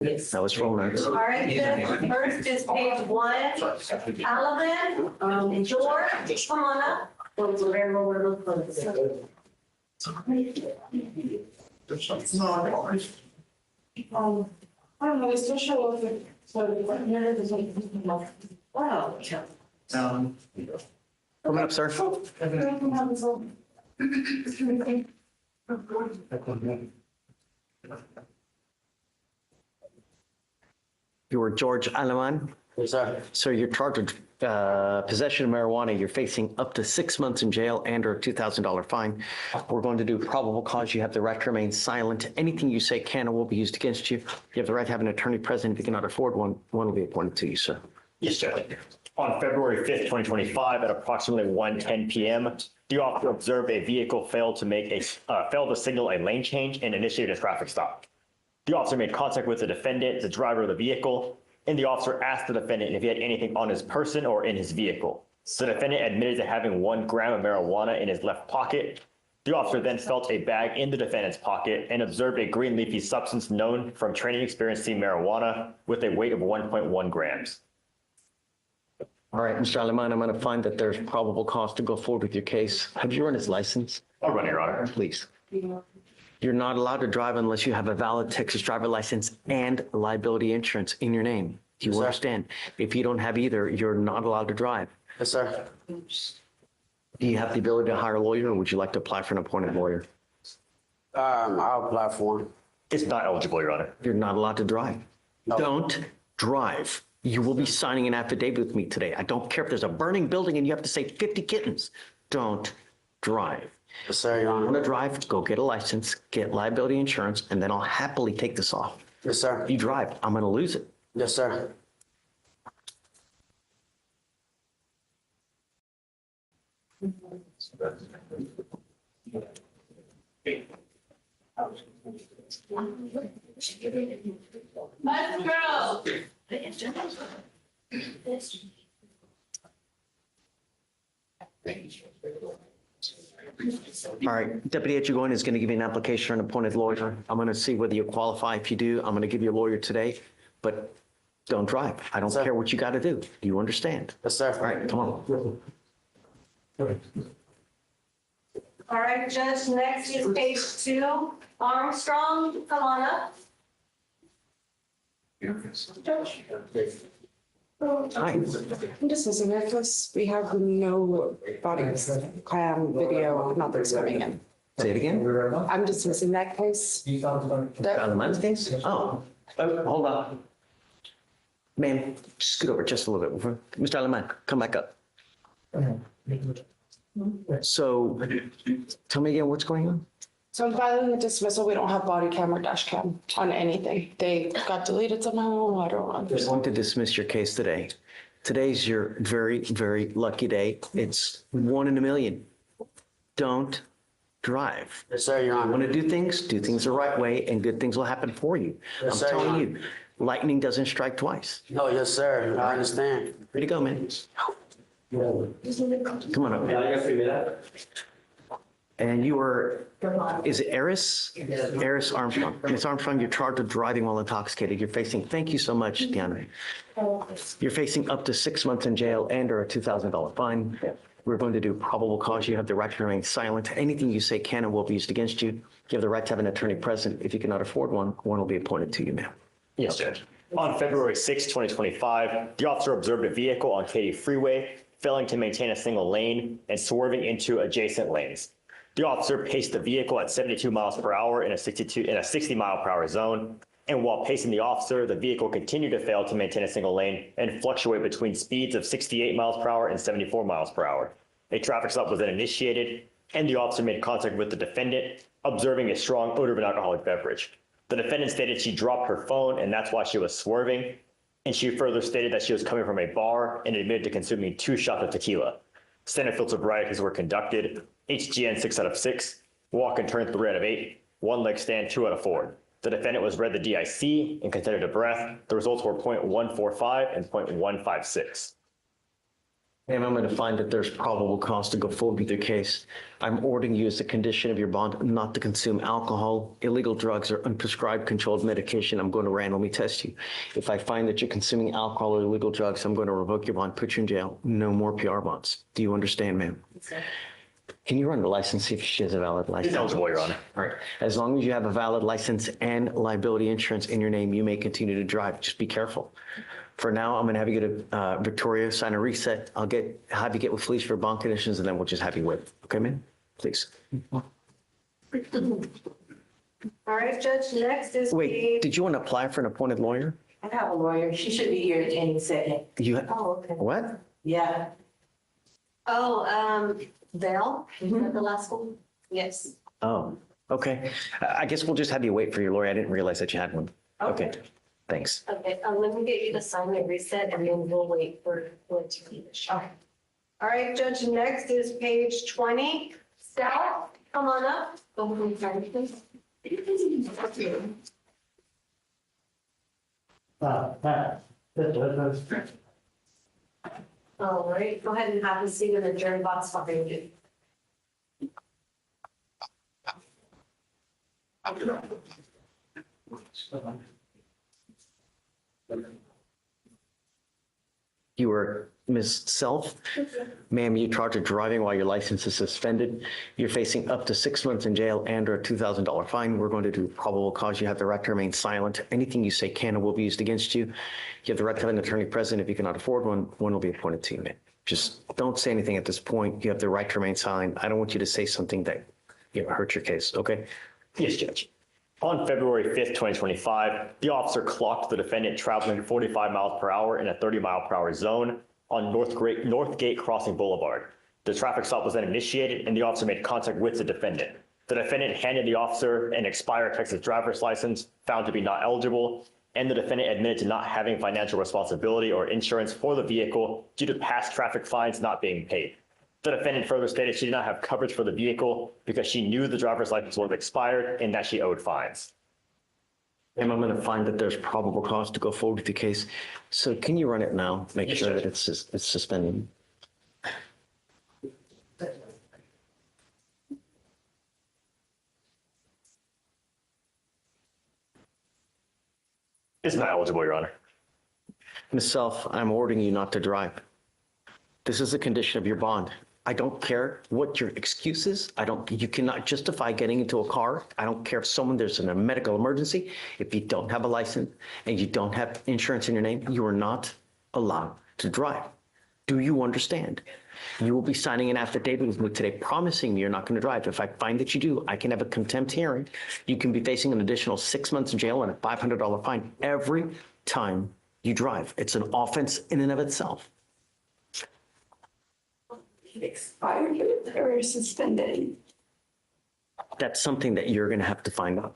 That was full notes. All right, the first is page 1. Alvin, George, come on up. I don't know, they still show up. Wow. Coming up, sir. You were George Alaman. Yes, sir. Sir, you're charged with possession of marijuana. You're facing up to 6 months in jail and or a $2,000 fine. We're going to do probable cause. You have the right to remain silent. Anything you say can or will be used against you. You have the right to have an attorney present. If you cannot afford one, one will be appointed to you, sir. Yes, sir. On February 5th, 2025, at approximately 1:10 p.m., the officer observed a vehicle failed to signal a lane change and initiated a traffic stop. The officer made contact with the defendant, the driver of the vehicle, and the officer asked the defendant if he had anything on his person or in his vehicle. The defendant admitted to having 1 gram of marijuana in his left pocket. The officer then felt a bag in the defendant's pocket and observed a green leafy substance known from training experience to marijuana with a weight of 1.1 grams. All right, Mr. Alaman, I'm going to find that there's probable cause to go forward with your case. Have you run his license? I'll run, Your Honor. Please. You're not allowed to drive unless you have a valid Texas driver license and liability insurance in your name. Do you understand? If you don't have either, you're not allowed to drive. Yes, sir. Do you have the ability to hire a lawyer, or would you like to apply for an appointed lawyer? I'll apply for one. It's not eligible, Your Honor. You're not allowed to drive. No. Don't drive. You will be signing an affidavit with me today. I don't care if there's a burning building and you have to save 50 kittens. Don't drive. Yes, sir, Your Want Honor. to drive? Go get a license, get liability insurance, and then I'll happily take this off. Yes, sir. If you drive, I'm going to lose it. Yes, sir. Let's go. All right, Deputy Echegoyen is going to give you an application for an appointed lawyer. I'm going to see whether you qualify. If you do, I'm going to give you a lawyer today, but don't drive. I don't Sir. care what you got to do. Do you understand? Yes, sir. All right, come on. All right, Judge, next is page 2. Armstrong, come on up. Hi. I'm dismissing that because we have no body cam video, nothing's coming in. Say it again. I'm dismissing that case. On the Monday case? Oh, hold on. Ma'am, scoot over just a little bit. Mr. Alaman, come back up. So tell me again, what's going on? So I'm filing a dismissal. We don't have body cam or dash cam on anything. They got deleted somehow. I don't We're understand. going to dismiss your case today. Today's your very, very lucky day. It's 1 in a million. Don't drive. Yes, sir, Your Want Honor. to do things the right way, and good things will happen for you. Yes, I'm sir, telling Your you, lightning doesn't strike twice. No, yes, sir. I understand. Way to go, man. Come on up. And you were, is it Eris? Eris Armstrong. Ms. Armstrong, you're charged with driving while intoxicated. You're facing, thank you so much, Deanna. You're facing up to 6 months in jail and or a $2,000 fine. We're going to do probable cause. You have the right to remain silent. Anything you say can and will be used against you. You have the right to have an attorney present. If you cannot afford one, one will be appointed to you, ma'am. Yes, Judge. On February 6, 2025, the officer observed a vehicle on Katy Freeway failing to maintain a single lane and swerving into adjacent lanes. The officer paced the vehicle at 72 miles per hour in a 60 mile per hour zone. And while pacing the officer, the vehicle continued to fail to maintain a single lane and fluctuate between speeds of 68 miles per hour and 74 miles per hour. A traffic stop was then initiated, and the officer made contact with the defendant, observing a strong odor of an alcoholic beverage. The defendant stated she dropped her phone, and that's why she was swerving. And she further stated that she was coming from a bar and admitted to consuming 2 shots of tequila. Standard field sobrieties were conducted. HGN 6 out of 6, walk and turn 3 out of 8, 1 leg stand 2 out of 4. The defendant was read the DIC and considered a breath. The results were .145 and .156. And I'm going to find that there's probable cause to go forward with your case. I'm ordering you as a condition of your bond not to consume alcohol, illegal drugs, or unprescribed controlled medication. I'm going to randomly test you. If I find that you're consuming alcohol or illegal drugs, I'm going to revoke your bond, put you in jail. No more PR bonds. Do you understand, ma'am? Can you run the license, see if she has a valid license? He's eligible, Your Honor. All right. As long as you have a valid license and liability insurance in your name, you may continue to drive. Just be careful. For now, I'm going to have you go to Victoria, sign a reset. I'll have you get with Fleischer for bond conditions, and then we'll just have you wait. Okay, ma'am? Please. All right, Judge, next is Wait, did you want to apply for an appointed lawyer? I have a lawyer. She should be here any second. Oh, okay. What? Yeah. Val, is that the last one? Yes. Oh, okay. I guess we'll just have you wait for your lawyer. I didn't realize that you had one. Okay, thanks. Okay, let me get you to sign the reset and then we'll wait for it to finish. All right, Judge, next is page 20. Sal, come on up. Go from front, please. All right, go ahead and have a seat in the jury box behind you. You were Ms. Self. Ma'am, you charged of driving while your license is suspended. You're facing up to 6 months in jail and or a $2,000 fine. We're going to do probable cause. You have the right to remain silent. Anything you say can and will be used against you. You have the right to have an attorney present. If you cannot afford one, one will be appointed to you, ma'am. Just don't say anything at this point. You have the right to remain silent. I don't want you to say something that hurt your case, okay? Yes, Judge. On February 5th, 2025, the officer clocked the defendant traveling 45 miles per hour in a 30-mile-per-hour zone on Northgate Crossing Boulevard. The traffic stop was then initiated, and the officer made contact with the defendant. The defendant handed the officer an expired Texas driver's license, found to be not eligible, and the defendant admitted to not having financial responsibility or insurance for the vehicle due to past traffic fines not being paid. The defendant further stated she did not have coverage for the vehicle because she knew the driver's license was expired and that she owed fines. Ma'am, I'm going to find that there's probable cause to go forward with the case. So can you run it now? Make Yes, sure Judge. that it's suspended. It's not eligible, Your Honor. Ms. Self, I'm ordering you not to drive. This is a condition of your bond. I don't care what your excuse is. You cannot justify getting into a car. I don't care if there's a medical emergency. If you don't have a license and you don't have insurance in your name, you are not allowed to drive. Do you understand? You will be signing an affidavit with me today promising me you're not going to drive. If I find that you do, I can have a contempt hearing. You can be facing an additional 6 months in jail and a $500 fine every time you drive. It's an offense in and of itself. Expired or suspended? That's something that you're going to have to find out.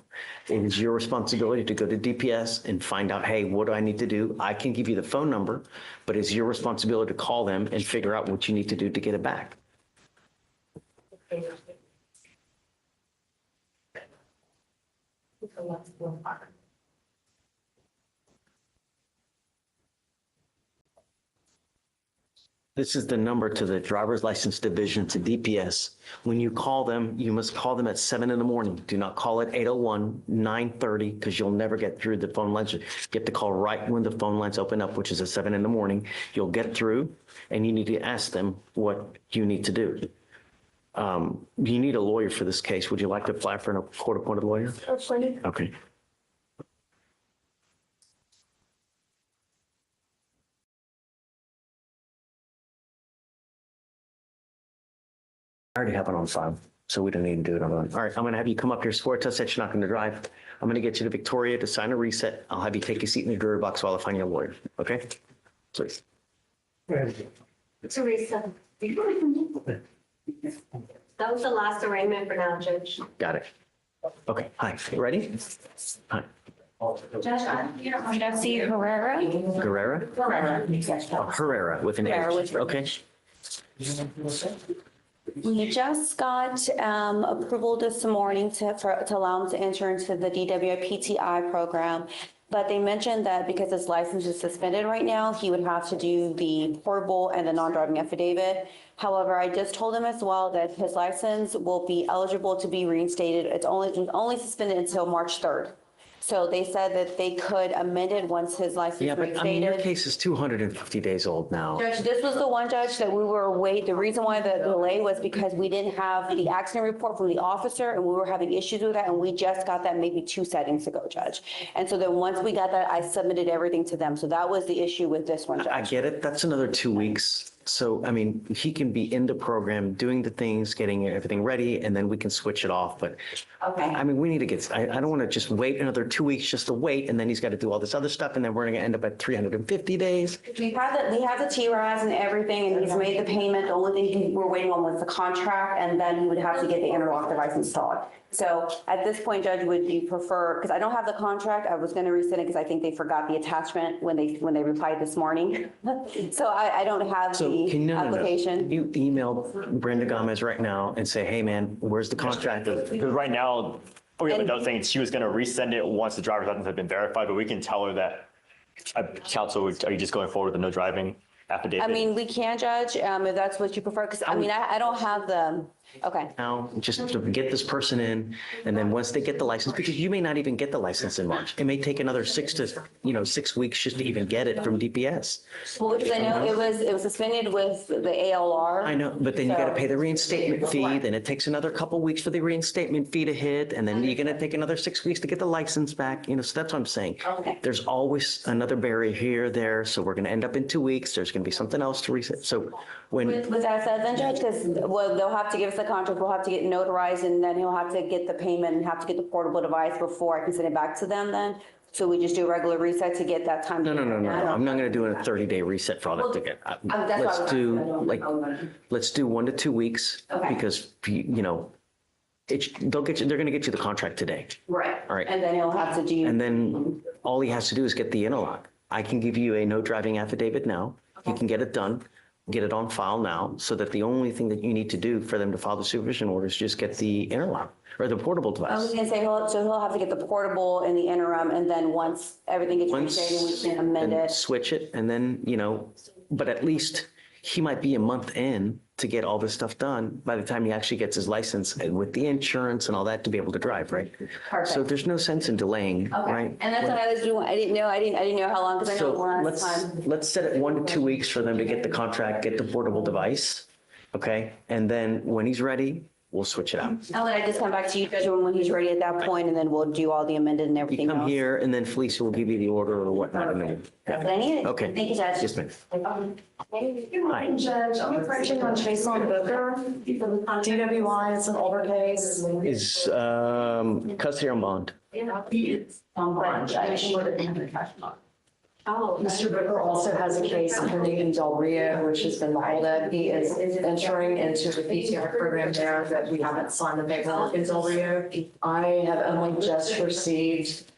It is your responsibility to go to DPS and find out, hey, what do I need to do? I can give you the phone number, but it's your responsibility to call them and figure out what you need to do to get it back. This is the number to the driver's license division to DPS. When you call them, you must call them at 7 in the morning. Do not call at 8:01, 9:30, because you'll never get through the phone lines. You have to call right when the phone lines open up, which is at 7 in the morning. You'll get through and you need to ask them what you need to do. You need a lawyer for this case. Would you like to apply for a court-appointed lawyer? Okay. I already have it on file, so we don't need to do it on. All right, I'm going to have you come up here, swear to us that you're not going to drive. I'm going to get you to Victoria to sign a reset. I'll have you take a seat in the jury box while I find you a lawyer, okay? Please. Teresa. That was the last arraignment for now, Judge. Got it. Okay, hi, you ready? Hi, Judge, I'm here on Jesse Herrera. Guerrera? Oh, Herrera with an Herrera H, with an okay? We just got approval this morning to allow him to enter into the DWPTI program. But they mentioned that because his license is suspended right now, he would have to do the portable and the non-driving affidavit. However, I just told him as well that his license will be eligible to be reinstated. It's only suspended until March 3rd. So they said that they could amend it once his license Yeah, is but I mean, your reinstated. case is 250 days old now. Judge, this was the one, Judge, that we were waiting. The reason why the delay was because we didn't have the accident report from the officer, and we were having issues with that, and we just got that maybe 2 settings ago, Judge. And so then once we got that, I submitted everything to them. So that was the issue with this one, I Judge. get it. That's another 2 weeks. So, I mean, he can be in the program, doing the things, getting everything ready, and then we can switch it off. But Okay. I mean, we need to get, I don't want to just wait another 2 weeks just to wait, and then he's got to do all this other stuff, and then we're going to end up at 350 days. We have the TRIs and everything, and he's made the payment. The only thing we're waiting on was the contract, and then he would have to get the interlock device installed. So at this point, Judge, would you prefer, because I don't have the contract, I was going to resend it because I think they forgot the attachment when they replied this morning. So I don't have So the no. application. You email Brenda Gomez right now and say, hey, man, where's the contract? Because right now, we have a note saying she was going to resend it once the driver's license had been verified, but we can tell her that, counsel, are you just going forward with the no driving affidavit? I mean, we can, Judge, if that's what you prefer, because I mean, I don't have the, okay. Now, just to get this person in, and then once they get the license, because you may not even get the license in March. It may take another 6 weeks just to even get it from DPS. Well, because I know it was suspended with the ALR. I know, but then you got to pay the reinstatement fee, then it takes another couple weeks for the reinstatement fee to hit, and then you're going to take another 6 weeks to get the license back, so that's what I'm saying. Okay. There's always another barrier here, there, so we're going to end up in 2 weeks, there's going to be something else to reset. So when, With that said then, Judge, because, well, they'll have to give us the contract, we'll have to get notarized, and then he'll have to get the payment and have to get the portable device before I can send it back to them then? So we just do a regular reset to get that time? no, I'm not going to do a 30-day reset for all that to get. that's what I Let's was do, asking. like, let's do 1 to 2 weeks, Okay. because, they're going to get you the contract today. Right. All right. And then he'll have to do. And then all he has to do is get the interlock. I can give you a no driving affidavit now. You can get it done, get it on file now, so that the only thing that you need to do for them to file the supervision order is just get the interlock or the portable I was device. gonna say, he'll have to get the portable in the interim, and then once everything gets Once, reinstated, we can amend then it. switch it, and then, but at least he might be a month in to get all this stuff done by the time he actually gets his license and with the insurance and all that to be able to drive, right? So Perfect. there's no sense in delaying, Okay, right? and that's what I was doing. I didn't know how long, because I know So last time. let's set it 1 to 2 weeks for them to get the contract, get the portable device, okay? And then when he's ready, we'll switch it out. I'll let I just come back to you, Judge, when he's ready at that point, and then we'll do all the amended and You everything come else. here and then Felicia will give you the order or whatnot. And then, But I need it. Okay. Thank you, Judge. yes, ma'am. Hi, Judge. I'm approaching on Jason Booker. DWI, it's an older case. Is custody on bond? Mr. Booker also has a case pending in Del Rio, which has been the holdup. He is entering into the PTI program there, but we haven't signed the paperwork in Del Rio. I have only just received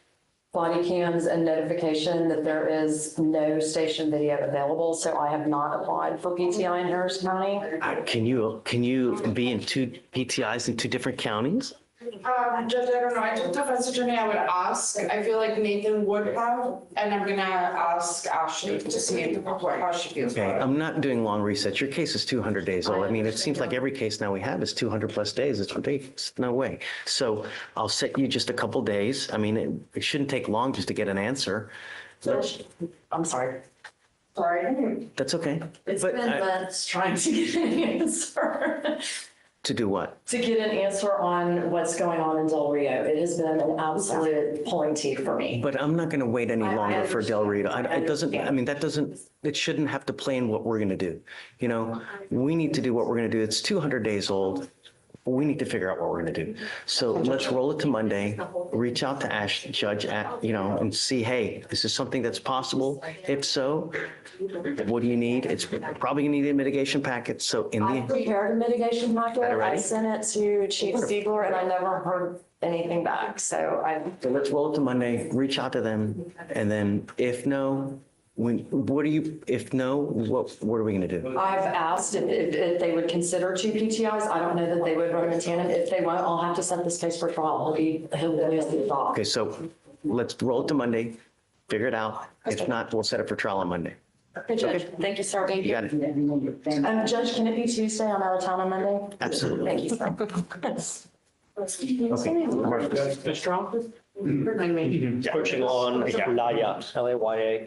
body cams and notification that there is no station video available, so I have not applied for PTI in Harris County. Can you be in 2 PTIs in 2 different counties? Judge, I don't know. I told the defense attorney I would ask. I feel like Nathan would have, and I'm gonna ask Ashley to see how she feels Okay, about it. I'm not doing long resets. Your case is 200 days old. I mean, it seems like every case now we have is 200 plus days. It's ridiculous. No way. So I'll set you just a couple days. I mean, it shouldn't take long just to get an answer. I'm sorry. That's okay. It's But been months trying to get an answer. to do what? To get an answer on what's going on in Del Rio. It has been an absolute pulling teeth for me. But I'm not going to wait any longer for Del Rito. It doesn't, I mean, it shouldn't have to play in what we're going to do. We need to do what we're going to do. It's 200 days old. We need to figure out what we're going to do. So let's roll it to Monday, reach out to Judge, and see, hey, this is something that's possible. If so, what do you need? It's probably going to need a mitigation packet. So I prepared a mitigation packet. Got it ready? I sent it to Chief Siegler and I never heard anything back. So let's roll it to Monday, reach out to them. And then if no, what are we going to do? I've asked if they would consider 2 PTIs. I don't know that they would run a tandem. If they won't, I'll have to set this case for trial. He'll lose the trial. Okay, so let's roll it to Monday. figure it out. If not, we'll set it for trial on Monday. Judge, thank you, sir. You got it? Judge, can it be Tuesday? I'm out of town on Monday. Absolutely. Thank you, sir. Okay. Pushing on Laya, Laya.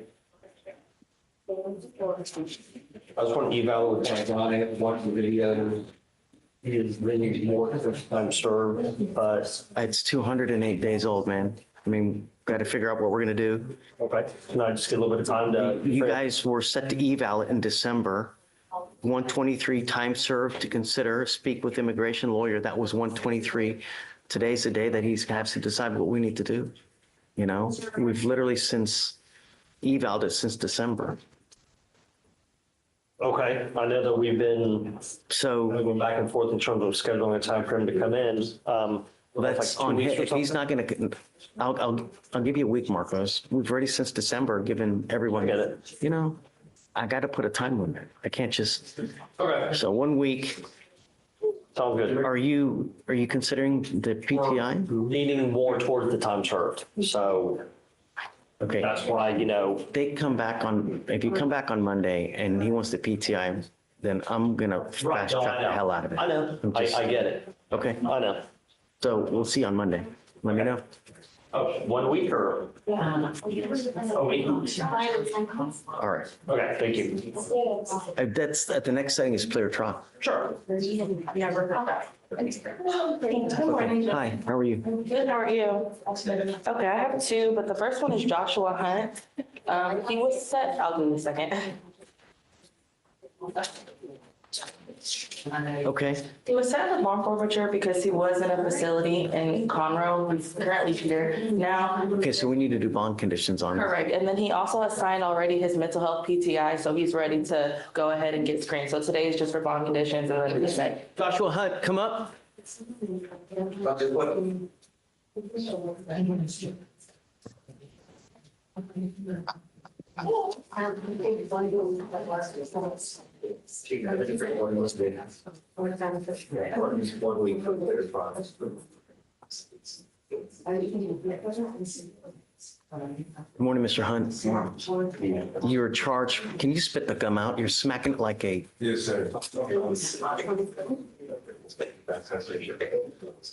I just want to eval on it, watch the video. He is really more time served, but. It's 208 days old, man. I mean, got to figure out what we're going to do. Okay, can I just get a little bit of time to? You guys were set to eval it in December. 123 time served to consider, speak with immigration lawyer. That was 123. Today's the day that he has to decide what we need to do. You know, we've literally evaled it since December. Okay, I know that we've been So moving back and forth in terms of scheduling a time for him to come in. that's like 2 on weeks him. or If he's not going to, I'll give you a week, Marcos. We've already since December given everyone, I get it. you know, I got to put a time limit. I can't just, Okay, so 1 week. sounds good. Are you considering the PTI? Leaning more towards the time served, so Okay. that's why, They come back on, if you come back on Monday and he wants the PTI, then I'm going to fast no, I track the know. hell out of it. I know, I'm just- I get it, Okay, I know. so we'll see on Monday. Let me know. Oh, 1 week or? A week? All right. Okay, thank you. That's, at the next setting is clear trial. Sure. Hi, how are you? Good, how are you? Okay, I have two, but the first one is Joshua Hunt. He was set, I'll give you a second. Okay, He was set with bond forfeiture because he was in a facility in Conroe. He's currently here now. okay, so we need to do bond conditions on it. Correct, and then he also has signed already his mental health PTI, so he's ready to go ahead and get screened. So today is just for bond conditions and then it's set. Joshua Hunt, come up. Good morning, Mr. Hunt. You're charged, can you spit the gum out? You're smacking it like a, Yes, sir.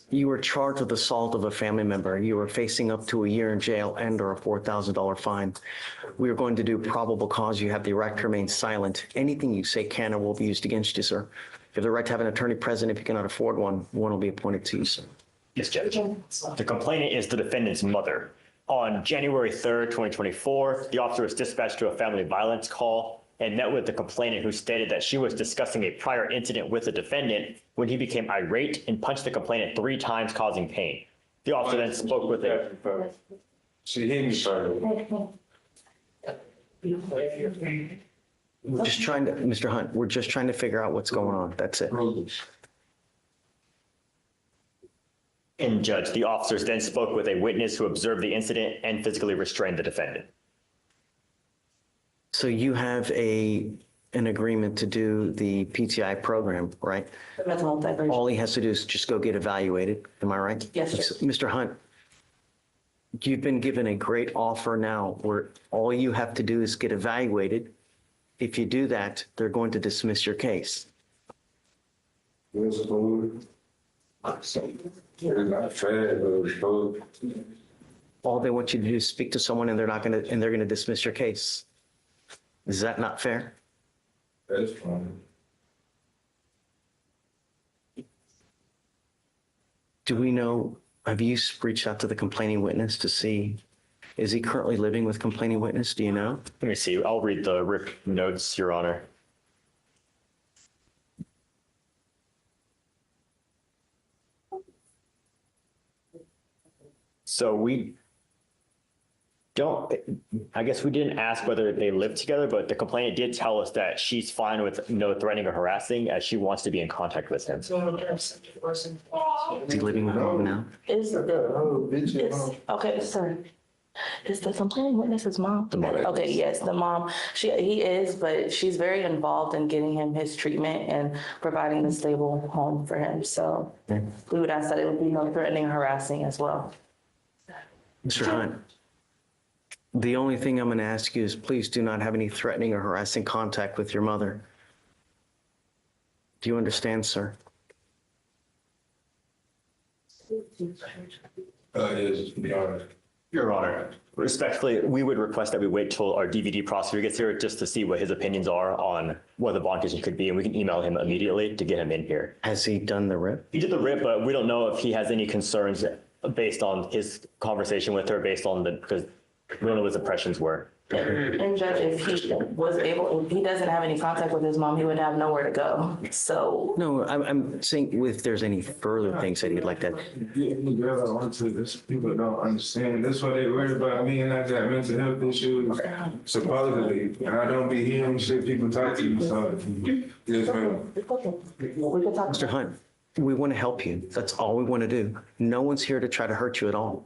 you were charged with assault of a family member. You were facing up to a year in jail and or a $4,000 fine. We are going to do probable cause. You have the right to remain silent. Anything you say can or will be used against you, sir. You have the right to have an attorney present. If you cannot afford one will be appointed to you, sir. Yes, Judge. The complainant is the defendant's mother. On January 3rd, 2024, the officer was dispatched to a family violence call and met with the complainant, who stated that she was discussing a prior incident with the defendant when he became irate and punched the complainant 3 times, causing pain. The officer then spoke with her. She hit me first. We're just trying to, Mr. Hunt, we're just trying to figure out what's going on. That's it. And Judge, the officers then spoke with a witness who observed the incident and physically restrained the defendant. So you have an agreement to do the PTI program, right? The mental health diversion. All he has to do is just go get evaluated. Am I right? Yes, sir. Mr. Hunt, you've been given a great offer now where all you have to do is get evaluated. If you do that, they're going to dismiss your case. Yes, Lord. It's not fair, but it's Lord. All they want you to do is speak to someone and they're going to dismiss your case. Is that not fair? That's fine. Do we know, have you reached out to the complaining witness to see, is he currently living with complaining witness? Do you know? Let me see. I'll read the RIP notes, Your Honor. So we don't, I guess we didn't ask whether they live together, but the complainant did tell us that she's fine with no threatening or harassing, as she wants to be in contact with him. Is he living with mom now? Okay, sir. Is the complaining witness his mom? The mother. Okay, yes, the mom. He is, but she's very involved in getting him his treatment and providing a stable home for him. So we would ask that it would be no threatening or harassing as well. Mr. Hunt, The only thing I'm going to ask you is please do not have any threatening or harassing contact with your mother. Do you understand, sir? Yes, Your Honor. Your Honor, respectfully, we would request that we wait till our DVD prosecutor gets here just to see what his opinions are on what the bond condition could be, and we can email him immediately to get him in here. Has he done the rip? He did the rip, but we don't know if he has any concerns based on his conversation with her, because we don't know what his impressions were. And Judge, if he was able, if he doesn't have any contact with his mom, he would have nowhere to go. So No, I'm saying if there's any further things that he'd like to. Girl, I want to, this people don't understand. That's why they worried about me and I got mental health issues, supposedly. And I don't be hearing shit people talk to me, so. Yes, ma'am. we could talk. Mr. Hunt, we want to help you. That's all we want to do. No one's here to try to hurt you at all.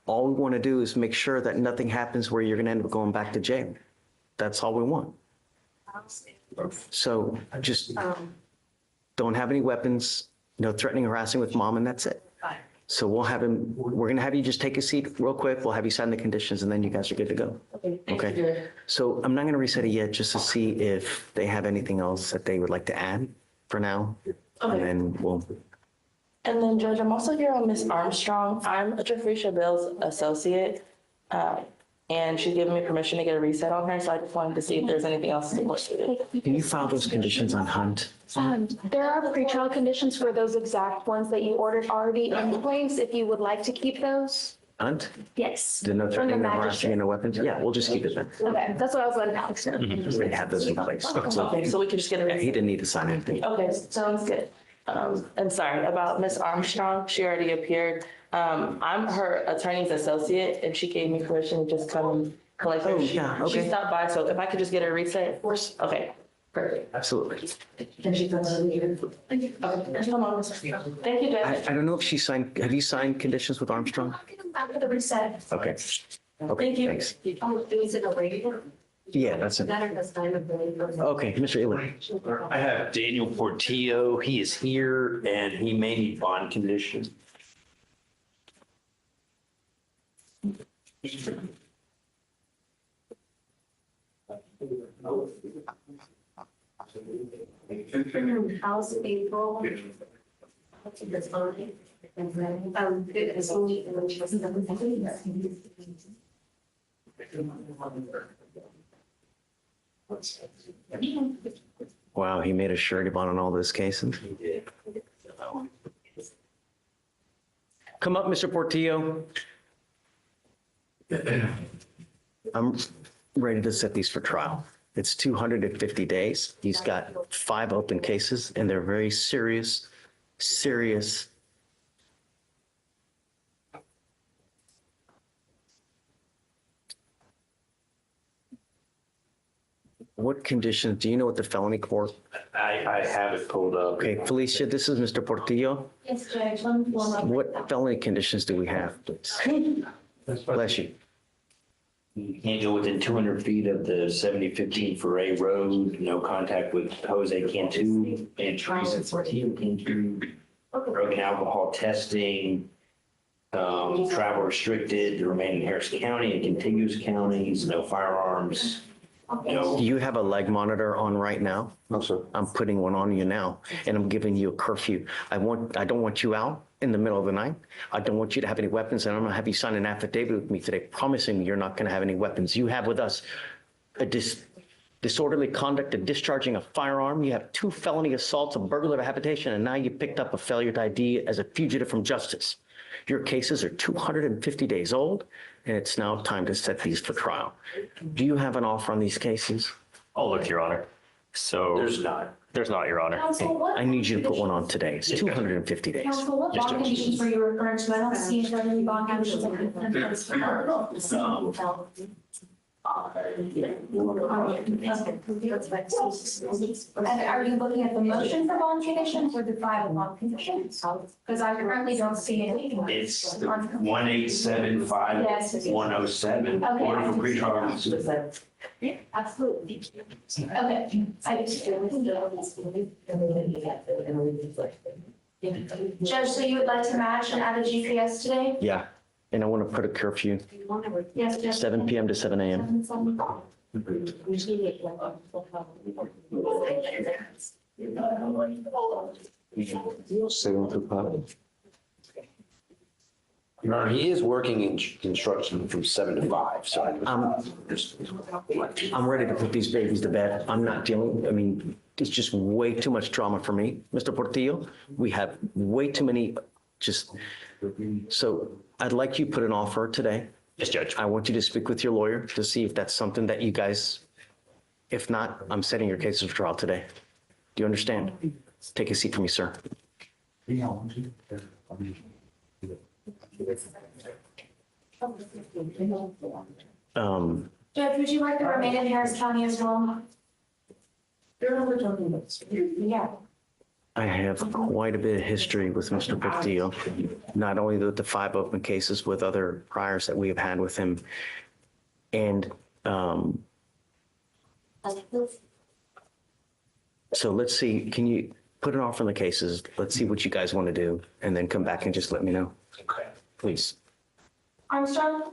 All we want to do is make sure that nothing happens where you're going to end up going back to jail. That's all we want. So just don't have any weapons, no threatening, harassing with mom, and that's it. So we'll have him, we're going to have you just take a seat real quick. We'll have you sign the conditions and then you guys are good to go. Okay. So I'm not going to reset it yet just to see if they have anything else that they would like to add for now. And then we'll. And then Judge, I'm also here on Miss Armstrong. I'm a Jeffrey Bell's associate. And she's given me permission to get a reset on her. So I just wanted to see if there's anything else to do. Can you file those conditions on Hunt? There are pretrial conditions for those exact ones that you ordered already in place, if you would like to keep those. Hunt? Yes. The no From the threatening, no harassing, magistrate. and no weapons? Yeah, we'll just keep it then. Okay, that's what I was letting Alex know. We have those in place. Okay, so we can just get a Yeah, he reset. didn't need to sign anything. Okay, sounds good. And sorry about Miss Armstrong. She already appeared. I'm her attorney's associate and she gave me permission to just come and collect her. Oh, yeah, okay. She stopped by, so if I could just get her reset. Okay, perfect. Absolutely. And she's going to leave. Okay, come on, Miss Armstrong. Thank you, Judge. I don't know if she signed, have you signed conditions with Armstrong? After the reset. Okay. Okay, Thank you. thanks. Is it a regular? Yeah, that's it. That or the sign of the. Okay, Mr. Ely. I have Daniel Portillo. He is here and he may need bond condition. House April. That's fine. Good, it's only. Wow, he made a surety bond on all those cases. Come up, Mr. Portillo. I'm ready to set these for trial. It's 250 days. He's got 5 open cases and they're very serious. What conditions, do you know what the felony court? I have it pulled up. Okay, Felicia, this is Mr. Portillo. Yes, Judge, let me pull up. What felony conditions do we have, please? Bless you. You can't go within 200 feet of the 7015 Foray Road, no contact with Jose Cantu and Teresa Portillo Cantu, broken alcohol testing, travel restricted to remain in Harris County and contiguous counties, no firearms, no. Do you have a leg monitor on right now? No, sir. I'm putting one on you now, and I'm giving you a curfew. I don't want you out in the middle of the night. I don't want you to have any weapons, and I'm gonna have you sign an affidavit with me today, promising me you're not gonna have any weapons. You have with us a disorderly conduct of discharging a firearm. You have 2 felony assaults, a burglary of habitation, and now you picked up a failure to ID as a fugitive from justice. Your cases are 250 days old, and it's now time to set these for trial. Do you have an offer on these cases? Oh, look, Your Honor. So There's not. there's not, Your Honor. Counsel, what? I need you to put one on today. It's 250 days. Counsel, what bond conditions were you referring to? I don't see if there are any bond conditions. And are you looking at the motion for bond conditions or the file bond conditions? Because I currently don't see anything. It's 1875107, Okay. order for pretrial release. Yeah, absolutely. Okay. Judge, so you would like to match and add a GPS today? Yeah. And I want to put a curfew, Yes, 7 p.m. to 7 a.m. He is working in construction from 7 to 5, so. I'm ready to put these babies to bed. I'm not dealing, I mean, it's just way too much drama for me. Mr. Portillo, we have way too many, so I'd like you to put an offer today. Yes, Judge. I want you to speak with your lawyer to see if that's something that you guys, if not, I'm setting your cases for trial today. Do you understand? Take a seat for me, sir. Judge, would you like to remain in Harris County as well? Yeah. I have quite a bit of history with Mr. Portillo, not only with the 5 open cases, with other priors that we have had with him. And so let's see, can you put an offer on the cases? Let's see what you guys want to do, and then come back and just let me know. Okay. Please. Armstrong?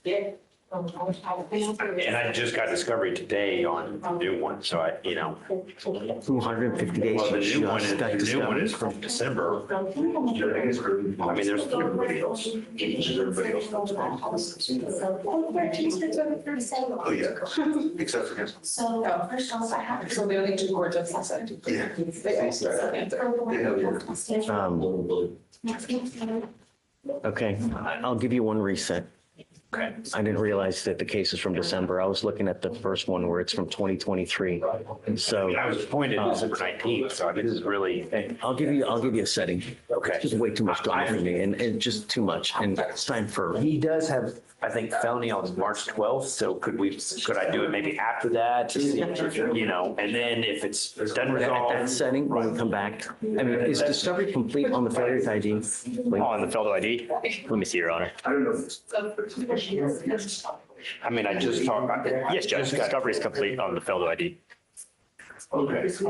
Yeah. And I just got discovery today on the new one, so 250 days. well, the you new one just is, got the new one discovered. is from December. I mean, there's everybody else. Oh, yeah. Except for him. So, first off, I have. So the only 2 court justices. Yeah. They all start at Okay, I'll give you one reset. Okay. I didn't realize that the case is from December. I was looking at the first one where it's from 2023. And so I was appointed December 19th, so I mean, this is really, hey, I'll give you a setting. okay. Just way too much drama for me, and just too much. And it's time for, He does have, I think, felony on March 12th, so could I do it maybe after that to see, and then if it's done at resolved. that setting, when we come back. I mean, is discovery complete on the failure to ID? On the Feldo ID? Let me see, Your Honor. I mean, I just talked about it. Yes, Judge. Discovery is complete on the Feldo ID. Okay. It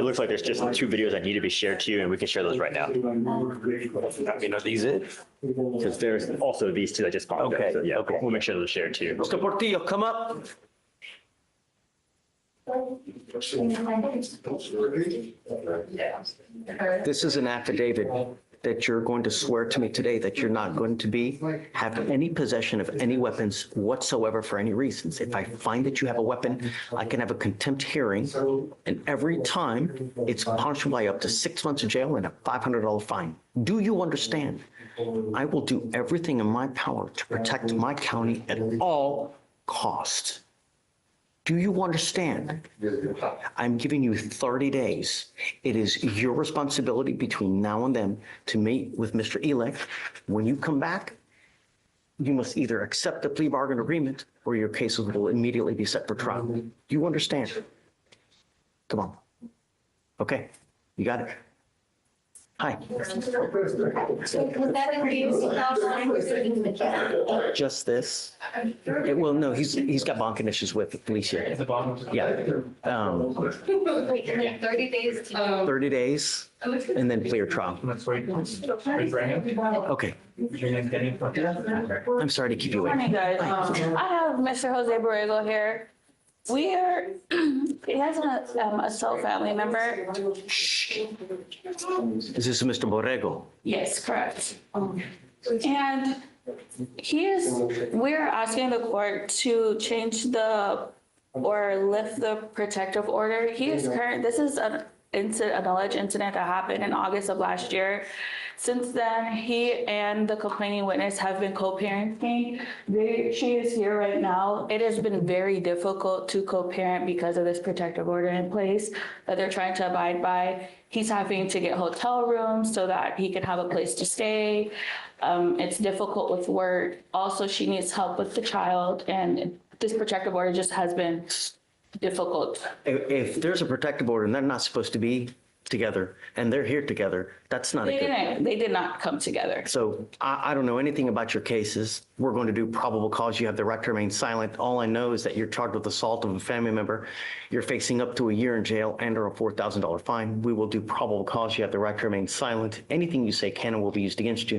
looks like there's just 2 videos that need to be shared to you, and we can share those right now. I mean, are these it? Because there's also these 2 that just popped up. Okay, So, yeah, okay. we'll make sure those are shared to you. Mr. Portillo, come up. This is an affidavit that you're going to swear to me today that you're not going to have any possession of any weapons whatsoever for any reasons. If I find that you have a weapon, I can have a contempt hearing, and every time it's punishable by up to 6 months in jail and a $500 fine. Do you understand? I will do everything in my power to protect my county at all costs. Do you understand? I'm giving you 30 days. It is your responsibility between now and then to meet with Mr. Elek. When you come back, you must either accept the plea bargain agreement or your case will immediately be set for trial. Do you understand? Come on. Okay, you got it. Hi. Would that include Just this. Well, no, he's got bond conditions with Felicia. Yeah. 30 days. 30 days and then clear trial. Okay. I'm sorry to keep you Morning, waiting. guys. I have Mr. Jose Borrego here. He has a cell family member. Is this Mr. Borrego? Yes, correct. And we're asking the court to change or lift the protective order. This is an alleged incident that happened in August of last year. Since then, he and the complaining witness have been co-parenting. She is here right now. It has been very difficult to co-parent because of this protective order in place that they're trying to abide by. He's having to get hotel rooms so that he can have a place to stay. It's difficult with work. Also, she needs help with the child, and this protective order just has been difficult. If there's a protective order and they're not supposed to be, together and they're here together, that's not a good. They did not come together. So I don't know anything about your cases. We're going to do probable cause. You have the right to remain silent. All I know is that you're charged with assault of a family member. You're facing up to a year in jail and or a $4,000 fine. We will do probable cause. You have the right to remain silent. Anything you say can and will be used against you.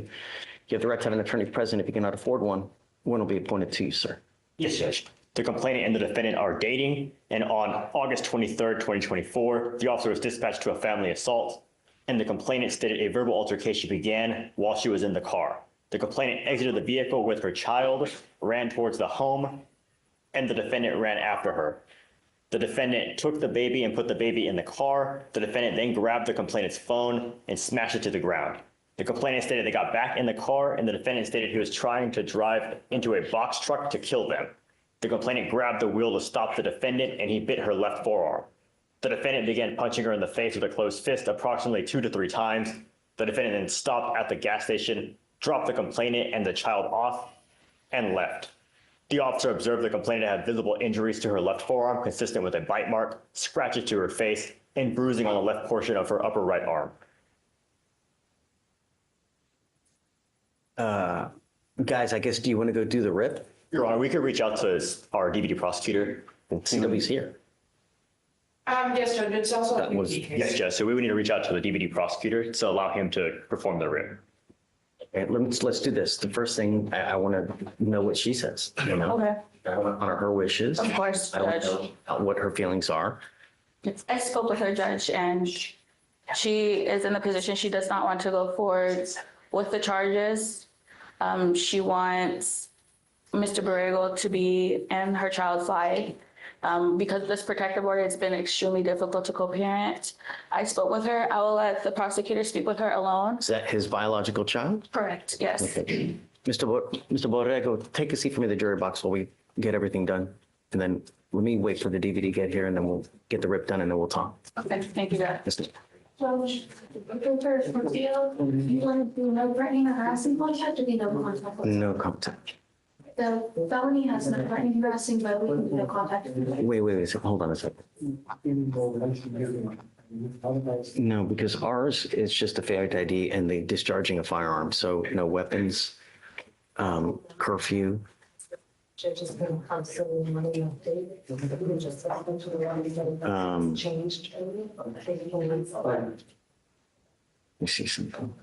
You have the right to have an attorney present. If you cannot afford one will be appointed to you, sir. Yes, Judge. The complainant and the defendant are dating, and on August 23rd, 2024, the officer was dispatched to a family assault, and the complainant stated a verbal altercation began while she was in the car. The complainant exited the vehicle with her child, ran towards the home, and the defendant ran after her. The defendant took the baby and put the baby in the car. The defendant then grabbed the complainant's phone and smashed it to the ground. The complainant stated they got back in the car, and the defendant stated he was trying to drive into a box truck to kill them. The complainant grabbed the wheel to stop the defendant, and he bit her left forearm. The defendant began punching her in the face with a closed fist approximately 2 to 3 times. The defendant then stopped at the gas station, dropped the complainant and the child off, and left. The officer observed the complainant had visible injuries to her left forearm consistent with a bite mark, scratches to her face, and bruising on the left portion of her upper right arm. Guys, I guess, do you want to go do the rip? Your Honor, we could reach out to our DVD prosecutor. CW's here. Yes, Judge, it's also. That was- Yes, Judge. So we would need to reach out to the DVD prosecutor to allow him to perform the writ. Okay, let's do this. The first thing, I want to know what she says, you know? Okay, I want to honor her wishes. of course, I want Judge. to know what her feelings are. I spoke with her, Judge, and she is in the position she does not want to go forward with the charges. She wants Mr. Borrego to be in her child's life. Because of this protective order, it's been extremely difficult to co-parent. I spoke with her. I will let the prosecutor speak with her alone. Is that his biological child? Correct, yes. Okay. Mr. Borrego, take a seat for me in the jury box while we get everything done. And then let me wait for the DVD to get here and then we'll get the rip done and then we'll talk. Okay, thank you, Judge. Mr. Judge, for Theo, you want to do no threatening or harassing contact or do no contact? No contact. The felony has no threatening, harassing, but we can do no contact. Wait, hold on a second. No, because ours is just a failed ID and the discharging a firearm. So no weapons, curfew. Judges can constantly money update. We just happened to the one changed. Let me see something.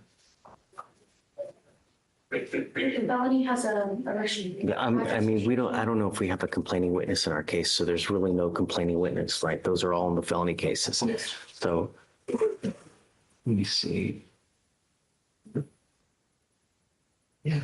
The felony has a Yeah, I mean, I don't know if we have a complaining witness in our case, so there's really no complaining witness, right? Those are all in the felony cases. So, let me see. Yeah.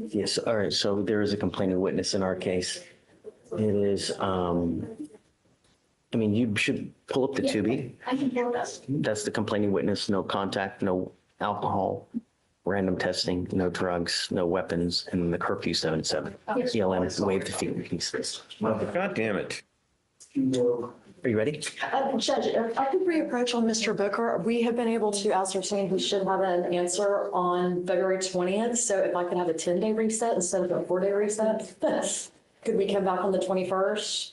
Yes, all right, so there is a complaining witness in our case. It is, I mean, you should pull up the Tubi. I can pull it up. That's the complaining witness, no contact, no alcohol, random testing, no drugs, no weapons, and the curfew 7 to 7. ELM, waive the fee pieces. God damn it. Are you ready? Judge, if I could reapproach on Mr. Booker, we have been able to ascertain he should have an answer on February 20th. So if I could have a 10-day reset instead of a 4-day reset, could we come back on the 21st?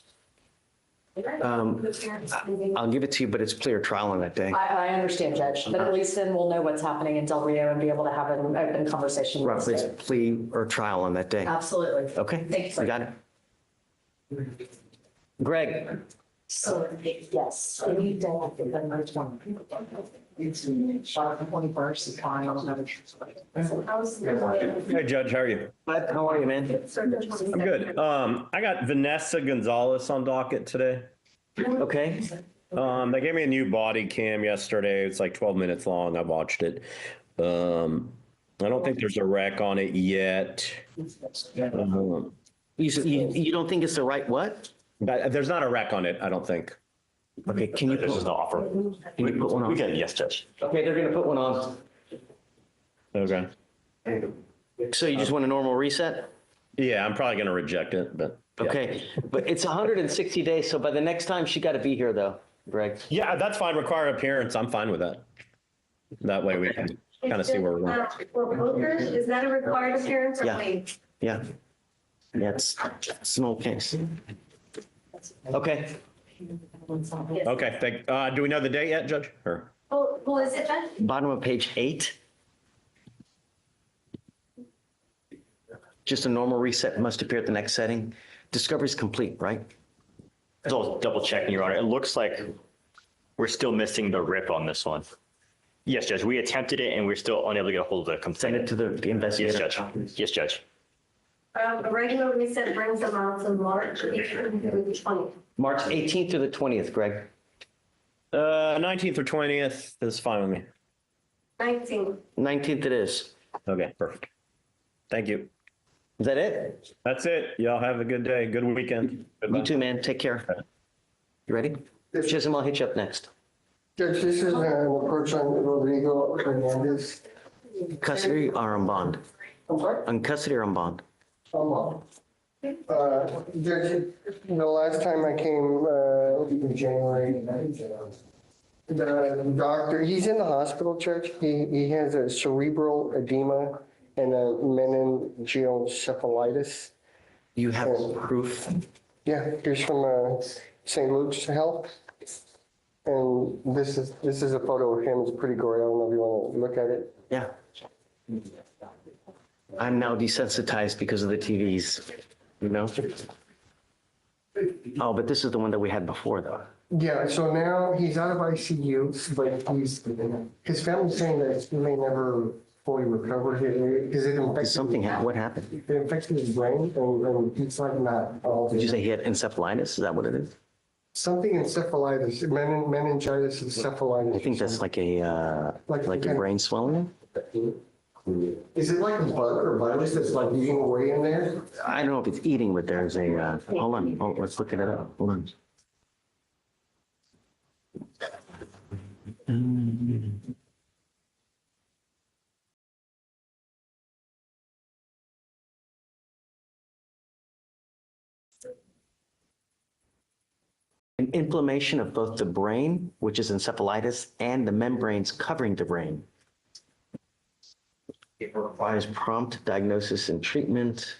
I'll give it to you, but it's clear trial on that day. I understand, Judge, but at least then we'll know what's happening in Del Rio and be able to have an open conversation. with Roughly, the it's state. plea or trial on that day. Absolutely. Okay, Thank you, sir. you got it. Greg, So, yes. Can you tell me the next one? It's 21st, it's fine, I don't have Hey, Judge, how are you? Bud, how are you, man? I'm good. I got Vanessa Gonzalez on docket today. Okay, They gave me a new body cam yesterday. It's like 12 minutes long. I watched it. I don't think there's a wreck on it yet. you don't think it's the right what? There's not a wreck on it, I don't think. Okay, can you This is put, no offer. can you put one We on? can, yes, Judge. Okay, they're gonna put one on. Okay. So you just want a normal reset? Yeah, I'm probably gonna reject it, but. yeah. Okay, but it's 160 days, so by the next time, she got to be here though, Greg. Yeah, that's fine. Require appearance. I'm fine with that. That way we can kind of see where we're going. For Booker, is that a required appearance or Yeah. wait? Yeah. Yeah, it's an old case. Okay, Okay, do we know the date yet, Judge? Or, Who is it then? bottom of page 8. Just a normal reset must appear at the next setting. Discovery is complete, right? So double checking, Your Honor. It looks like we're still missing the RIP on this one. Yes, Judge. We attempted it and we're still unable to get a hold of the Send complainant. it to the investigator. Yes, Judge. Yes, Judge. A regular reset brings them out to March 18th through the 20th. March 18th through the 20th, Greg. 19th or 20th is fine with me. 19th. 19th it is. Okay, perfect. Thank you. Is that it? That's it. Y'all have a good day. Good weekend. Goodbye. You too, man. Take care. You ready? Chisholm, I'll hit you up next. Judge, this is an approach on Rodrigo Hernandez. Custody or on bond? I'm sorry? On custody or on bond? Judge, the last time I came, in January, the doctor, he's in the hospital, Judge. He has a cerebral edema and a meningoencephalitis. You have proof? Yeah, here's from St. Luke's Health. And this is a photo of him. It's pretty gory. I don't know if you want to look at it. Yeah. I'm now desensitized because of the TVs, you know? Oh, but this is the one that we had before, though. Yeah, so now he's out of ICU, but his family's saying that he may never fully recover because it infected. What happened? It infected his brain, and it's like not all. Did you say he had encephalitis? Is that what it is? Something encephalitis, meningitis encephalitis. I think that's like a brain swelling. Is it like a bug or virus that's like eating away in there? I don't know if it's eating, but there's a, hold on, let's look it up. Hold on. An inflammation of both the brain, which is encephalitis, and the membranes covering the brain. It requires prompt diagnosis and treatment.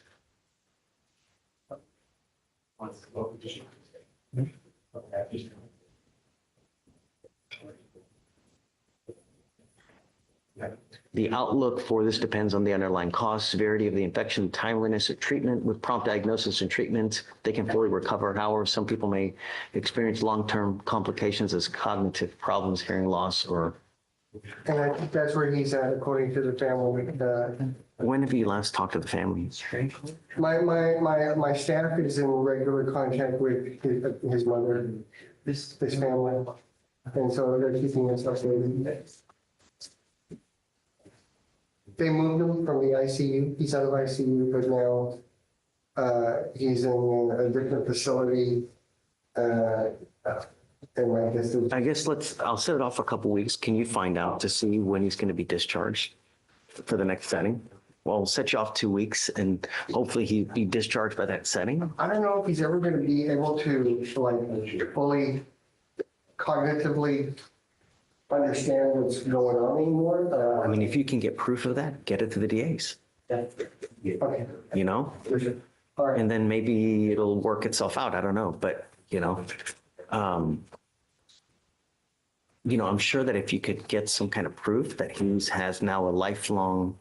The outlook for this depends on the underlying cause, severity of the infection, timeliness of treatment. With prompt diagnosis and treatment, they can fully recover. However, some people may experience long-term complications as cognitive problems, hearing loss, or... And I think that's where he's at, according to the family. When have you last talked to the family? My staff is in regular contact with his mother, this family, and so they're keeping us updated. They moved him from the ICU. He's out of ICU, but now he's in a different facility. And I guess I'll set it off a couple weeks. Can you find out to see when he's going to be discharged for the next setting? Well, we'll set you off 2 weeks and hopefully he'll be discharged by that setting. I don't know if he's ever going to be able to like fully cognitively understand what's going on anymore. I mean, if you can get proof of that, get it to the DAs. Okay. You know? All right. And then maybe it'll work itself out. I don't know. But, I'm sure that if you could get some kind of proof that he has now a lifelong,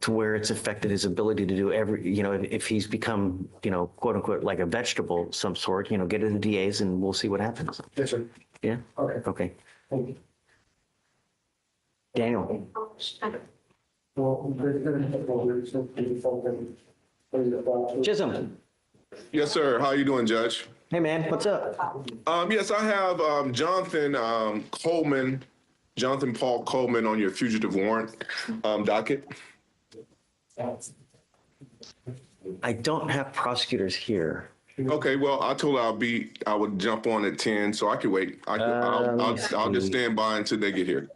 to where it's affected his ability to do if he's become, quote unquote, like a vegetable of some sort, get it to the DAs and we'll see what happens. Yes, sir. Yeah? Okay. Okay. Thank you. Daniel. Chisholm. Yes, sir. How you doing, Judge? Hey, man. What's up? Yes, I have Jonathan Paul Coleman on your fugitive warrant docket. I don't have prosecutors here. Okay, well, I told her I would jump on at 10, so I could wait. I'll just stand by until they get here.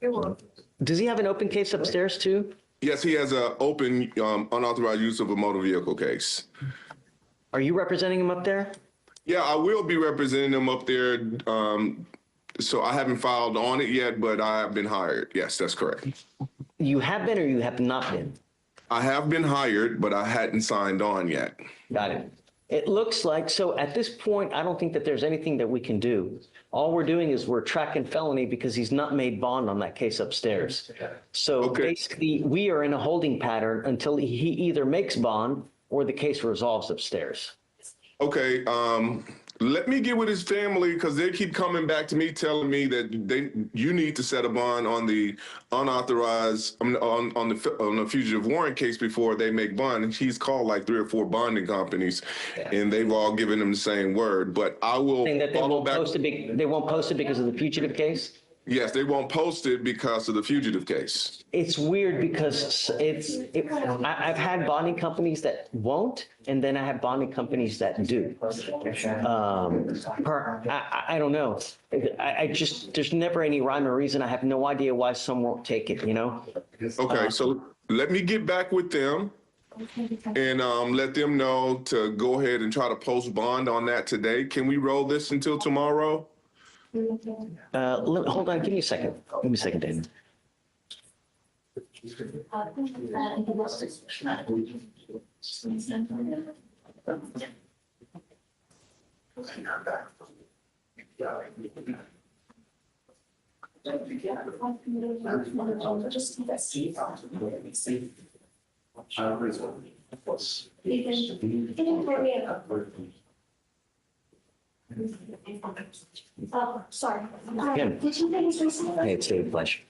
You're welcome. Does he have an open case upstairs too? Yes, he has a open unauthorized use of a motor vehicle case. Are you representing him up there? Yeah, I will be representing him up there. So I haven't filed on it yet, but I have been hired. Yes, that's correct. You have been or you have not been? I have been hired, but I hadn't signed on yet. Got it. It looks like, so at this point, I don't think that there's anything that we can do. All we're doing is we're tracking felony because he's not made bond on that case upstairs. So basically, we are in a holding pattern until he either makes bond or the case resolves upstairs. Okay, let me get with his family because they keep coming back to me telling me that you need to set a bond on the unauthorized on the fugitive warrant case before they make bond. And he's called like 3 or 4 bonding companies, and they've all given him the same word. But I will Saying that they follow won't back. they won't post it because of the fugitive case? Yes, they won't post it because of the fugitive case. It's weird because I've had bonding companies that won't, and then I have bonding companies that do. I don't know. I just, there's never any rhyme or reason. I have no idea why some won't take it, you know? Okay, so let me get back with them and let them know to go ahead and try to post bond on that today. Can we roll this until tomorrow? Hold on, give me a second. Give me a second, David. Oh, sorry. Again. Did you think Hey, it's David Fleischer.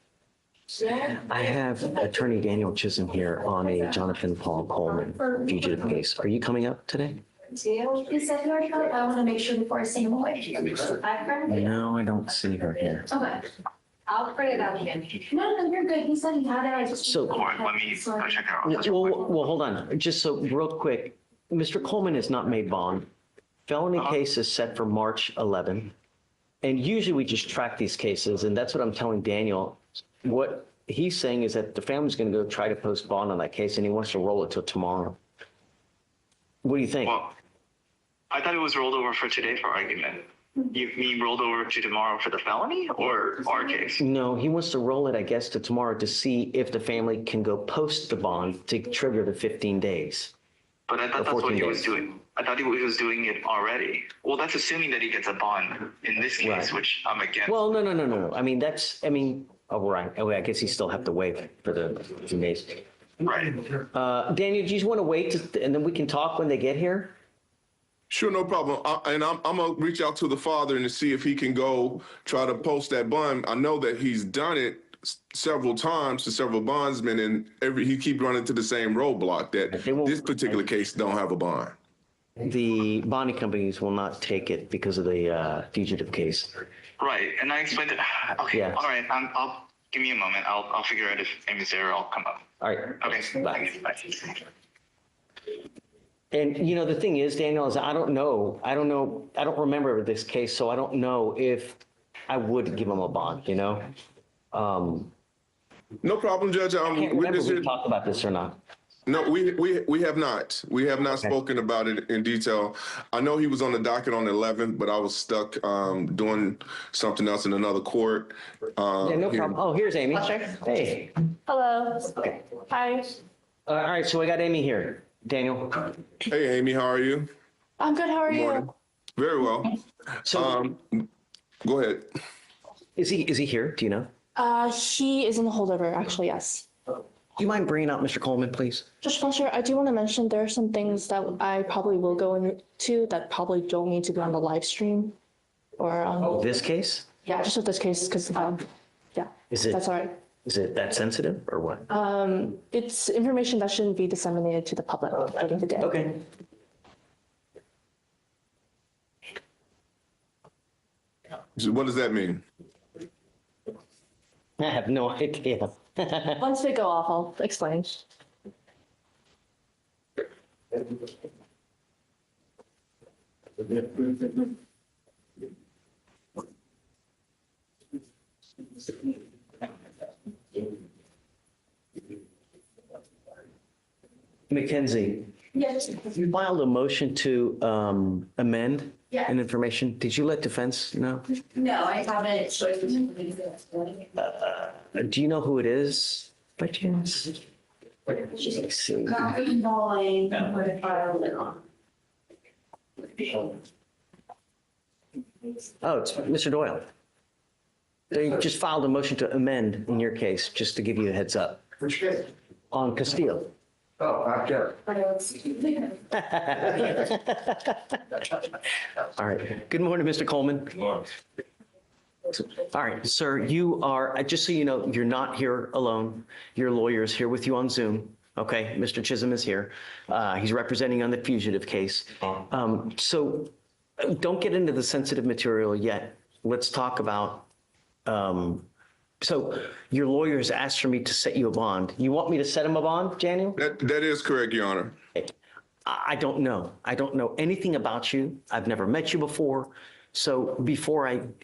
I have Attorney Daniel Chisholm here on a Jonathan Paul Coleman fugitive case. Are you coming up today? Is that your account? I want to make sure before I send them away. No, I don't see her here. Okay. I'll print it out again. No, you're good. He said he had it. I just. So- Let me go check it out. Well, hold on. Just so real quick, Mr. Coleman has not made bond. Felony case is set for March 11. And usually we just track these cases, and that's what I'm telling Daniel. What he's saying is that the family's going to go try to post bond on that case, and he wants to roll it till tomorrow. What do you think? Well, I thought it was rolled over for today for argument. You mean rolled over to tomorrow for the felony or our case? No, he wants to roll it, I guess, to tomorrow to see if the family can go post the bond to trigger the 15 days. But I thought that's what he was doing. I thought he was doing it already. Well, that's assuming that he gets a bond in this case, Right. which I'm against. Well, no. I mean, right. Oh, I guess he still have to wait for the 15 days. Right. Daniel, do you want to wait and then we can talk when they get here? Sure, no problem. I'm gonna reach out to the father and see if he can go try to post that bond. I know that he's done it several times to several bondsmen, and he keep running to the same roadblock that this particular case don't have a bond. The bonding companies will not take it because of the fugitive case. Right. And I explained it. Okay. Yeah. All right. I'll give me a moment. I'll figure out if Amy's there. I'll come up. All right. Okay. Bye. Bye. And the thing is, Daniel, is I don't remember this case, so I don't know if I would give him a bond, No problem, Judge. I can't remember if we talked about this or not. No, we have not. We have not spoken about it in detail. I know he was on the docket on the 11th, but I was stuck doing something else in another court. Yeah, no problem. Oh, here's Amy. Hey. Hello. Okay. Hi. All right, so I got Amy here. Daniel. Hey, Amy, how are you? I'm good. How are Morning. you? Very well. So, go ahead. Is he here? Do you know? He is in the holdover, actually, yes. Do you mind bringing out Mr. Coleman, please? Judge Fleischer, I do want to mention there are some things that I probably will go into that probably don't need to be on the live stream or This case? Yeah, just with this case, because yeah, that's all right. Is it that sensitive or what? It's information that shouldn't be disseminated to the public during the day. Okay. So what does that mean? I have no idea. Once they go off, I'll explain. Mackenzie, Yes. you filed a motion to amend Yes. an information. Did you let defense know? No, I haven't. Do you know who it is by chance? Let's see. Bowling, what if I don't Oh, it's Mr. Doyle. They just filed a motion to amend in your case, just to give you a heads up. Which case? On Castile. Oh, I get it. All right. Good morning, Mr. Coleman. All right, sir, you are, just so you know, you're not here alone. Your lawyer is here with you on Zoom. Okay, Mr. Chisholm is here. He's representing on the fugitive case. So don't get into the sensitive material yet. Let's talk about, so your lawyer has asked for me to set you a bond. You want me to set him a bond, Daniel? That is correct, Your Honor. I don't know. I don't know anything about you. I've never met you before. So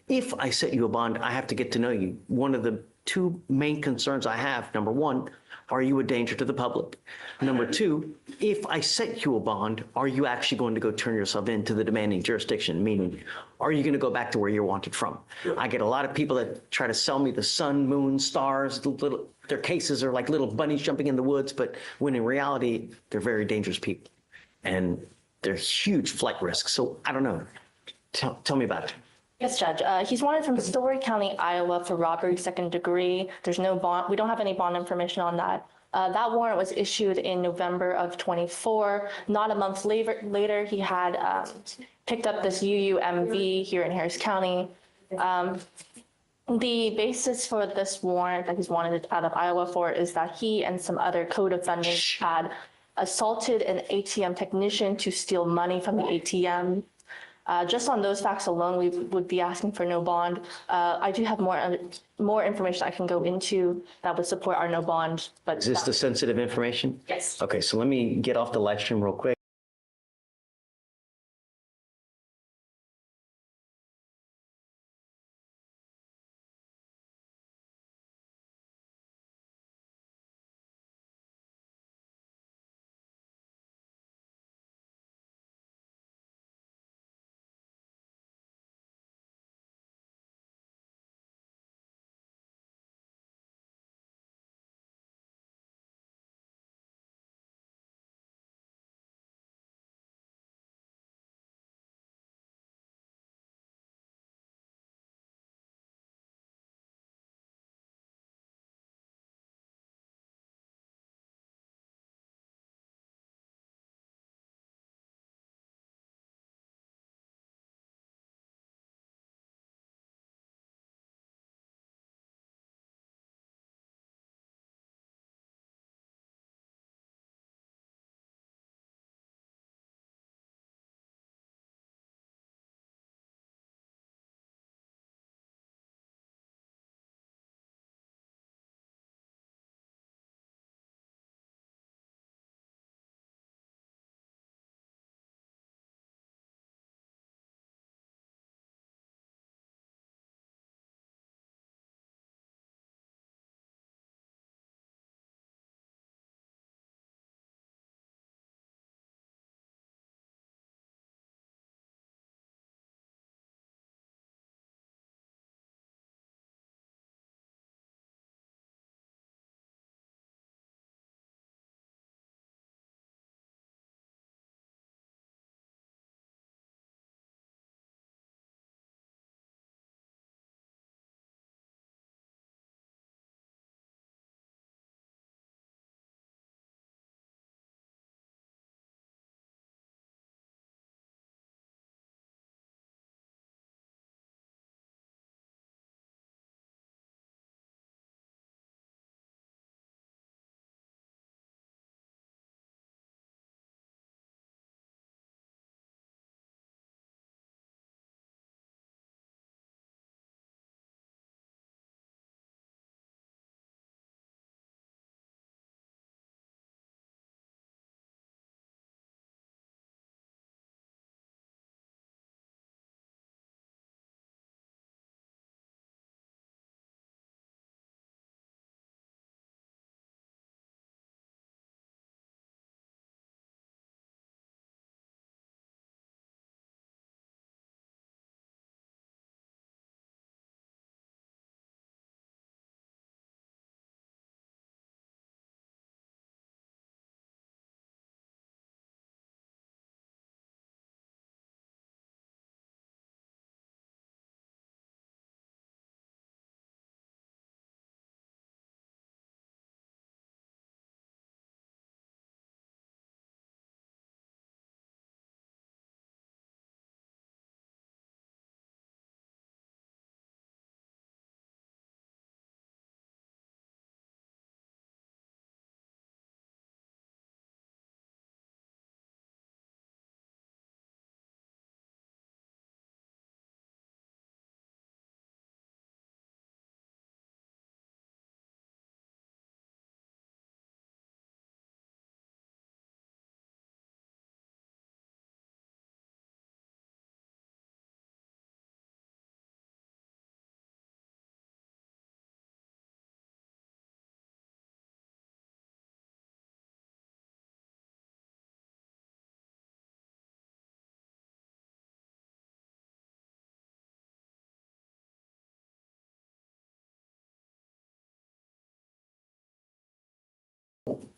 if I set you a bond, I have to get to know you. One of the two main concerns I have, number one, are you a danger to the public? Number two, if I set you a bond, are you actually going to go turn yourself into the demanding jurisdiction? Meaning, are you going to go back to where you're wanted from? I get a lot of people that try to sell me the sun, moon, stars, their cases are like little bunnies jumping in the woods, but when in reality, they're very dangerous people. And they're huge flight risks. So I don't know. Tell me about it. Yes, Judge. He's wanted from Story County, Iowa for robbery, second degree. There's no bond. We don't have any bond information on that. That warrant was issued in November of 24. Not a month later, he had picked up this UUMV here in Harris County. The basis for this warrant that he's wanted out of Iowa for is that he and some other co-defendants had assaulted an ATM technician to steal money from the ATM. Just on those facts alone, we would be asking for no bond. I do have more information I can go into that would support our no bond. But Is this the sensitive information? Yes. Okay, so let me get off the live stream real quick.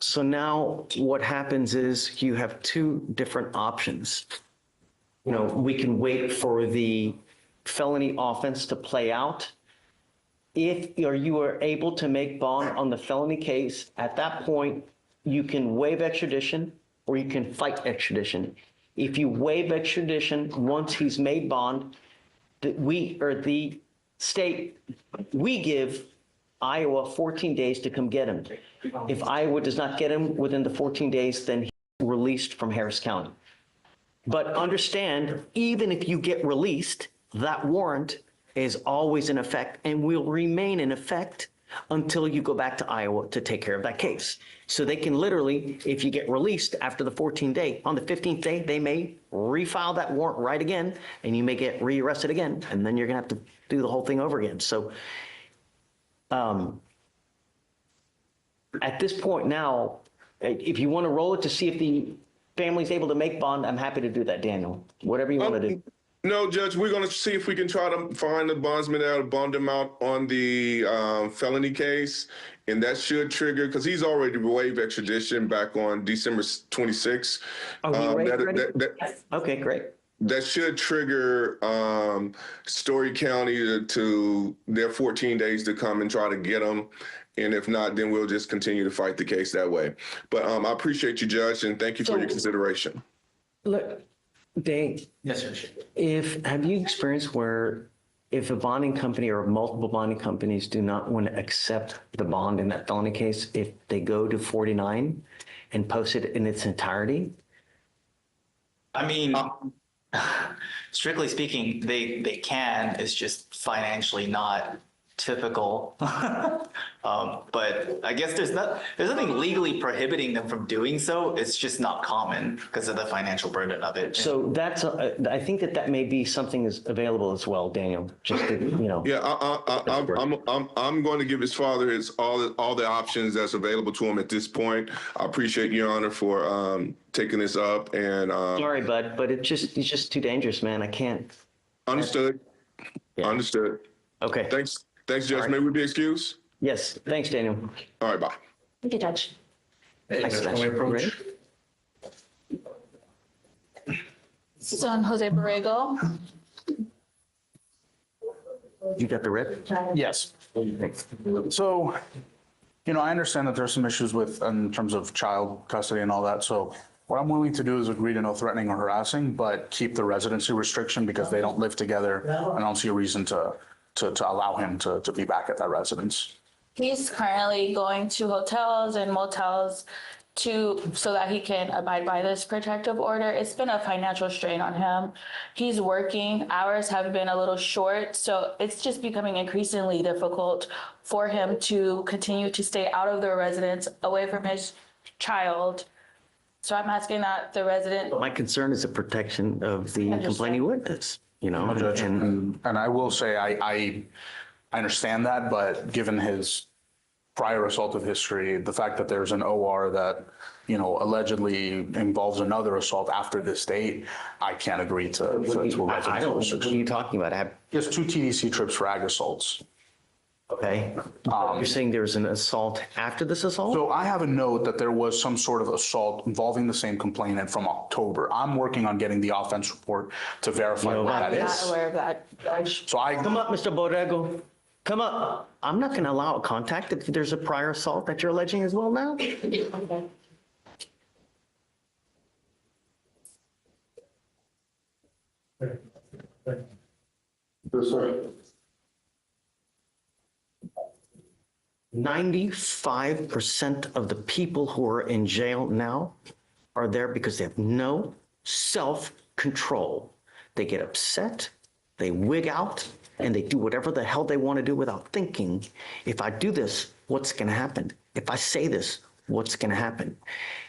So now what happens is you have two different options. You know, we can wait for the felony offense to play out. If you are able to make bond on the felony case, at that point, you can waive extradition or you can fight extradition. If you waive extradition, once he's made bond, the state, we give Iowa 14 days to come get him. If Iowa does not get him within the 14 days, then he's released from Harris County. But understand, even if you get released, that warrant is always in effect and will remain in effect until you go back to Iowa to take care of that case. So they can literally, if you get released after the 14th day, on the 15th day, they may refile that warrant right again, and you may get rearrested again, and then you're gonna have to do the whole thing over again. So at this point now, if you want to roll it to see if the family's able to make bond, I'm happy to do that, Daniel. Whatever you want to do. No, Judge, we're going to see if we can try to find the bondsman that'll bond him out on the felony case. And that should trigger, because he's already waived extradition back on December 26th. Oh, he waived already? Okay, great. That should trigger Story County to their 14 days to come and try to get him. And if not, then we'll just continue to fight the case that way. But I appreciate you, Judge, and thank you for your consideration. Look, Dave. Yes, sir. Have you experienced where if a bonding company or multiple bonding companies do not want to accept the bond in that felony case, if they go to 49 and post it in its entirety? I mean, strictly speaking, they can. It's just financially not typical. But I guess there's nothing legally prohibiting them from doing so. It's just not common because of the financial burden of it. So that's I think that may be something is available as well, Daniel. Just to, you know. Yeah, I'm going to give his father all the options that's available to him at this point. I appreciate Your Honor for taking this up. And sorry, bud, but it's just too dangerous, man. I can't. Understood. Yeah. Understood. Okay. Thanks, Judge. Right. May we be excused? Yes. Thanks, Daniel. All right. Bye. Thank you, Judge. Can we approach? Son Jose Borrego. You got the rip? Yes. So, I understand that there's some issues in terms of child custody and all that. So what I'm willing to do is agree to no threatening or harassing, but keep the residency restriction because they don't live together. And I don't see a reason to allow him to be back at that residence. He's currently going to hotels and motels so that he can abide by this protective order. It's been a financial strain on him. He's working, hours have been a little short, so it's just becoming increasingly difficult for him to continue to stay out of the residence, away from his child. So I'm asking that the resident. My concern is the protection of the complaining witness, Judge, and I will say I understand that, but given his prior assaultive history, the fact that there's an OR that, allegedly involves another assault after this date, I can't agree to a residence restriction. What are you talking about? He has 2 TDC trips for ag assaults. Okay. You're saying there's an assault after this assault? So I have a note that there was some sort of assault involving the same complainant from October. I'm working on getting the offense report to verify what that is. I'm not aware of that. So Come up, Mr. Borrego. Come up. I'm not going to allow a contact if there's a prior assault that you're alleging as well now. Okay. Yes, sir. 95% of the people who are in jail now are there because they have no self-control. They get upset, they wig out, and they do whatever the hell they want to do without thinking, if I do this, what's going to happen? If I say this, what's going to happen?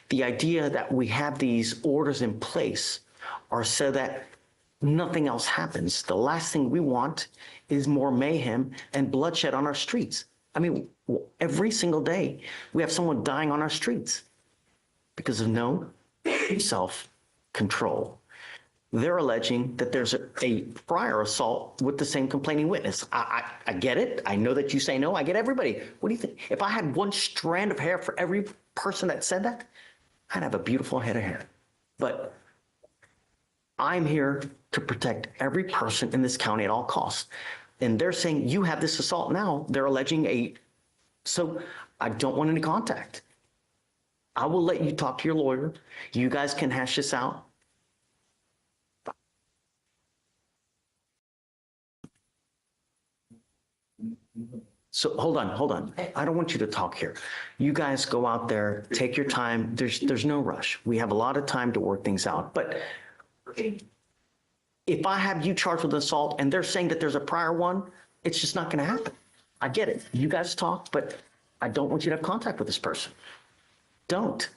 The idea that we have these orders in place are so that nothing else happens. The last thing we want is more mayhem and bloodshed on our streets. I mean, every single day we have someone dying on our streets because of no self-control. they're alleging that there's a prior assault with the same complaining witness. I get it. I know that you say no. I get everybody. What do you think? If I had one strand of hair for every person that said that, I'd have a beautiful head of hair. But I'm here to protect every person in this county at all costs. And they're saying you have this assault now. They're alleging so I don't want any contact. I will let you talk to your lawyer. You guys can hash this out. So hold on. I don't want you to talk here. You guys go out there, take your time. There's no rush. We have a lot of time to work things out. But if I have you charged with assault and they're saying that there's a prior one, it's just not going to happen. I get it. You guys talk, but I don't want you to have contact with this person. Don't.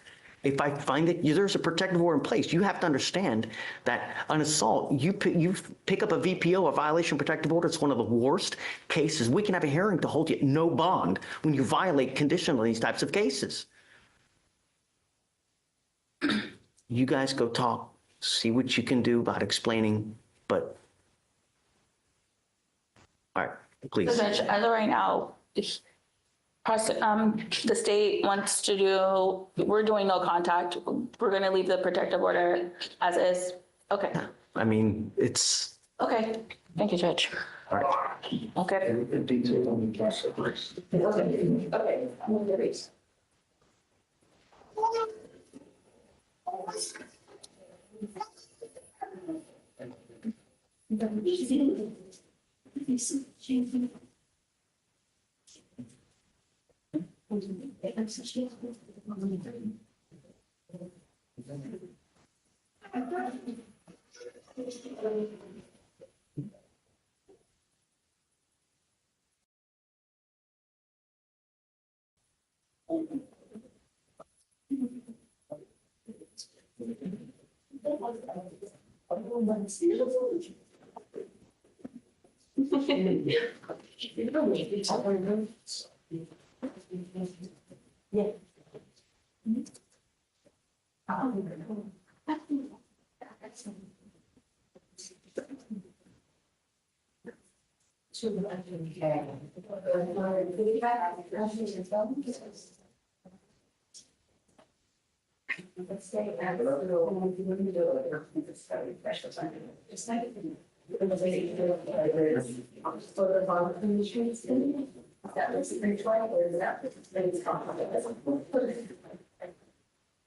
If I find that there's a protective order in place, you have to understand that an assault, you pick up a VPO, a violation of protective order, it's one of the worst cases. We can have a hearing to hold you no bond when you violate conditional in these types of cases. You guys go talk, see what you can do about explaining, but all right, please. So Judge, as of right now, the state wants to do, we're doing no contact. We're going to leave the protective order as is. Okay. I mean, it's. Okay. Thank you, Judge. All right. Okay.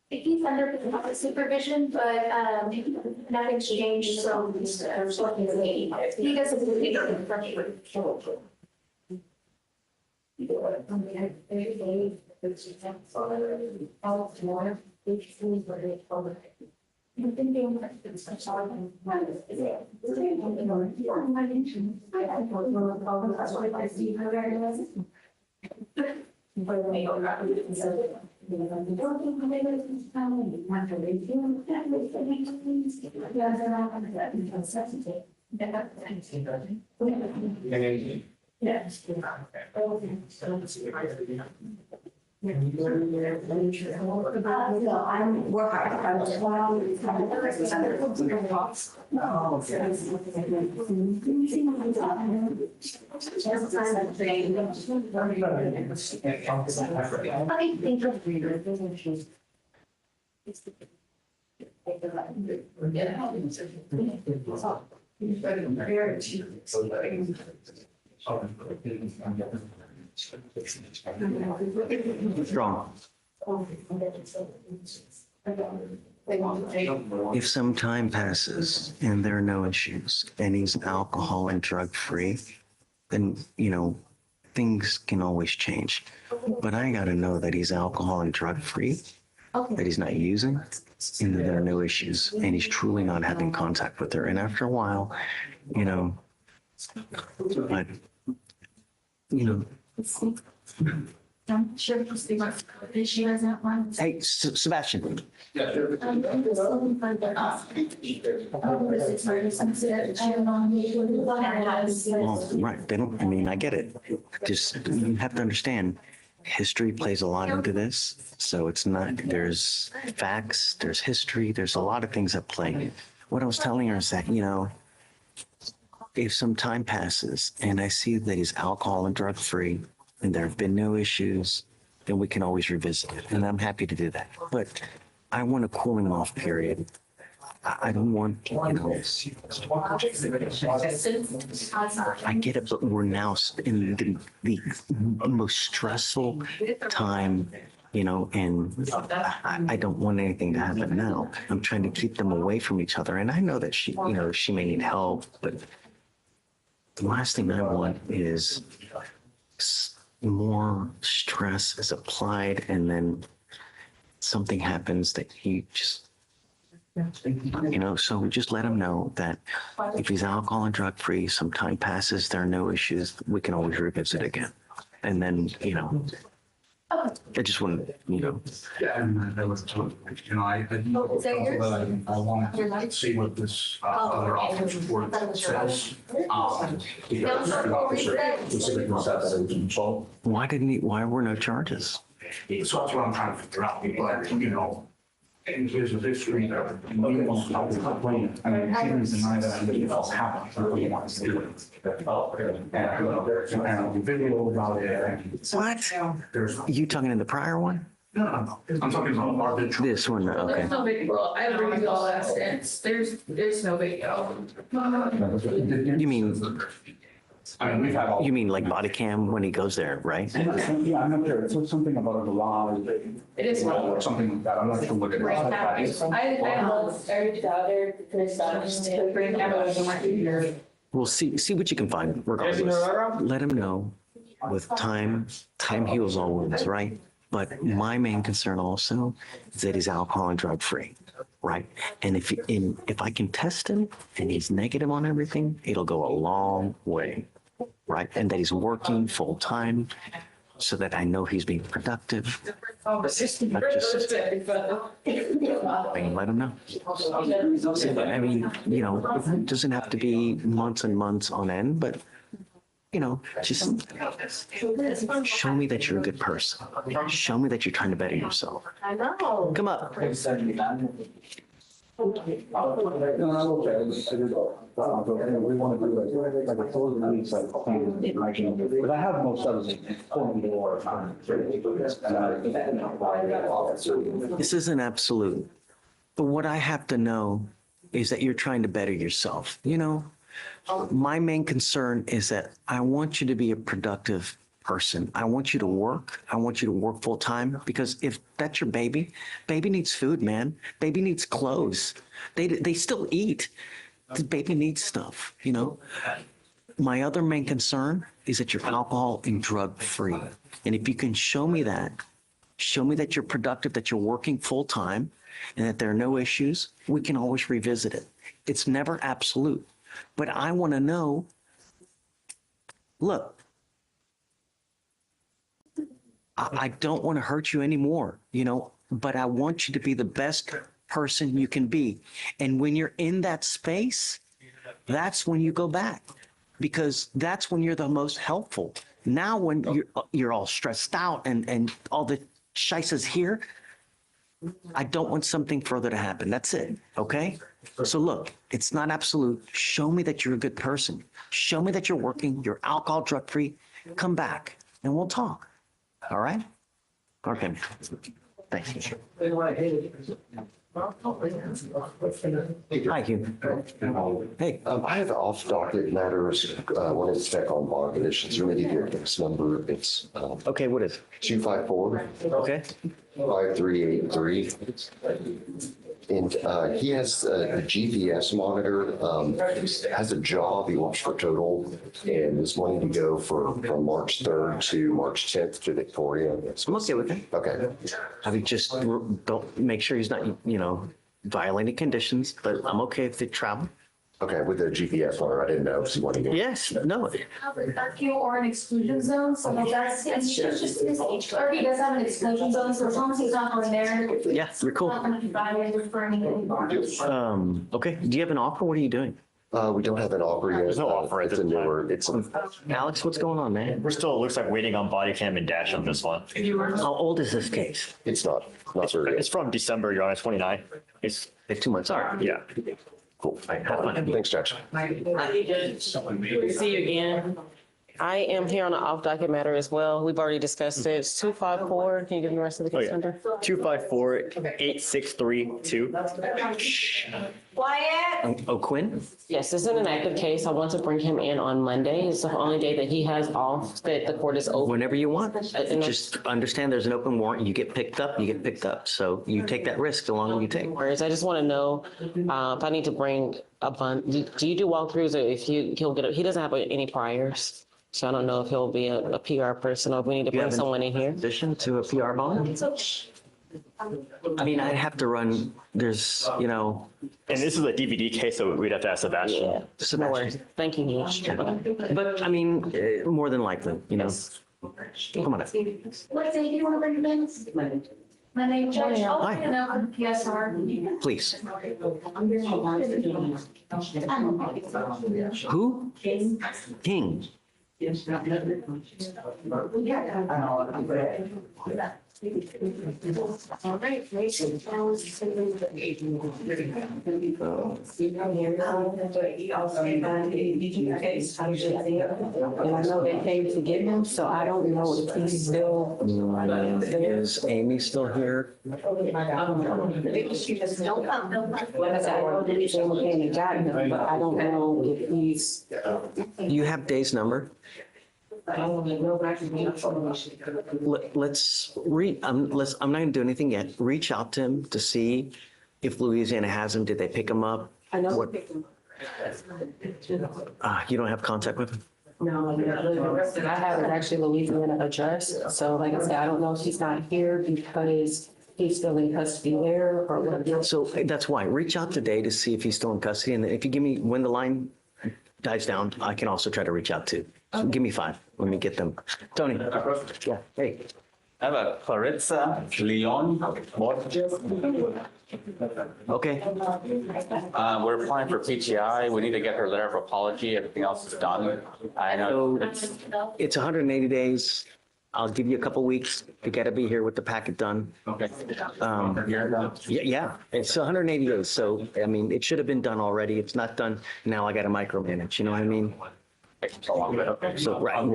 He's under supervision, but nothing's changed, so he Strong. If some time passes and there are no issues and he's alcohol and drug free, then, things can always change. But I got to know that he's alcohol and drug free, that he's not using, and that there are no issues, and he's truly not having contact with her. And after a while, but, Hey, Sebastian. Well, right. They don't, I get it. Just, you have to understand, history plays a lot into this. So it's not, there's facts, there's history, there's a lot of things at play. what I was telling her is that, if some time passes and I see that he's alcohol and drug free and there have been no issues, then we can always revisit it. And I'm happy to do that. But I want a cooling off period. I don't want, I get it, but we're now in the most stressful time, and I don't want anything to happen now. I'm trying to keep them away from each other. And I know that she may need help, but the last thing I want is more stress is applied and then something happens that he just, so just let him know that if he's alcohol and drug free, some time passes, there are no issues, we can always revisit again. And then, I just want to, Yeah, and I was, I wanted to see what this other officer's report says. Why were no charges? So that's what I'm trying to figure out, but, in his history, we won't complain. I mean, he didn't deny that anything else happened, so he wants to do it. And the video about it. What? You talking in the prior one? No. I'm talking about our big. This one, okay. There's no big deal. I agree with all that stance. There's no big deal. You mean, I mean, we've had all. you mean like body cam when he goes there, right? Yeah, I'm not sure. It's something about a garage. It is Or something like that. I'm not sure what it is. I reached out there to establish to bring everyone. We'll see what you can find regardless. Let him know with time heals all wounds, right? But my main concern also is that he's alcohol and drug free, right? And if I can test him and he's negative on everything, it'll go a long way, right? And that he's working full time so that I know he's being productive. Not just, I can let him know. I mean, it doesn't have to be months and months on end, but just show me that you're a good person. Show me that you're trying to better yourself. I know. Come up. We want to do like a full release, but I have most of it. This isn't absolute, but what I have to know is that you're trying to better yourself. My main concern is that I want you to be a productive person. I want you to work. I want you to work full time, because if that's your baby needs food, man. Baby needs clothes. They still eat. The baby needs stuff, My other main concern is that you're alcohol and drug free. And if you can show me that you're productive, that you're working full time, and that there are no issues, we can always revisit it. It's never absolute. But I want to know, look, I don't want to hurt you anymore, but I want you to be the best person you can be. And when you're in that space, that's when you go back, because that's when you're the most helpful. Now, when you're all stressed out and all the shice is here, I don't want something further to happen. That's it. Okay. So look, it's not absolute. Show me that you're a good person. Show me that you're working, you're alcohol, drug free. Come back and we'll talk. All right. Okay. Thanks. Hi, Hugh. Hey. I have off docket matters. Wanted to check on bond conditions. You ready to get this number? It's okay. What is 254? Okay. 5383. And he has a GPS monitor, has a job. He works for Total and is wanting to go from March 3rd to March 10th to Victoria. I'm okay with it. Okay. I mean, just don't make sure he's not, violating conditions, but I'm okay if they travel. Okay, with the GPS monitor, I didn't know if you wanted to go. Yes, no. Have a curfew or an exclusion zone, so that's, it's just, or he does have an exclusion zone, so as long as he's not going there. Yeah, you're cool. Not gonna be violated for anything. Okay. Do you have an offer? What are you doing? We don't have an offer yet. There's no offer. It's a newer, Alex, what's going on, man? We're still, it looks like waiting on body cam and dash on this one. How old is this case? It's not very It's from December, Your Honor, 29. It's 2 months. All right. Yeah. Cool. All right, have fun. Thanks, Judge. See you again. I am here on an off-docket matter as well. We've already discussed it. It's 254. Can you give me the rest of the case number? 254-8632. Quiet. Quinn? Yes, this is an active case. I want to bring him in on Monday. It's the only day that he has off, that the court is open. Whenever you want. Just understand there's an open warrant. You get picked up, you get picked up. So you take that risk the longer you take. Whereas I just want to know if I need to bring a bunch. Do you do walkthroughs, or if he'll get, he doesn't have any priors? So I don't know if he'll be a PR person or if we need to bring someone in here. Addition to a PR bond? I mean, I'd have to run, there's, you know. And this is a DVD case, so we'd have to ask Sebastian. Yeah, no worries. Thank you, Nish. But I mean, more than likely, you know. Come on up. What day do you want to bring them in? Monday, Judge. Hi. PSR. Please. Who? King. All right. And I know they paid to get him, so I don't know if he's still. Is Amy still here? Like I said, I know that he's only paying to got him, but I don't know if he's. You have Dave's number? Let's I'm not going to do anything yet. Reach out to him to see if Louisiana has him. Did they pick him up? I know. You don't have contact with him? No, the rest that I have is actually Louisiana address. So like I said, I don't know if he's not here because he's still in custody there or what. So that's why. Reach out today to see if he's still in custody. And if you give me, when the line dies down, I can also try to reach out too. So give me 5. Let me get them. Tony. Yeah. Hey. I have a Clarissa Leon mortgage. Okay. We're applying for PTI. We need to get her letter of apology. Everything else is done. I know It's 180 days. I'll give you a couple weeks. You got to be here with the packet done. Okay. Yeah, it's 180 days. So, I mean, it should have been done already. It's not done. Now I got to micromanage. You know what I mean? So, right.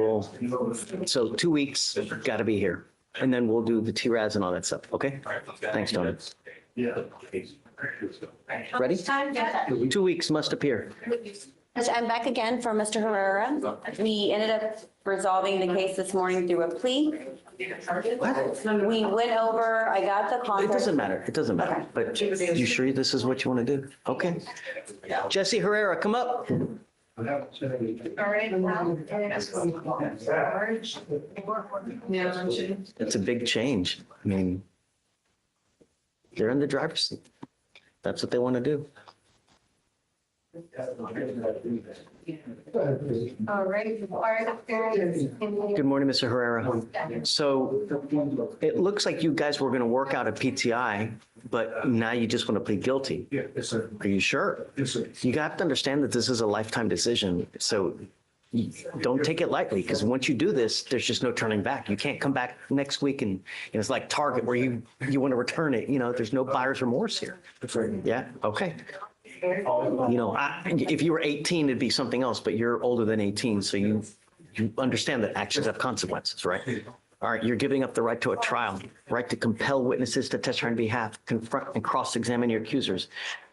So 2 weeks, got to be here. And then we'll do the TRAS and all that stuff. Okay? Thanks, Tony. Ready? 2 weeks must appear. I'm back again for Mr. Herrera. We ended up resolving the case this morning through a plea. We went over, I got the contract. It doesn't matter. It doesn't matter. Okay. But you sure this is what you want to do? Okay. Jesse Herrera, come up. All right. It's a big change. I mean, they're in the driver's seat. That's what they want to do. All right. Good morning, Mr. Herrera. So it looks like you guys were going to work out a PTI, but now you just want to plead guilty. Yes, sir. Are you sure? Yes, sir. You have to understand that this is a lifetime decision. So you don't take it lightly, because once you do this, there's just no turning back. You can't come back next week and it's like Target where you want to return it. You know, there's no buyer's remorse here. Yeah. Okay. You know, if you were 18, it'd be something else, but you're older than 18. So you understand that actions have consequences, right? All right. You're giving up the right to a trial, right to compel witnesses to testify on behalf, confront and cross-examine your accusers,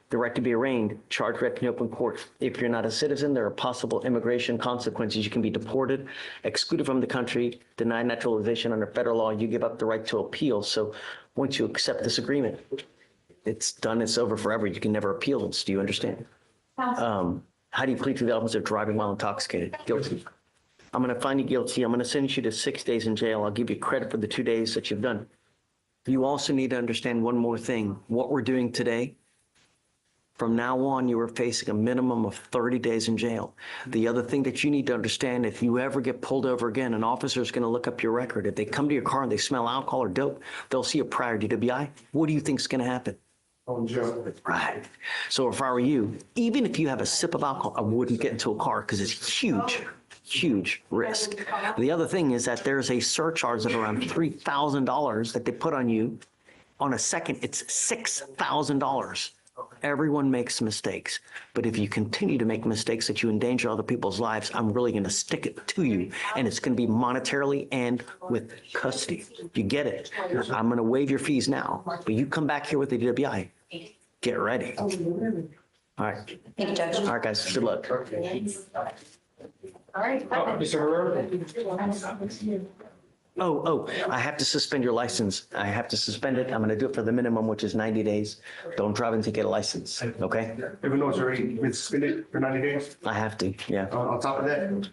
the right to be arraigned, charged right in open court. If you're not a citizen, there are possible immigration consequences. You can be deported, excluded from the country, denied naturalization under federal law. You give up the right to appeal. So once you accept this agreement, it's done, it's over forever. You can never appeal this. Do you understand? How do you plead to the offense of driving while intoxicated? Guilty. I'm going to find you guilty. I'm going to send you to 6 days in jail. I'll give you credit for the 2 days that you've done. You also need to understand one more thing. What we're doing today, from now on, you are facing a minimum of 30 days in jail. The other thing that you need to understand, if you ever get pulled over again, an officer is going to look up your record. If they come to your car and they smell alcohol or dope, they'll see a prior DWI. What do you think is going to happen? Right. So if I were you, even if you have a sip of alcohol, I wouldn't get into a car because it's huge risk. The other thing is that there's a surcharge of around $3,000 that they put on you. On a second, it's $6,000. Everyone makes mistakes, but if you continue to make mistakes that you endanger other people's lives, I'm really going to stick it to you, and it's going to be monetarily and with custody. You get it? I'm going to waive your fees now, but you come back here with the DWI. Get ready. All right. Thank you, Judge. All right, guys. Good luck. All right. Mr. Herrera? Oh, I have to suspend your license. I have to suspend it. I'm going to do it for the minimum, which is 90 days. Don't drive until you get a license, okay? Even though it's already been suspended for 90 days? I have to, yeah. On top of that?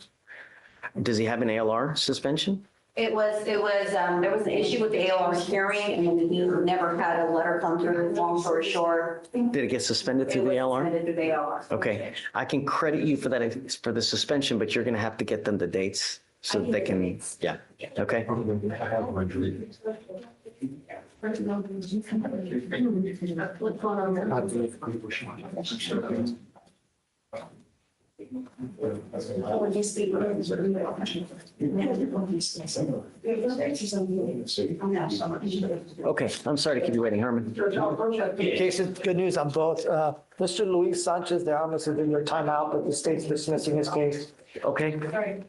Does he have an ALR suspension? There was an issue with the ALR hearing and he never had a letter come through, long story short. Did it get suspended through the ALR? Suspended through the ALR. Okay, I can credit you for that, for the suspension, but you're going to have to get them the dates so that they can, yeah, okay? Okay, I'm sorry to keep you waiting, Herman. Case is good news on both. Mr. Luis Sanchez de Armas is in your timeout, but the state's dismissing his case. Okay.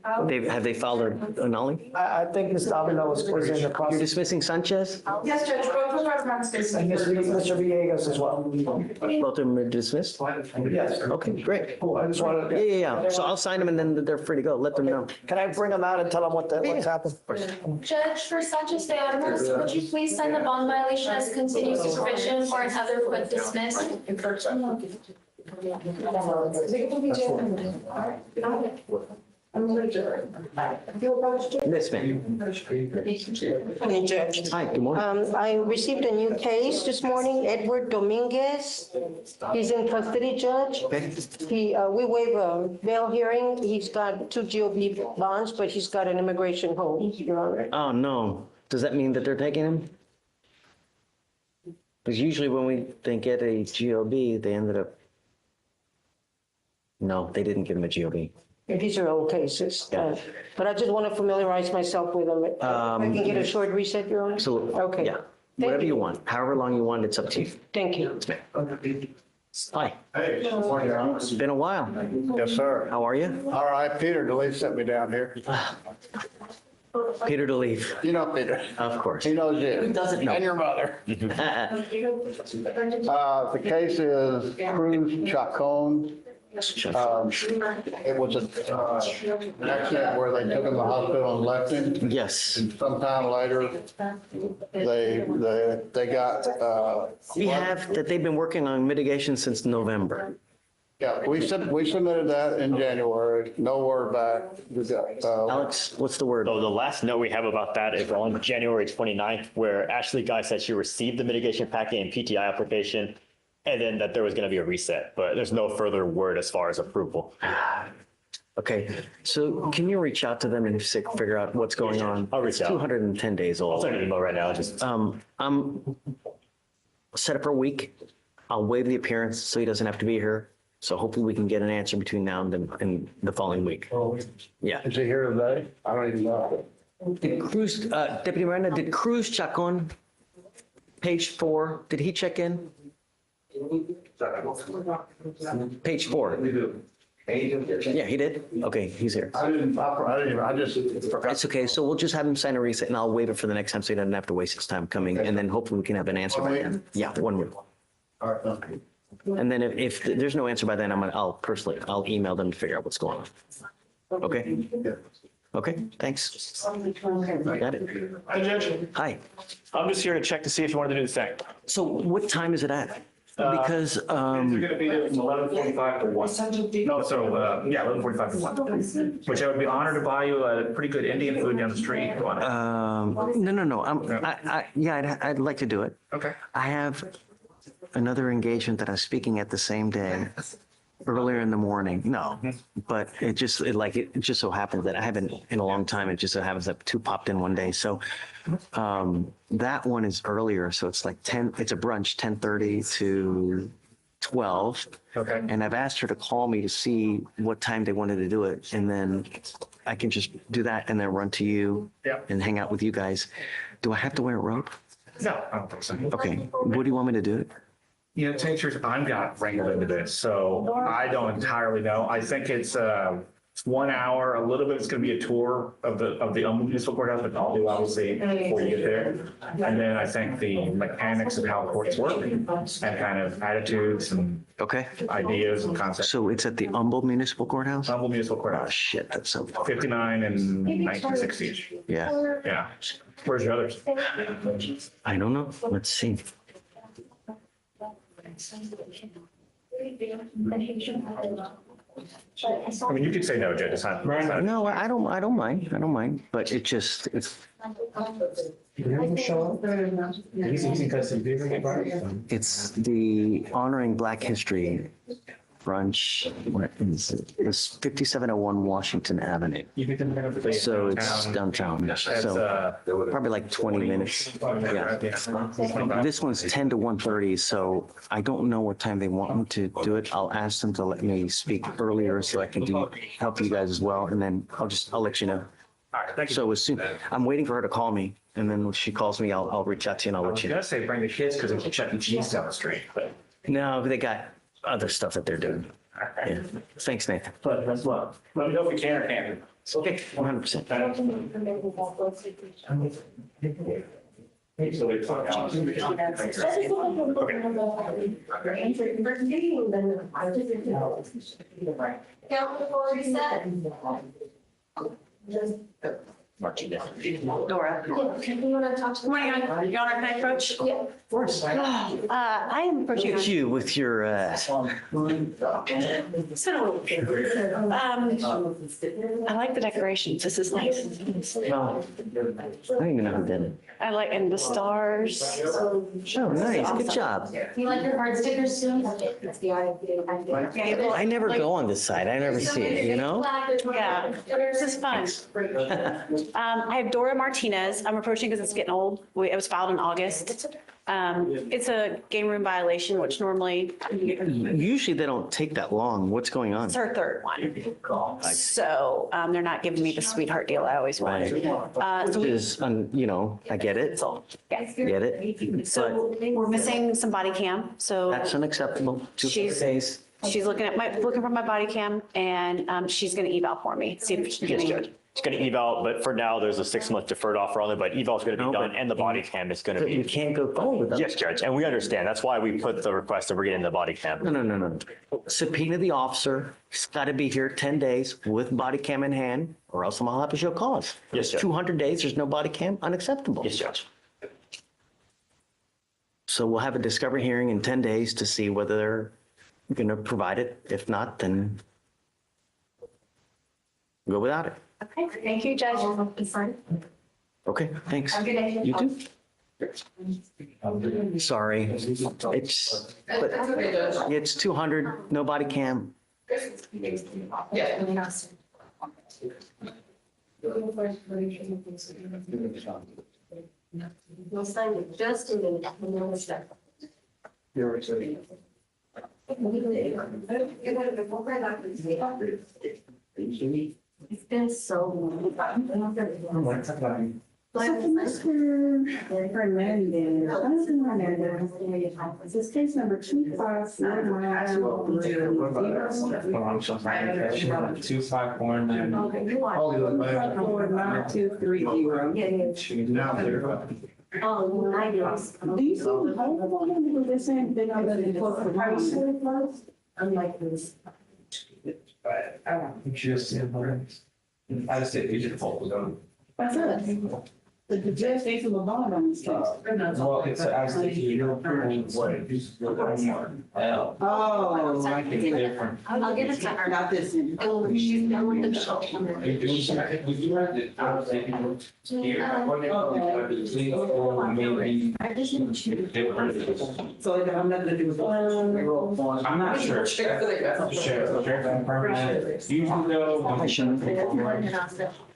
Have they filed a nulling? I think Mr. Avila was in the You're process. dismissing Sanchez? Yes, Judge, both of our friends And Mr. Villegas as well. Both of them are dismissed? Yes. Okay, great. Cool, I just wanted. Yeah. So I'll sign them and then they're free to go. Let them know. Can I bring them out and tell them what's happened? Judge, for Sanchez de Armas, would you please sign the bond violation as continued supervision or another quick dismiss? Miss me. Morning, Judge. Hi, good morning. I received a new case this morning, Edward Dominguez. He's in custody, Judge. We waive a bail hearing. He's got 2 GOP bonds, but he's got an immigration hold, Your Honor. Oh, no. Does that mean that they're taking him? Because usually when they get a GOB, they ended up. No, they didn't give him a GOB. These are old cases. But I just want to familiarize myself with them. If I can get a short reset, Your Honor? Absolutely. Okay. Yeah. Whatever you want, however long you want, it's up to you. Thank you. Hi. Hey, good morning, Your Honor. It's been a while. Yes, sir. How are you? All right, Peter DeLeaf sent me down here. Peter DeLeaf. You know Peter. Of course. He knows you. Who doesn't know? And your mother. The case is Cruz Chacon. It was an accident where they took him to the hospital and left him. Yes. And sometime later, they got. We have that they've been working on mitigation since November. Yeah, we submitted that in January. No word back. We got, Alex, what's the word? So the last note we have about that is on January 29th, where Ashley Guy said she received the mitigation packet and PTI application, and then that there was going to be a reset, but there's no further word as far as approval. Okay, so can you reach out to them and figure out what's going on? I'll reach out. 210 days old. I'll send an email right now. Just I'm set up for a week. I'll waive the appearance so he doesn't have to be here. So hopefully we can get an answer between now and the following week. Yeah. Is he here today? I don't even know. Did Cruz, Deputy Miranda, did Cruz Chacon, page 4, did he check in? Page 4. Yeah, he did? Okay, he's here. I just forgot. It's okay, so we'll just have him sign a reset and I'll waive it for the next time so he doesn't have to waste his time coming. And then hopefully we can have an answer by then. Yeah, 1 week. All right, okay. And then if there's no answer by then, I'll email them to figure out what's going on. Okay? Okay, thanks. Got it. Hi, Judge. Hi. I'm just here to check to see if you wanted to do the thing. So what time is it at? Because, They're gonna be there from 11:45 to 1. No, so, yeah, 11:45 to 1. Which I would be honored to buy you a pretty good Indian food down the street. If you want it. No. I'd like to do it. Okay. I have another engagement that I'm speaking at the same day, earlier in the morning. No, but it just so happens that I haven't in a long time. It just so happens that 2 popped in one day. So that one is earlier. So it's like 10, it's a brunch, 10:30 to 12. Okay. And I've asked her to call me to see what time they wanted to do it. And then I can just do that and then run to you and hang out with you guys. Do I have to wear a robe? No, I don't think so. Okay. What do you want me to do? Tinctures, I'm got wrangled into this, so I don't entirely know. I think it's 1 hour, a little bit, it's gonna be a tour of the municipal courthouse, but I'll do obviously before you get there. And then I think the mechanics of how courts work and kind of attitudes and ideas and concepts. So it's at the Humboldt Municipal Courthouse? Humboldt Municipal Courthouse. Oh, shit, that's so far. 59 and 1960s. Yeah. Yeah. Where's your others? I don't know. Let's see. I mean, you could say no, Judge. It's not. No, I don't mind, but it's. It's the honoring Black History brunch. What is it? It's 5701 Washington Avenue. So it's downtown. So probably like 20 minutes. Yeah. This one's 10 to 1:30. So I don't know what time they want me to do it. I'll ask them to let me speak earlier so I can help you guys as well. And then I'll let you know. All right, thank you. So as soon, I'm waiting for her to call me, and then when she calls me, I'll reach out to you and I'll let you know. I was gonna say bring the kids because they can Chuck E. Cheese down the street, but. No, they got other stuff that they're doing. Yeah. Thanks, Nathan. But that's what. Let me know if you can or can't. Okay, 100%. Dora. You want to talk to? Morning, Your Honor, can I approach? Yeah, of course. I am approaching. Look at you with your, It's been a little bit. I like the decorations. This is nice. I don't even know who did it. I like, and the stars. Oh, nice. Good job. You like your card stickers soon? I never go on this side. I never see it, you know? Yeah, this is fun. I have Dora Martinez. I'm approaching because it's getting old. It was filed in August. It's a game room violation, which normally. Usually they don't take that long. What's going on? It's her third one. So they're not giving me the sweetheart deal I always wanted. Which is, I get it. Yes. Get it. So we're missing some body cam. So That's unacceptable. 2 days. she's looking for my body cam, and she's going to eval for me. See if she can get it. It's going to eval, but for now, there's a 6-month deferred offer on it, but eval is going to be done and the body cam is going to be. You can't go forward with that. Yes, Judge, and we understand. That's why we put the request that we're getting the body cam. No. Subpoena the officer. He's got to be here 10 days with body cam in hand, or else I'll have to show cause. Yes, Judge. 200 days, there's no body cam, unacceptable. Yes, Judge. So we'll have a discovery hearing in 10 days to see whether they're going to provide it. If not, then go without it. Okay, thank you, Judge. Okay, thanks. Have a good day. You too. Sorry, it's 200, no body cam. We'll sign it just a minute. And then we'll start. It's been so long. Is this case number 2549230. Oh, 90. Do you see the whole one with this saying they know that it was the price? Unlike this. I just said, you should follow them. That's it. The judge stays in the bond on this case. Well, it's actually, you know, what it is. Oh, I think it's different. I'll give it to her. Not this one. And she's done with the show. Are you doing something? Would you have to, I was thinking, here, maybe. So I'm not gonna do it. I'm not sure. Sheriff, permanent. Usually though,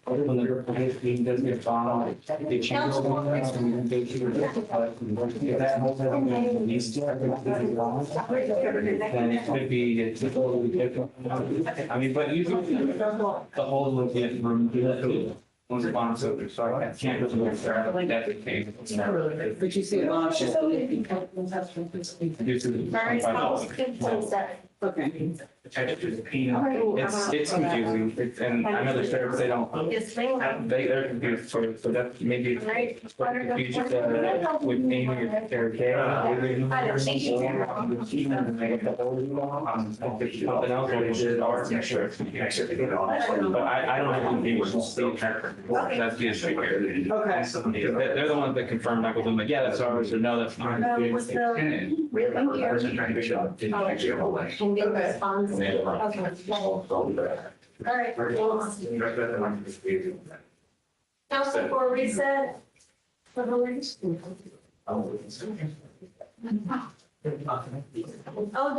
when the thing does get found, they change the ones and they keep it. If that whole thing needs to, then it could be, it's totally different. I mean, but usually the whole look at room. bond soldier, so I can't really necessarily that's the case. But you see, she's. Okay. It's confusing, and I know the sheriffs, they don't, they're confused, so that's maybe it's confusion with Amy or Sarah Kay. Something else that they did, or sheriff's. But I don't have to be with that's the issue here. Okay. They're the ones that confirm that with them, like, yeah, that's ours, or no, that's not. And then response. Okay. All right. Council for reset. Oh,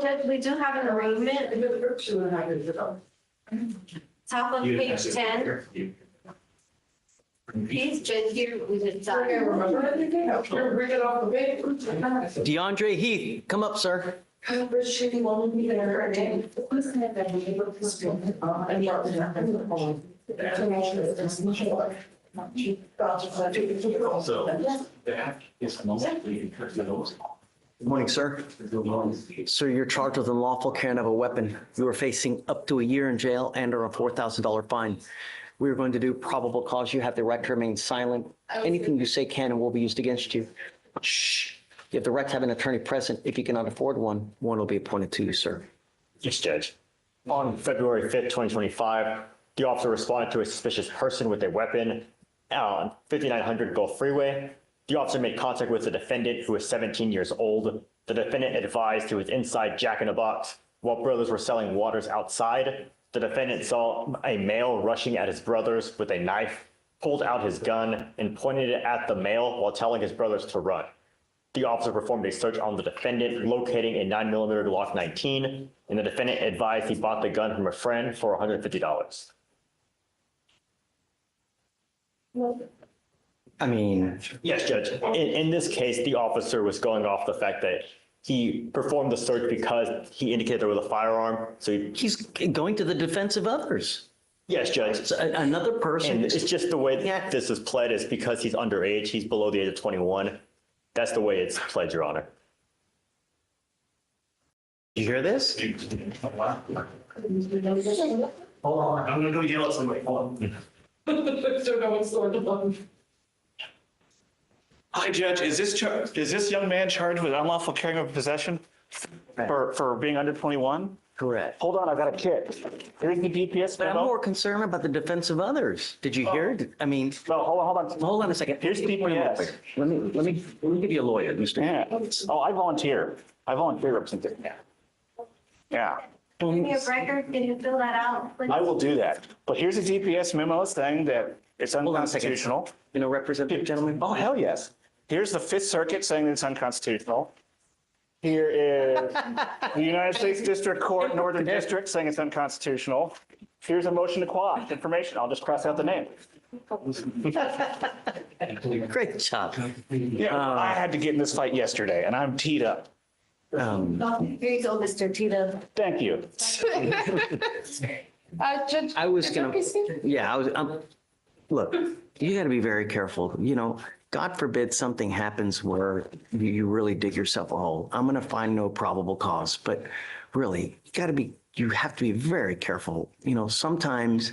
Judge, we do have an arraignment. Top of page 10. Please, Judge, here we did. DeAndre Heath, come up, sir. Good morning, sir. Sir, you're charged with unlawful carrying of a weapon. You are facing up to a year in jail and or a $4,000 fine. We are going to do probable cause. You have the right to remain silent. Anything you say can and will be used against you. Shh. You have the right to have an attorney present. If you cannot afford one, one will be appointed to you, sir. Yes, Judge. On February 5th, 2025, the officer responded to a suspicious person with a weapon on 5900 Gulf Freeway. The officer made contact with the defendant, who was 17 years old. The defendant advised he was inside Jack in a Box while brothers were selling waters outside. The defendant saw a male rushing at his brothers with a knife, pulled out his gun, and pointed it at the male while telling his brothers to run. The officer performed a search on the defendant, locating a 9mm Glock 19, and the defendant advised he bought the gun from a friend for $150. I mean, yes, Judge. In this case, the officer was going off the fact that he performed the search because he indicated there was a firearm. So he's going to the defense of others. Yes, Judge. It's another person. And it's just the way this is pled is because he's underage. He's below the age of 21. That's the way it's pled, Your Honor. You hear this? Hold on, I'm gonna go yell at somebody. Hold on. Don't know what's going on. Hi, Judge, is this young man charged with unlawful carrying of possession for being under 21? Correct. Hold on, I've got a kit. Here's the DPS But I'm memo. more concerned about the defense of others. Did you hear it? I mean, No, hold on. hold on a second. Here's DPS. Let me give you a lawyer, Mr. Yeah. Oh, I volunteer representation. Yeah. Give me a record, can you fill that out, please? I will do that. But here's a DPS memo saying that it's Hold on a second. unconstitutional. You know, representative gentleman? Oh, hell yes. Here's the Fifth Circuit saying that it's unconstitutional. Here is the United States District Court, Northern District, saying it's unconstitutional. Here's a motion to quash information. I'll just cross out the name. Great job. Yeah, I had to get in this fight yesterday, and I'm teed up. Here you go, Mr. Tito. Thank you. Judge. I was gonna, yeah, look, you gotta be very careful. You know, God forbid something happens where you really dig yourself a hole. I'm gonna find no probable cause, but really, you have to be very careful. You know, sometimes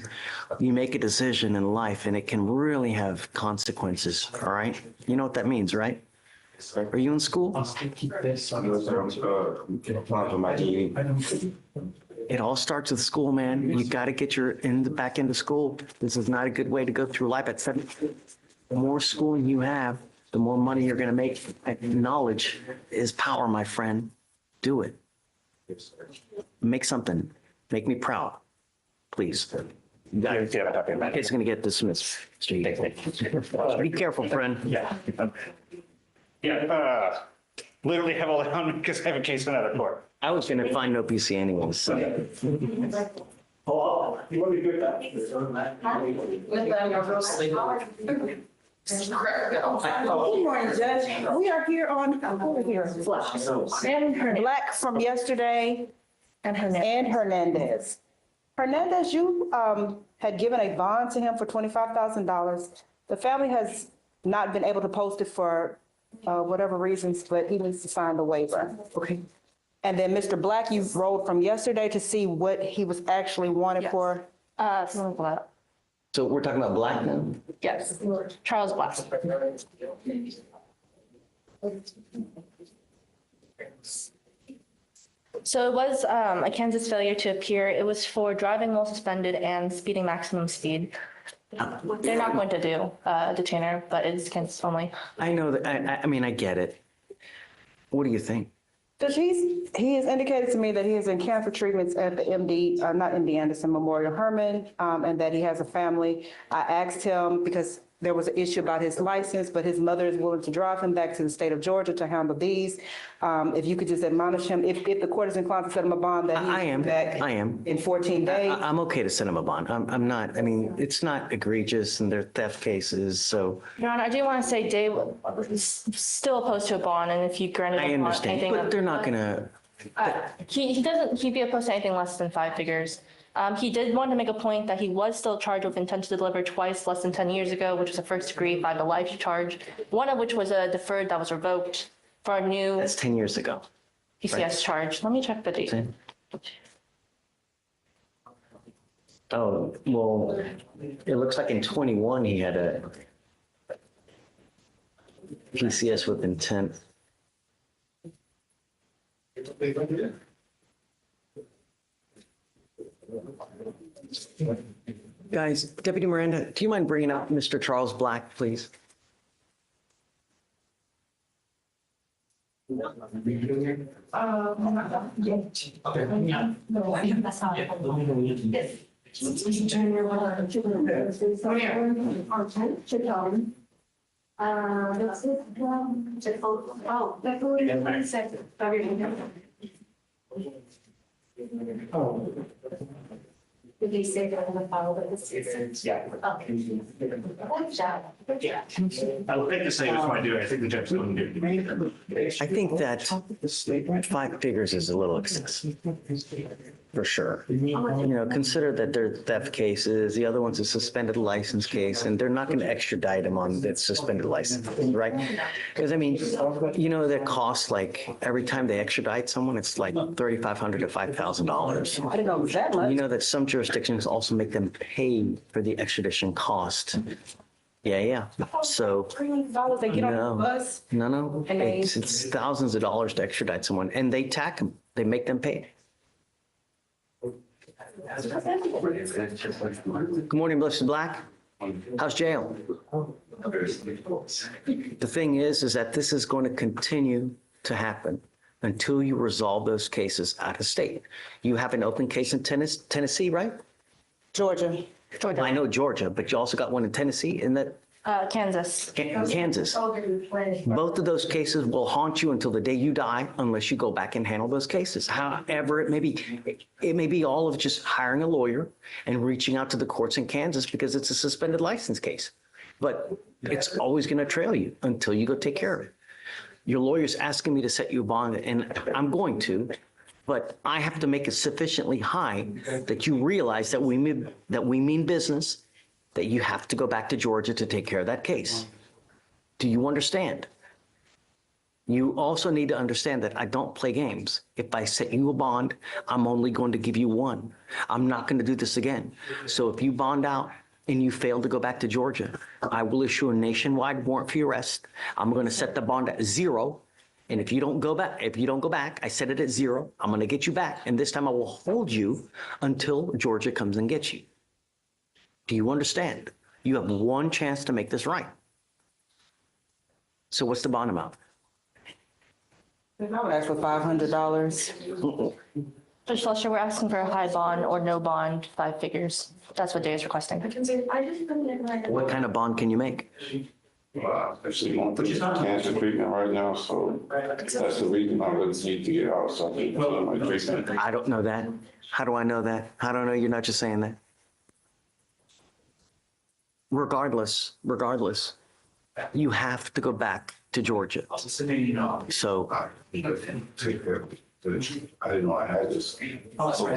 you make a decision in life and it can really have consequences, all right? You know what that means, right? Are you in school? It all starts with school, man. You got to get back into school. This is not a good way to go through life. At 17, the more schooling you have, the more money you're going to make. Knowledge is power, my friend. Do it. Make something. Make me proud, please. It's going to get dismissed. Be careful, friend. Yeah, literally have all that on because I have a case in another court. I was going to find no PC anyways. So. Oh, you want me to do that? Good morning, Judge. We are here on, and Black from yesterday and Hernandez. Hernandez, you had given a bond to him for $25,000. The family has not been able to post it for whatever reasons, but he needs to sign the waiver. Okay. And then Mr. Black, you rolled from yesterday to see what he was actually wanted for. So we're talking about Black now? Yes, Charles Black. So it was a Kansas failure to appear. It was for driving while suspended and speeding maximum speed. They're not going to do a detainer, but it's Kansas only. I know that, I mean, I get it. What do you think? Judge, he has indicated to me that he is in cancer treatments at the not MD Anderson Memorial Hermann, and that he has a family. I asked him because there was an issue about his license, but his mother is willing to drive him back to the state of Georgia to handle these. If you could just admonish him, if the court is inclined to set him a bond, that I am. back in 14 days. I'm okay to send him a bond. I'm not, I mean, it's not egregious and they're theft cases, so. Your Honor, I do want to say Dave is still opposed to a bond, and if you granted I a bond, understand, anything. but they're not gonna, He'd be opposed to anything less than 5 figures. He did want to make a point that he was still charged with intent to deliver twice less than 10 years ago, which was a first degree 5 to life charge, one of which was a deferred that was revoked for a new that's 10 years ago. PCS right? charge. Let me check the date. Oh, well, it looks like in 21, he had a PCS with intent. Guys, Deputy Miranda, do you mind bringing up Mr. Charles Black, please? Did they say that in the file that this is? Yeah. Okay. Good job. Good job. I would think the same as what I do. I think the judge wouldn't do. I think that 5 figures is a little excessive, for sure. You know, consider that they're theft cases, the other one's a suspended license case, and they're not going to extradite him on that suspended license, right? Because I mean, you know, that costs like, every time they extradite someone, it's like $3,500 to $5,000. I didn't know it was that much. You know that some jurisdictions also make them pay for the extradition cost. Yeah. So, $300 they get on the bus. no, And they- it's thousands of dollars to extradite someone, and they tack them. They make them pay. Good morning, Mr. Black. How's jail? The thing is that this is going to continue to happen until you resolve those cases out of state. You have an open case in Tennessee, right? Georgia. I know Georgia, but you also got one in Tennessee, in that Kansas. Kansas. Both of those cases will haunt you until the day you die unless you go back and handle those cases. However, it may be all of just hiring a lawyer and reaching out to the courts in Kansas because it's a suspended license case. But it's always going to trail you until you go take care of it. Your lawyer's asking me to set you a bond, and I'm going to, but I have to make it sufficiently high that you realize that we mean business, that you have to go back to Georgia to take care of that case. Do you understand? You also need to understand that I don't play games. If I set you a bond, I'm only going to give you one. I'm not going to do this again. So if you bond out and you fail to go back to Georgia, I will issue a nationwide warrant for your arrest. I'm going to set the bond at 0. And if you don't go back, I set it at 0. I'm going to get you back. And this time I will hold you until Georgia comes and gets you. Do you understand? You have one chance to make this right. So what's the bond amount? I would ask for $500. Judge Fleischer, we're asking for a high bond or no bond, 5 figures. That's what Day is requesting. What kind of bond can you make? Actually going through cancer treatment right now, so that's the reason I really need to get out, so I can do my treatment. I don't know that. How do I know that? How do I know you're not just saying that? Regardless, you have to go back to Georgia. So I didn't know I had this. So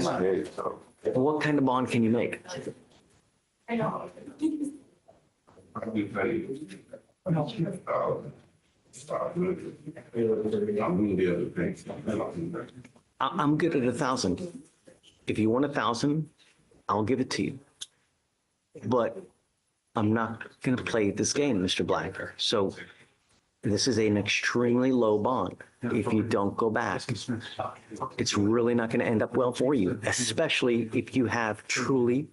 What kind of bond can you make? I'll be paid. I'm gonna be able to pay. I'm good at 1,000. If you want 1,000, I'll give it to you. But I'm not going to play this game, Mr. Black. So this is an extremely low bond. If you don't go back, it's really not going to end up well for you, especially if you have truly,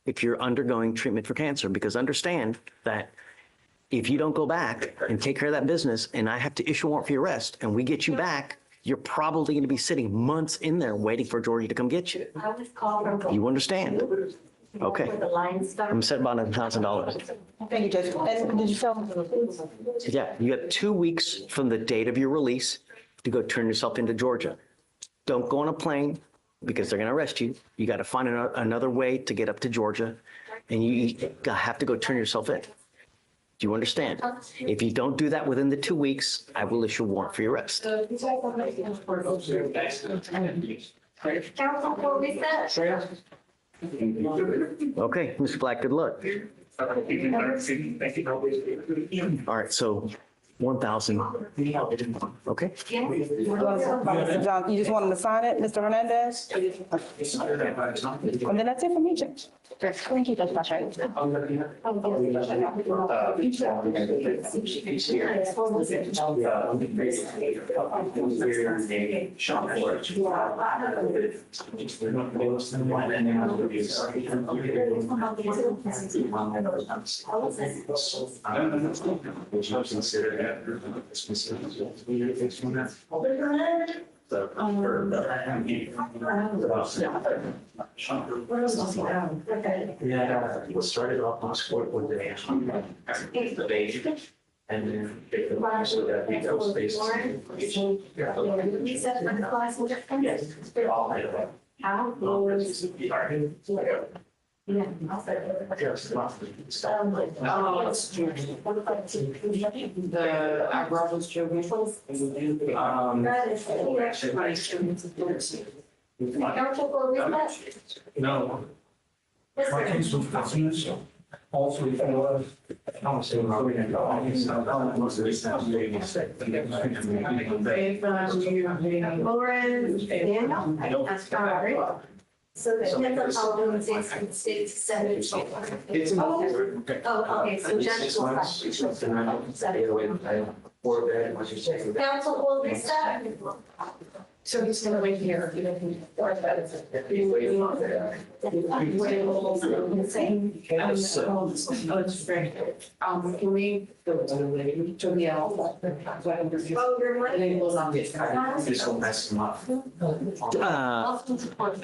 if you're undergoing treatment for cancer, because understand that if you don't go back and take care of that business and I have to issue a warrant for your arrest and we get you back, you're probably going to be sitting months in there waiting for Georgia to come get you. You understand? Okay. I'm set about $1,000. Thank you, Judge. And did you tell? Yeah, you have 2 weeks from the date of your release to go turn yourself into Georgia. Don't go on a plane because they're going to arrest you. You got to find another way to get up to Georgia, and you have to go turn yourself in. Do you understand? If you don't do that within the 2 weeks, I will issue a warrant for your arrest. Counsel for reset. Okay, Mr. Black, good luck. All right, so 1,000. Okay. John, you just want him to sign it, Mr. Hernandez? And then that's it for me, Judge. Thank you, Judge Fleischer. Yeah, it started off on sport one day. The baby. And then take the box so that we go space. Reset for the class. Yes, they're all made of it. How? Yeah. The Agravos Juvenile. Counsel for reset. No. My case was dismissed. Also, if I was. Lauren, Daniel. That's all right. So the tenth of states seven. Oh, okay, so judge will. Counsel will reset. So he's gonna wait here. Can we go to the L? This will mess them up.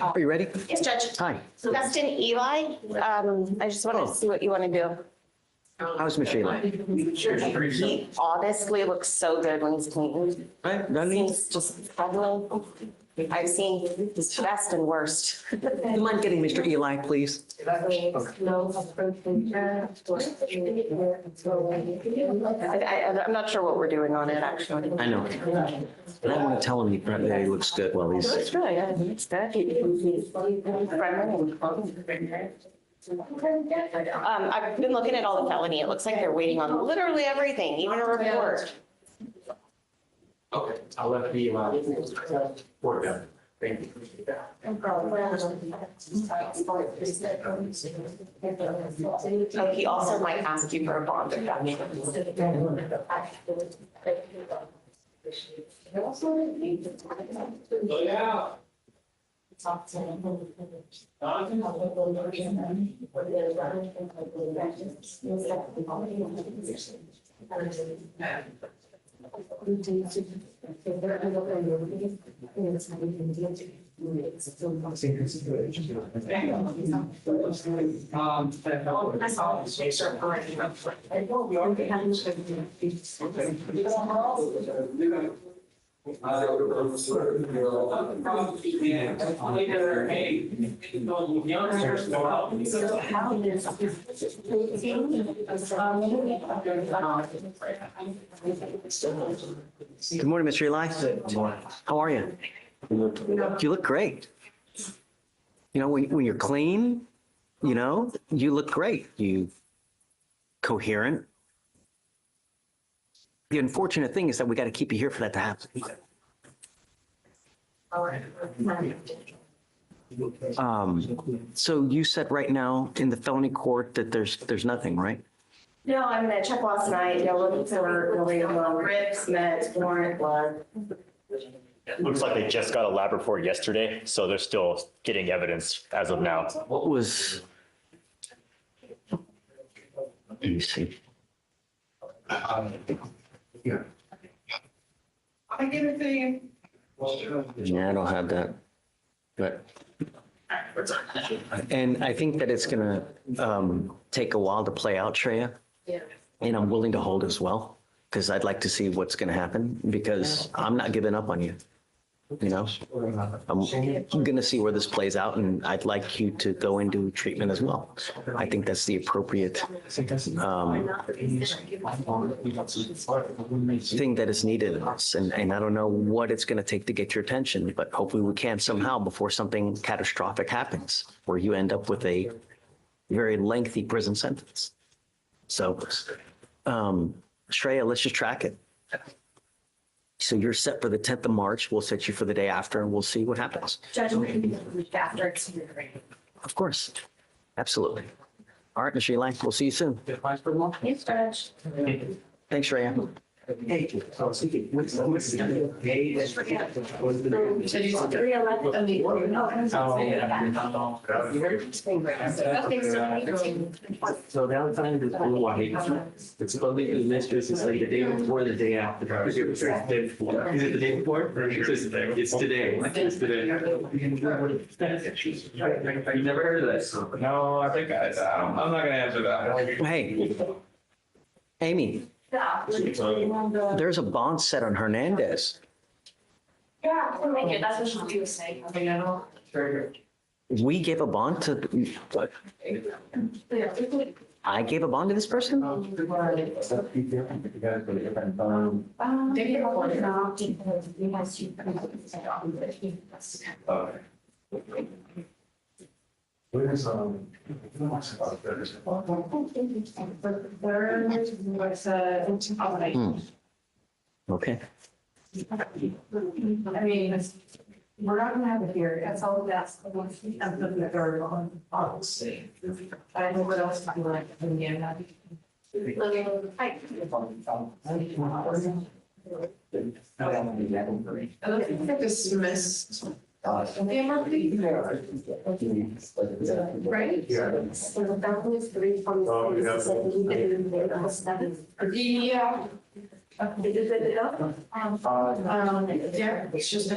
Are you ready? Yes, Judge. Hi. Dustin Eli, I just wanted to see what you want to do. How's Michelle? He honestly looks so good when he's clean. Right, doesn't he? He's just struggling. I've seen his best and worst. Do you mind getting Mr. Eli, please? I'm not sure what we're doing on it, actually. I know. But I want to tell him that he looks good while he's. It's good, yeah, it's good. I've been looking at all the felony. It looks like they're waiting on literally everything, even a report. Okay, I'll let the, work out. Thank you. Oh, he also might ask you for a bond reduction. Yeah. Good morning, Mr. Eli. How are you? You look great. You know, when you're clean, you know, you look great. You coherent. The unfortunate thing is that we got to keep you here for that to happen. So you said right now in the felony court that there's nothing, right? No, I mean, I checked last night, they're looking for ribs, meds, warrant, blood. Looks like they just got a lab report yesterday, so they're still getting evidence as of now. What was? Let me see. Yeah. I give it to you. Yeah, I don't have that. But, and I think that it's gonna take a while to play out, Shreya. Yeah. And I'm willing to hold as well, because I'd like to see what's gonna happen, because I'm not giving up on you. You know, I'm gonna see where this plays out, and I'd like you to go into treatment as well. I think that's the appropriate thing that is needed in us. And I don't know what it's gonna take to get your attention, but hopefully we can somehow before something catastrophic happens, where you end up with a very lengthy prison sentence. So, Shreya, let's just track it. So you're set for the 10th of March. We'll set you for the day after, and we'll see what happens. Judge, after it's. Of course. Absolutely. All right, Ms. Lang, we'll see you soon. Yes, Judge. Thanks, Shreya. Hey, I was thinking, what's the day that's for the 311, I mean, So Valentine's is Hawaii. It's supposedly the mistress is like the day before, the day after. Is it the day before? It's today. It's today. You never heard of this? No, I think I'm not gonna answer that. Hey, Amy, there's a bond set on Hernandez. Yeah, we'll make it, that's what she was saying. We gave a bond to, what? I gave a bond to this person? Okay. I mean, we're not gonna have it here, that's all that's the one thing I'm looking at our policy. I don't know what else I like, yeah. Dismissed. Right? Yeah. Yeah, it's just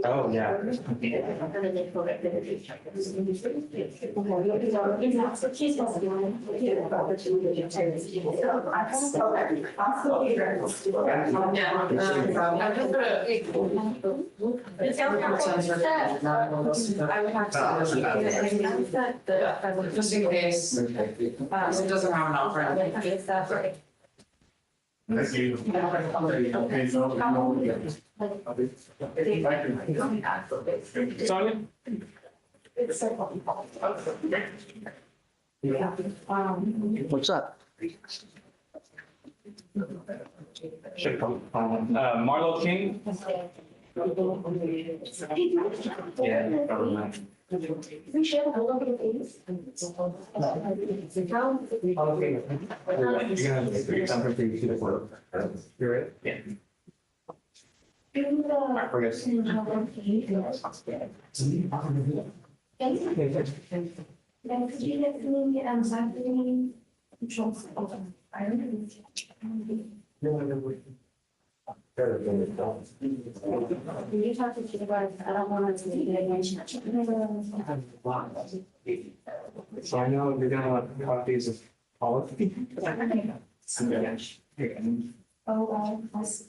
Oh, yeah. Just in case, it doesn't have an offer. Thank you. Sonia? What's up? Marlo King? Yeah, government. We share a little bit of things. You're right. Yeah. Then could you let me, exactly, controls of environment? You talk to the guys, I don't want to be the So I know you're gonna want copies of policy. Oh, I see.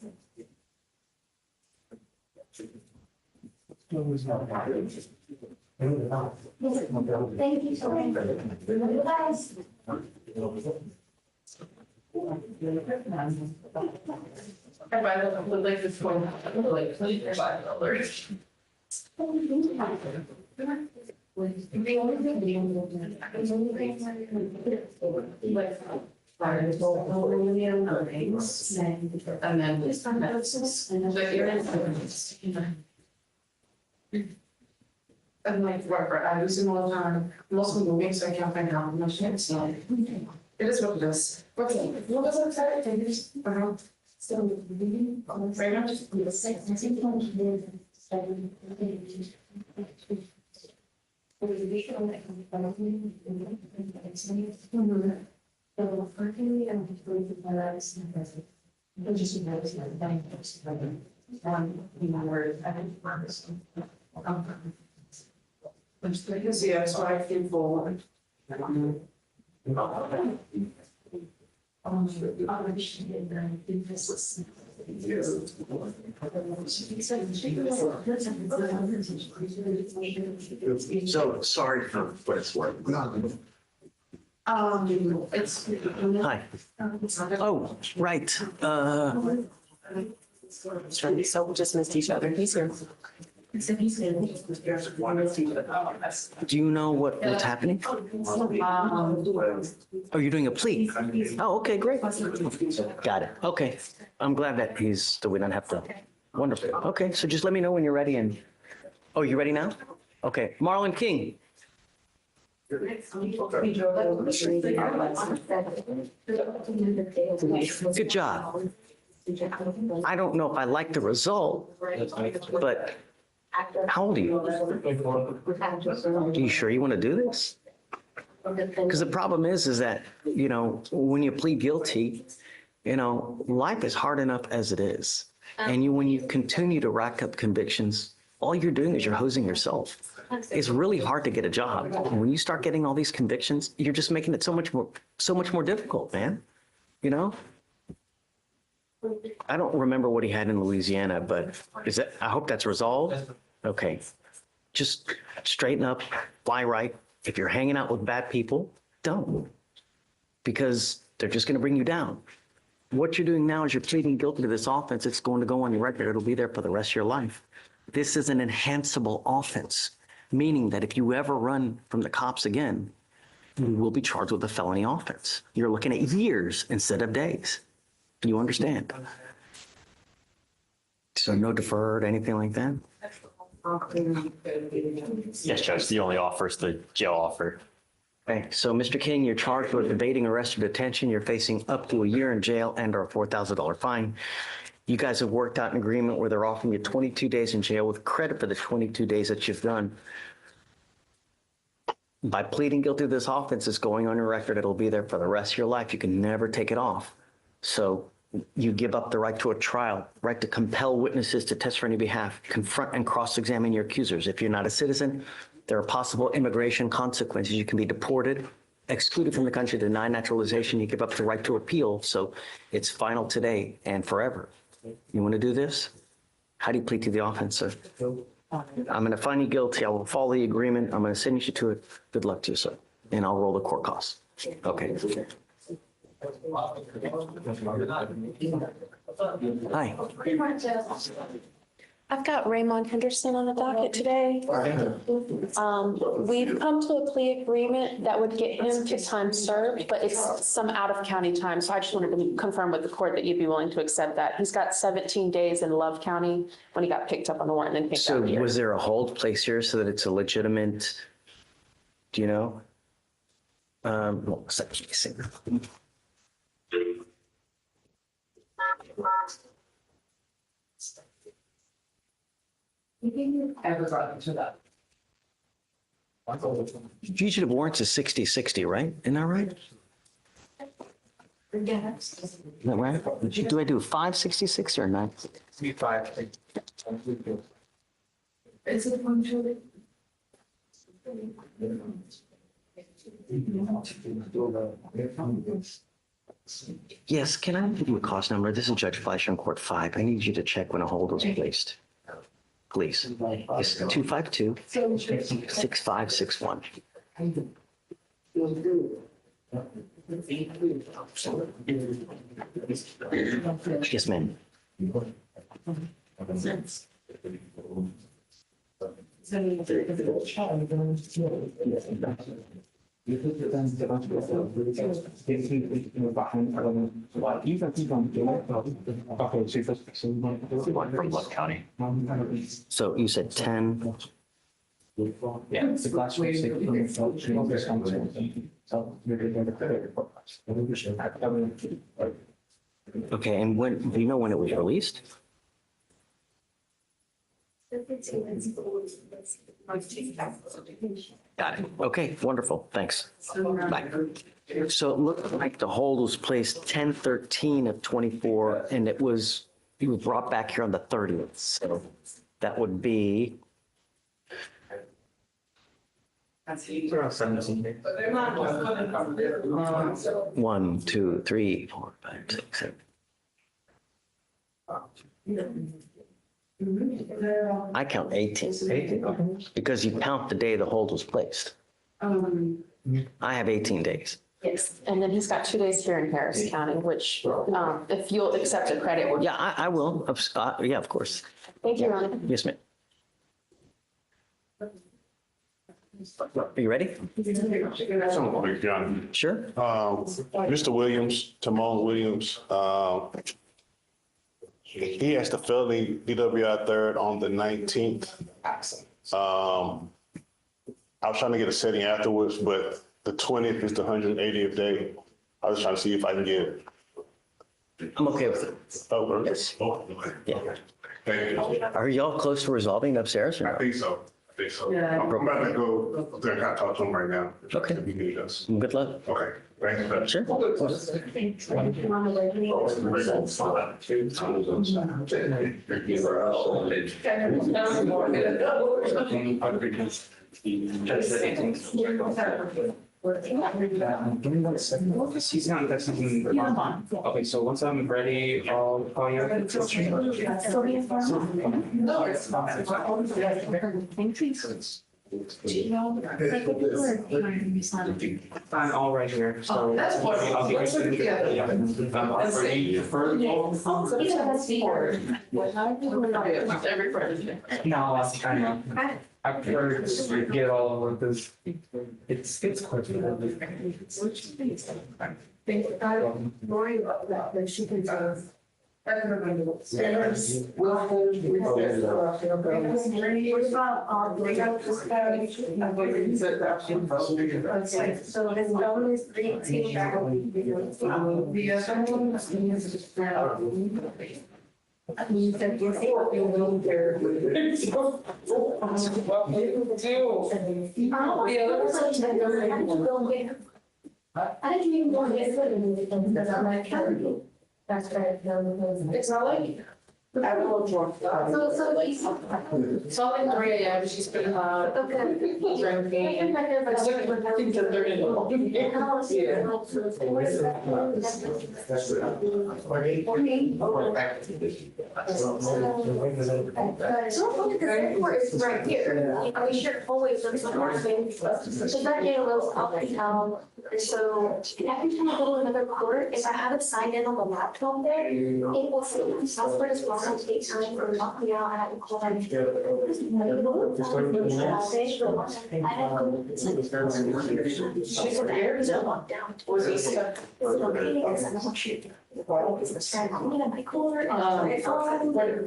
Thank you so much. Guys. I buy the like this one, like $5. The only And then this one, and like whatever, I use it all the time, mostly moving, so I can't find out much shit, so. It is what it is. Okay, what was upset, I just, so. Very much. Because yeah, so I feel forward. So sorry for what it's worth. It's. Hi. Oh, right. So we just missed each other. He's here. Do you know what's happening? Oh, you're doing a plea? Oh, okay, great. Got it. Okay. I'm glad that we don't have to. Wonderful. Okay, so just let me know when you're ready and, oh, you ready now? Okay, Marlon King. Good job. I don't know if I like the result, but how old are you? Are you sure you want to do this? Because the problem is that, when you plead guilty, life is hard enough as it is. And when you continue to rack up convictions, all you're doing is you're hosing yourself. It's really hard to get a job. And when you start getting all these convictions, you're just making it so much more difficult, man. I don't remember what he had in Louisiana, but I hope that's resolved. Okay. Just straighten up, fly right. If you're hanging out with bad people, don't. Because they're just going to bring you down. What you're doing now is you're pleading guilty to this offense. It's going to go on your record. It'll be there for the rest of your life. This is an enhanceable offense, meaning that if you ever run from the cops again, you will be charged with a felony offense. You're looking at years instead of days. Do you understand? So no deferred, anything like that? Yes, Judge, the only offer is the jail offer. Okay, so Mr. King, you're charged with evading arrest or detention. You're facing up to a year in jail and or a $4,000 fine. You guys have worked out an agreement where they're offering you 22 days in jail with credit for the 22 days that you've done. By pleading guilty to this offense, it's going on your record. It'll be there for the rest of your life. You can never take it off. So you give up the right to a trial, right to compel witnesses to test on your behalf, confront and cross-examine your accusers. If you're not a citizen, there are possible immigration consequences. You can be deported, excluded from the country, denied naturalization. You give up the right to appeal. So it's final today and forever. You want to do this? How do you plead to the offense, sir? I'm going to find you guilty. I will follow the agreement. I'm going to sentence you to it. Good luck to you, sir. And I'll roll the court costs. Okay. Hi. I've got Raymond Henderson on the docket today. We've come to a plea agreement that would get him to time served, but it's some out-of-county time. So I just wanted to confirm with the court that you'd be willing to accept that. He's got 17 days in Love County when he got picked up on the warrant and then picked So up here. was there a hold place here so that it's a legitimate, do you know? Well, Ever got into that? Fugitive warrants is 60/60, right? Isn't that right? Yes. Isn't that right? Do I do 5/60/60 or 9? Is it one to? Yes, can I give you a cost number? This is Judge Fleischer in Court 5. I need you to check when a hold was placed. Please. It's 252-6561. Yes, ma'am. From what county? So you said 10. Yeah. Okay, and when, do you know when it was released? Got it. Okay, wonderful. Thanks. Bye. So it looked like the hold was placed 10/13/24, and he was brought back here on the 30th. So that would be. One, two, three, 4, 5, 6, 7. I count 18. Because you count the day the hold was placed. I have 18 days. Yes, and then he's got 2 days here in Harris County, which, if you'll accept a credit. Yeah, I will. Yeah, of course. Thank you, Ronnie. Yes, ma'am. Are you ready? Sure. Mr. Williams, Timon Williams, he has the felony DWI third on the 19th. I was trying to get a setting afterwards, but the 20th is the 180th day. I was trying to see if I can get it. I'm okay with it. Oh, yes. Yeah. Thank you. Are y'all close to resolving upstairs or no? I think so. Yeah. I'm about to go up there and kind of talk to him right now. Okay. If he needs us. Good luck. Okay. Thank you. Sure. Give me 1 second. He's not, that's something. Okay, so once I'm ready, I'll call you. No, it's fine. I'm all right here, so. That's what. I'll be Let's look together. Are you prefer? Every Friday. No, I know. I prefer to just get all of this. It's quick. Don't worry about that, but she can tell us. What about, legal disparity? Okay, so his bonus 18. The other one is. You said yes. I didn't even want to get rid of anything because I'm not counting. That's right. It's not like. I will draw. So It's not like 3 a.m. She's been, drinking. It's like, I think that they're in. So the court is right here. I mean, sure, always looks like more things. So that day was up and down. So every time I go to another court, if I have it signed in on the laptop there, it will say my password is wrong. Take time for lock me out. I have to call them. I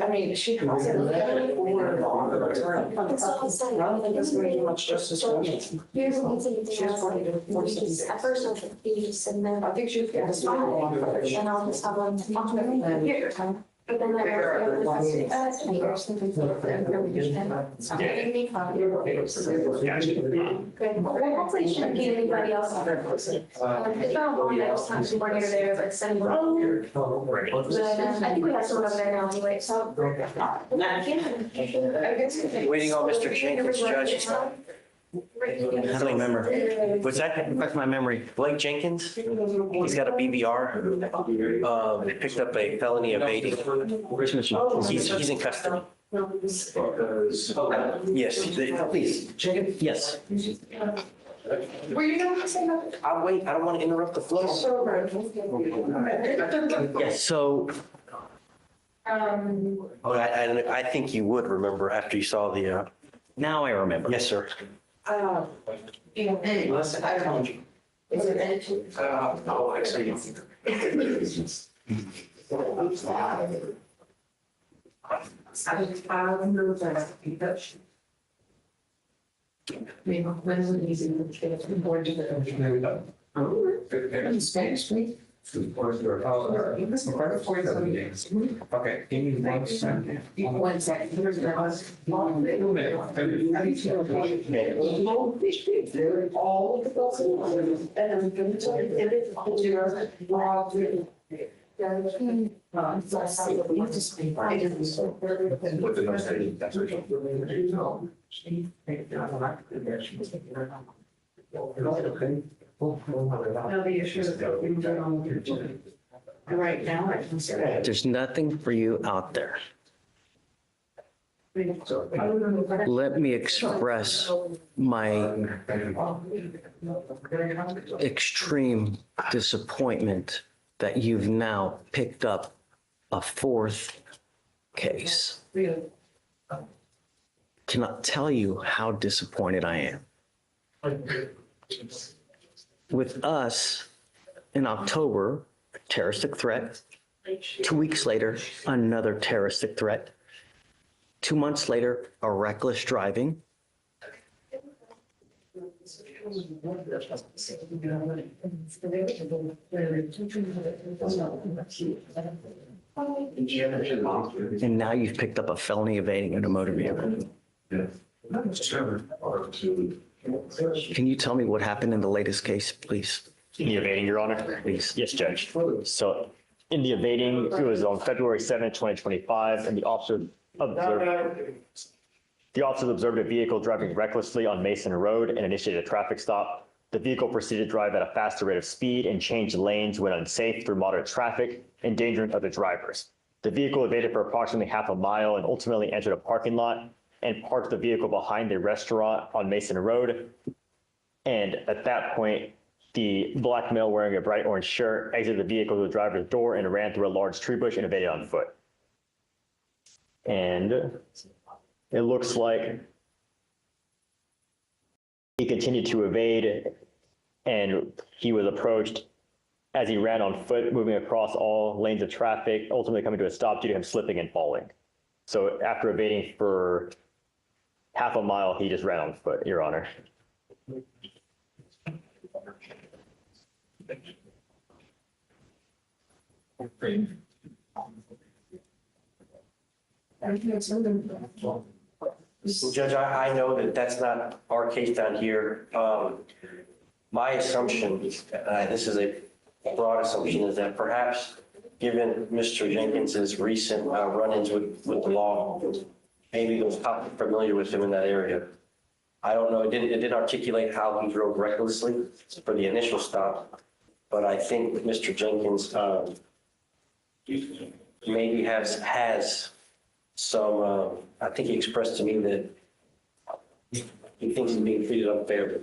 mean, she can. Much justice. At first, I was confused, and then I think she's. and I'll just have them talk to me here. But then hopefully it shouldn't be anybody else on their person. It's not long next time to coordinator there, but send them. I think we have someone over there now anyway, so. Waiting on Mr. Jenkins, Judge. I don't remember. What's that? Refresh my memory. Blake Jenkins, he's got a BBR. They picked up a felony evading. He's in custody. Yes, Please. Yes. Were you going to say that? I'll wait. I don't want to interrupt the flow. Yes, so I think you would remember after you saw the. now I remember. Yes, sir. Listen, I told you. Is there anything? No, actually. Spanish, please. Okay, give me 1 second. 1 second. Right now, I can say. There's nothing for you out there. Let me express my extreme disappointment that you've now picked up a fourth case. Cannot tell you how disappointed I am. With us in October, a terroristic threat. 2 weeks later, another terroristic threat. 2 months later, a reckless driving. And now you've picked up a felony evading in a motor vehicle. Can you tell me what happened in the latest case, please? In the evading, Your Honor? Please. Yes, Judge. So in the evading, it was on February 7th, 2025, and the officers observed a vehicle driving recklessly on Mason Road and initiated a traffic stop. The vehicle proceeded to drive at a faster rate of speed and changed lanes when unsafe through moderate traffic, endangering other drivers. The vehicle evaded for approximately half a mile and ultimately entered a parking lot and parked the vehicle behind a restaurant on Mason Road. And at that point, the black male wearing a bright orange shirt exited the vehicle to the driver's door and ran through a large tree bush and evaded on foot. And it looks like he continued to evade, and he was approached as he ran on foot, moving across all lanes of traffic, ultimately coming to a stop due to him slipping and falling. So after evading for half a mile, he just ran on foot, Your Honor. Judge, I know that that's not our case down here. My assumption, this is a broad assumption, is that perhaps given Mr. Jenkins's recent run-ins with the law, maybe those cops are familiar with him in that area. I don't know, it didn't articulate how he drove recklessly for the initial stop, but I think Mr. Jenkins maybe has some, I think he expressed to me that he thinks he's being treated unfairly.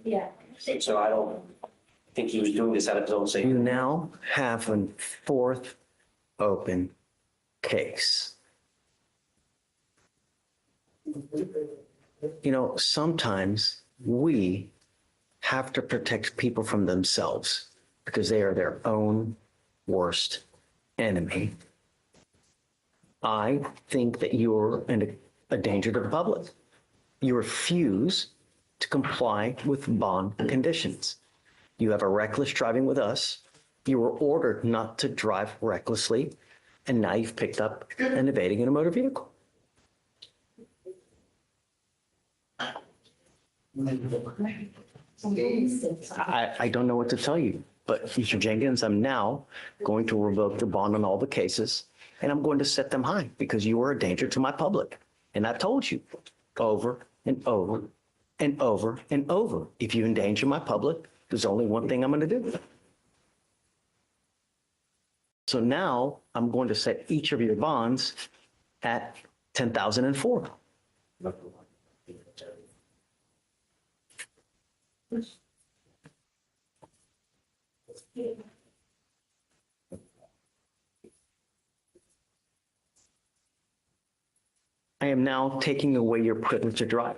Yeah. So I don't think he was doing this out of his own safety. You now have a fourth open case. You know, sometimes we have to protect people from themselves because they are their own worst enemy. I think that you're a danger to the public. You refuse to comply with bond conditions. You have a reckless driving with us. You were ordered not to drive recklessly, and now you've picked up an evading in a motor vehicle. I don't know what to tell you, but Mr. Jenkins, I'm now going to revoke the bond on all the cases, and I'm going to set them high because you are a danger to my public. And I've told you over and over and over and over, if you endanger my public, there's only one thing I'm going to do. So now I'm going to set each of your bonds at 10,004. I am now taking away your privilege to drive.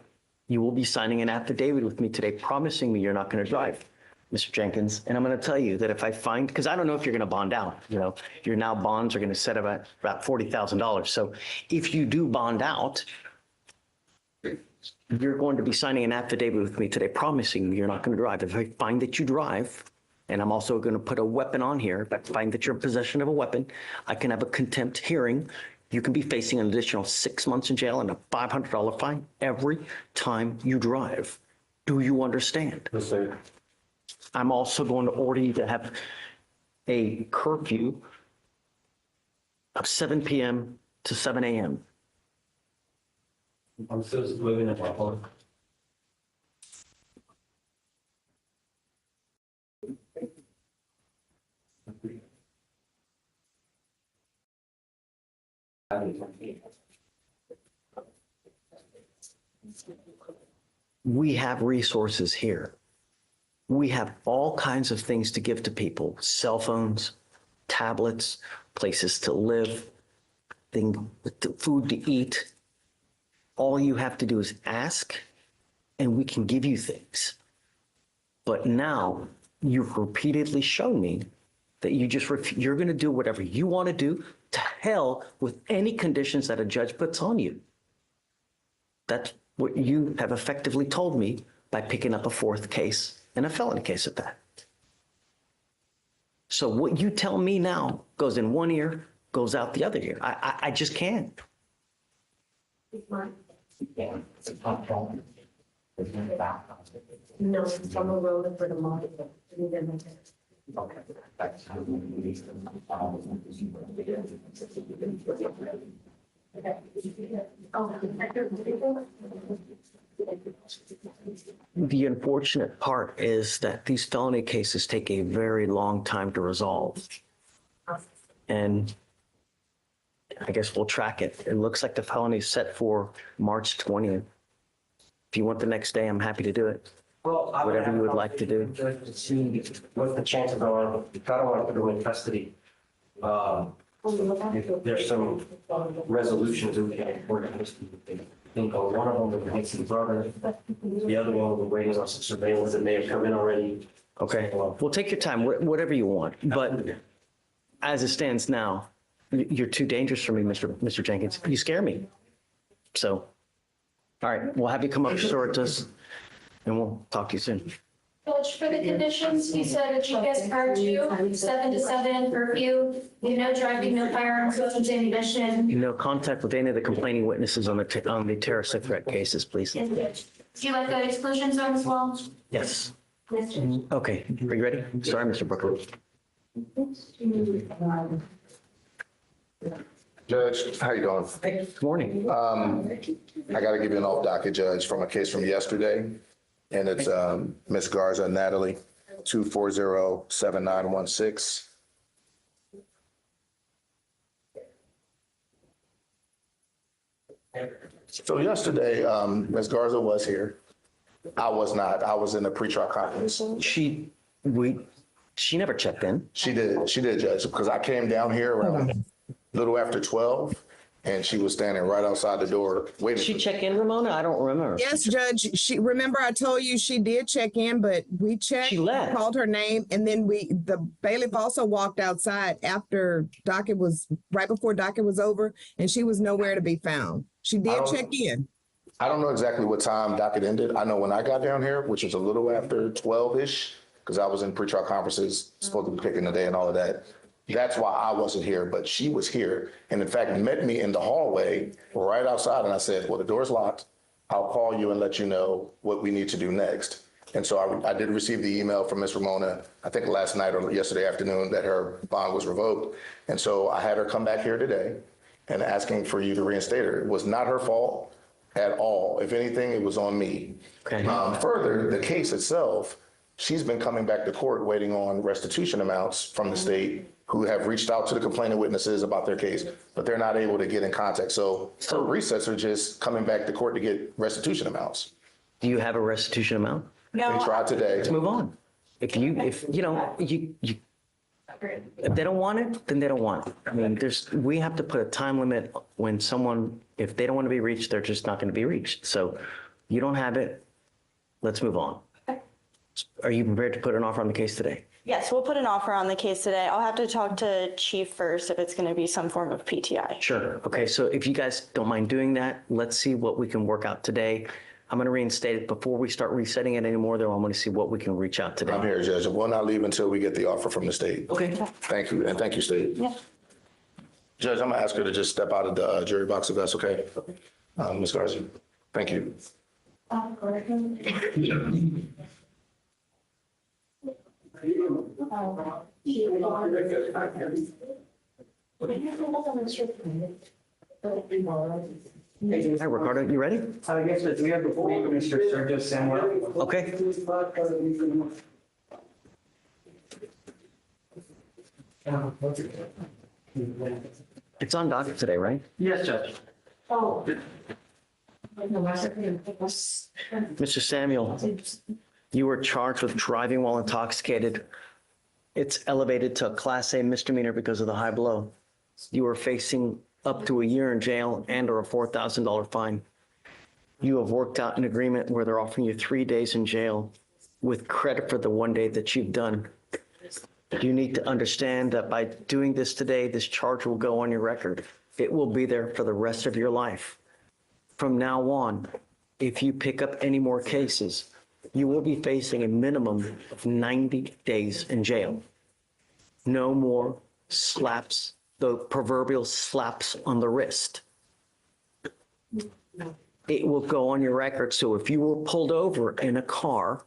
You will be signing an affidavit with me today promising me you're not going to drive, Mr. Jenkins. And I'm going to tell you that if I find, because I don't know if you're going to bond out, your now bonds are going to set about $40,000. So if you do bond out, you're going to be signing an affidavit with me today promising me you're not going to drive. If I find that you drive, and I'm also going to put a weapon on here, if I find that you're in possession of a weapon, I can have a contempt hearing. You can be facing an additional 6 months in jail and a $500 fine every time you drive. Do you understand? Yes, sir. I'm also going to order you to have a curfew of 7 p.m. to 7 a.m. I'm still living in my home. We have resources here. We have all kinds of things to give to people: cell phones, tablets, places to live, food to eat. All you have to do is ask, and we can give you things. But now you've repeatedly shown me that you're going to do whatever you want to do. To hell with any conditions that a judge puts on you. That's what you have effectively told me by picking up a fourth case and a felony case at that. So what you tell me now goes in one ear, goes out the other ear. I just can't. No, it's on the road for the moment. The unfortunate part is that these felony cases take a very long time to resolve. And I guess we'll track it. It looks like the felony is set for March 20th. If you want the next day, I'm happy to do it. Well, Whatever you would like to do. To see what the chances are. I don't want to put them in custody. If there's some resolutions that we can work on. I think one of them was against the brother. The other one we're waiting on some surveillance that may have come in already. Okay, well, take your time, whatever you want. But as it stands now, you're too dangerous for me, Mr. Jenkins. You scare me. So, all right, we'll have you come up short to us, and we'll talk to you soon. Judge, for the conditions, you said that you guys prior to 7 to 7 curfew, no driving, no firearms, weapons, ammunition. No contact with any of the complaining witnesses on the terroristic threat cases, please. Do you like the exclusion zone as well? Yes. Yes, Judge. Okay, are you ready? Sorry, Mr. Brooker. Judge, how you doing? Good morning. I got to give you an off docket, Judge, from a case from yesterday. And it's Miss Garza Natalie, 240-7916. So yesterday, Miss Garza was here. I was not. I was in the pretrial conference. She never checked in. She did, Judge, because I came down here around a little after 12. And she was standing right outside the door waiting. Did she check in, Ramona? I don't remember. Yes, Judge. Remember I told you she did check in, but we checked. She left. Called her name, and then the bailiff also walked outside after right before docket was over, and she was nowhere to be found. She did check in. I don't know exactly what time docket ended. I know when I got down here, which was a little after 12-ish, because I was in pretrial conferences, supposed to be picking the day and all of that. That's why I wasn't here, but she was here. And in fact, met me in the hallway right outside. And I said, well, the door's locked. I'll call you and let you know what we need to do next. And so I did receive the email from Ms. Ramona, I think last night or yesterday afternoon, that her bond was revoked. And so I had her come back here today and asking for you to reinstate her. It was not her fault at all. If anything, it was on me. Okay. Further, the case itself, she's been coming back to court waiting on restitution amounts from the state who have reached out to the complaining witnesses about their case, but they're not able to get in contact. So her resets are just coming back to court to get restitution amounts. Do you have a restitution amount? No. They tried today. Let's move on. If they don't want it, then they don't want it. I mean, we have to put a time limit when someone, if they don't want to be reached, they're just not going to be reached. So you don't have it. Let's move on. Are you prepared to put an offer on the case today? Yes, we'll put an offer on the case today. I'll have to talk to Chief first if it's going to be some form of PTI. Sure. Okay. So if you guys don't mind doing that, let's see what we can work out today. I'm going to reinstate it. Before we start resetting it anymore, though, I'm going to see what we can reach out today. I'm here, Judge. We'll not leave until we get the offer from the state. Okay. Thank you. And thank you, state. Yeah. Judge, I'm gonna ask her to just step out of the jury box if that's okay. Ms. Garza, thank you. Hi, Ricardo, you ready? Yes, sir. Do we have the full Mr. Sergio Samuel? Okay. It's on docket today, right? Yes, Judge. Mr. Samuel, you were charged with driving while intoxicated. It's elevated to a Class A misdemeanor because of the high blow. You are facing up to a year in jail and or a $4,000 fine. You have worked out an agreement where they're offering you 3 days in jail with credit for the 1 day that you've done. You need to understand that by doing this today, this charge will go on your record. It will be there for the rest of your life. From now on, if you pick up any more cases, you will be facing a minimum of 90 days in jail. No more slaps, the proverbial slaps on the wrist. It will go on your record. So if you were pulled over in a car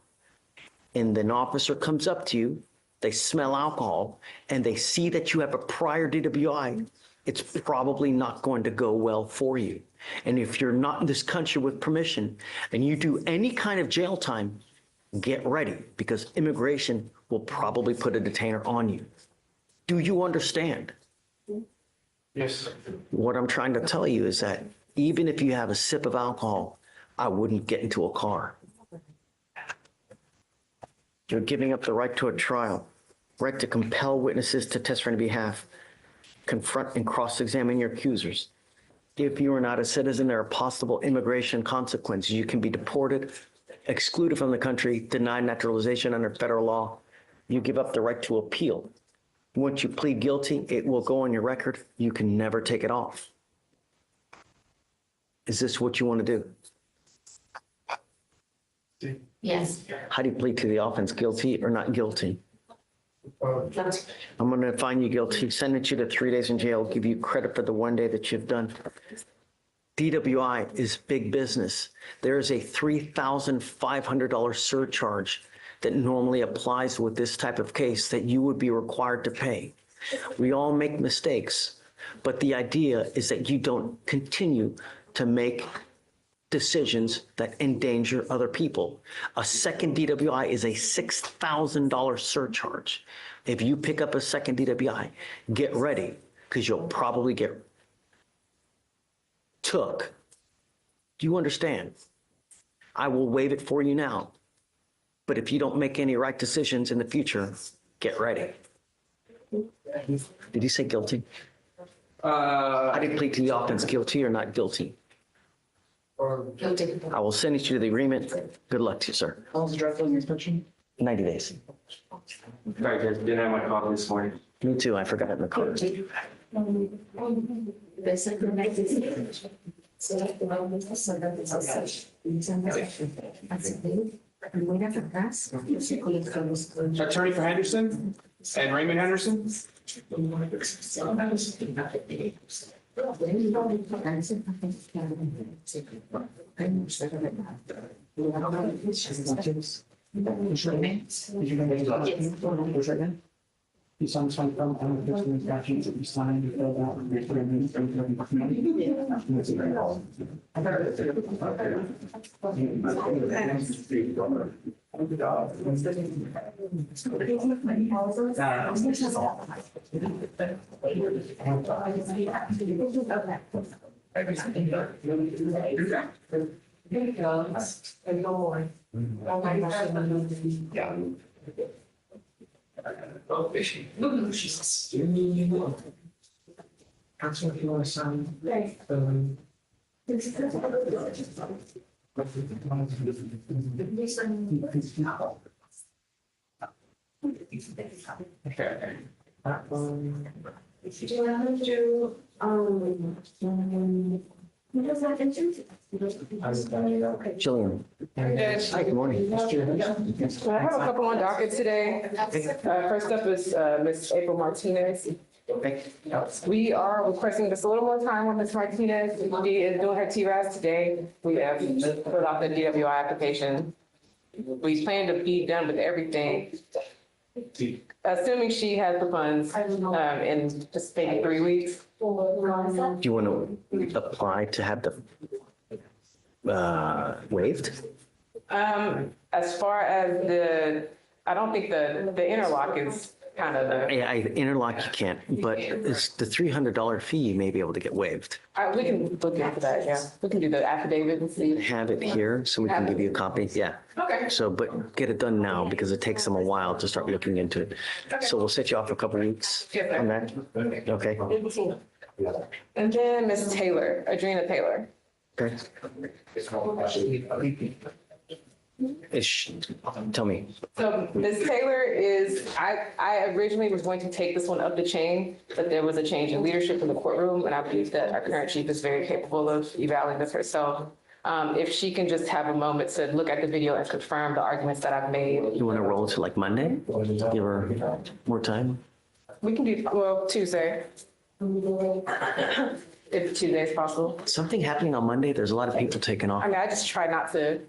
and an officer comes up to you, they smell alcohol, and they see that you have a prior DWI, it's probably not going to go well for you. And if you're not in this country with permission and you do any kind of jail time, get ready, because immigration will probably put a detainer on you. Do you understand? Yes. What I'm trying to tell you is that even if you have a sip of alcohol, I wouldn't get into a car. You're giving up the right to a trial, right to compel witnesses to testify on your behalf, confront and cross-examine your accusers. If you are not a citizen, there are possible immigration consequences. You can be deported, excluded from the country, denied naturalization under federal law. You give up the right to appeal. Once you plead guilty, it will go on your record. You can never take it off. Is this what you want to do? Yes. How do you plead to the offense, guilty or not guilty? I'm going to find you guilty, sentence you to 3 days in jail, give you credit for the 1 day that you've done. DWI is big business. There is a $3,500 surcharge that normally applies with this type of case that you would be required to pay. We all make mistakes, but the idea is that you don't continue to make decisions that endanger other people. A second DWI is a $6,000 surcharge. If you pick up a second DWI, get ready, because you'll probably get took. Do you understand? I will waive it for you now. But if you don't make any right decisions in the future, get ready. Did you say guilty? I didn't plead to the offense, guilty or not guilty. Guilty. I will send you to the agreement. Good luck to you, sir. How long's the drive for the inspection? 90 days. Sorry, guys, didn't have my coffee this morning. Me too. I forgot it in the car. Attorney for Henderson and Raymond Henderson? You signed some from the statutes that you signed, you filled out, and you're putting Jesus. That's what you want to sign. Okay. That one. Do you want to do, Jillian. Hi, good morning. I have a couple on docket today. First up is Ms. April Martinez. We are requesting just a little more time on Ms. Martinez. She is doing her TRAS today. We have filled out the DWI application. We plan to be done with everything, assuming she has the funds in just maybe 3 weeks. Do you want to apply to have the waived? As far as I don't think the interlock is kind of the. Yeah, interlock you can't, but it's the $300 fee you may be able to get waived. We can look into that, yeah. We can do the affidavit and see. Have it here so we can give you a copy. Yeah. Okay. So, but get it done now because it takes them a while to start looking into it. So we'll set you off a couple of weeks on that. Okay. And then Ms. Taylor, Adrena Taylor. Okay. Tell me. So Ms. Taylor is, I originally was going to take this one up the chain, but there was a change in leadership in the courtroom, and I believe that our current chief is very capable of evaluating this herself. If she can just have a moment to look at the video and confirm the arguments that I've made. You want to roll to like Monday? Give her more time? We can do, well, Tuesday. If Tuesday is possible. Something happening on Monday? There's a lot of people taking off. I mean, I just try not to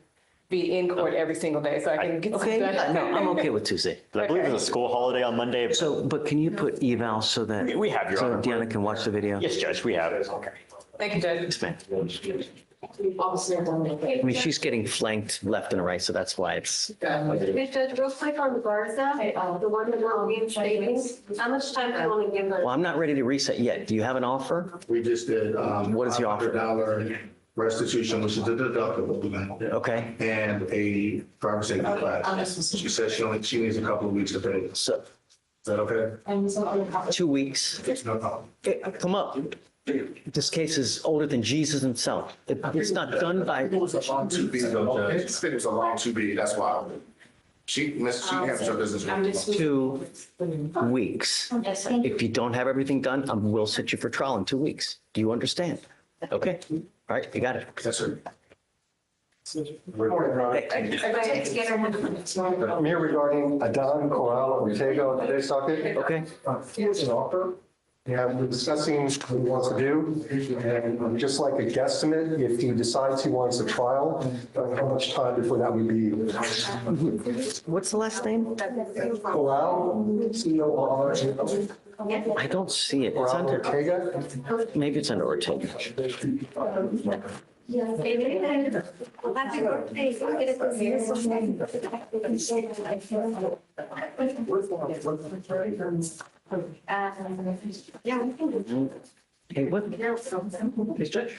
be in court every single day so I can get Okay, stuff done. no, I'm okay with Tuesday. I believe there's a school holiday on Monday. So, but can you put eval so that We have your so honor. Deanna can watch the video? Yes, Judge, we have it. Thank you, Judge. Yes, ma'am. I mean, she's getting flanked left and right, so that's why it's. Hey, Judge, real quick on the Garza, the one that we're reinstating, how much time do you want to give her? Well, I'm not ready to reset yet. Do you have an offer? We just did. What is the offer? $500 restitution, which is the deductible. Okay. And a driver's safety class. She says she needs a couple of weeks to pay. So, is that okay? 2 weeks. No problem. Come up. This case is older than Jesus himself. It's not done by. It was a long 2B though. It said it was a long 2B, that's why. She handles her business. 2 weeks. If you don't have everything done, we'll set you for trial in 2 weeks. Do you understand? Okay. All right, you got it. Yes, sir. I'm here regarding Adan Corral Ortega on today's docket. Okay. Here's an offer. And we're discussing what he wants to do. And just like a guesstimate, if he decides he wants a trial, how much time before that would be? What's the last name? Corral, C-O-R. I don't see it. It's under Ortega. Maybe it's under Ortega. Hey, what? Please, Judge.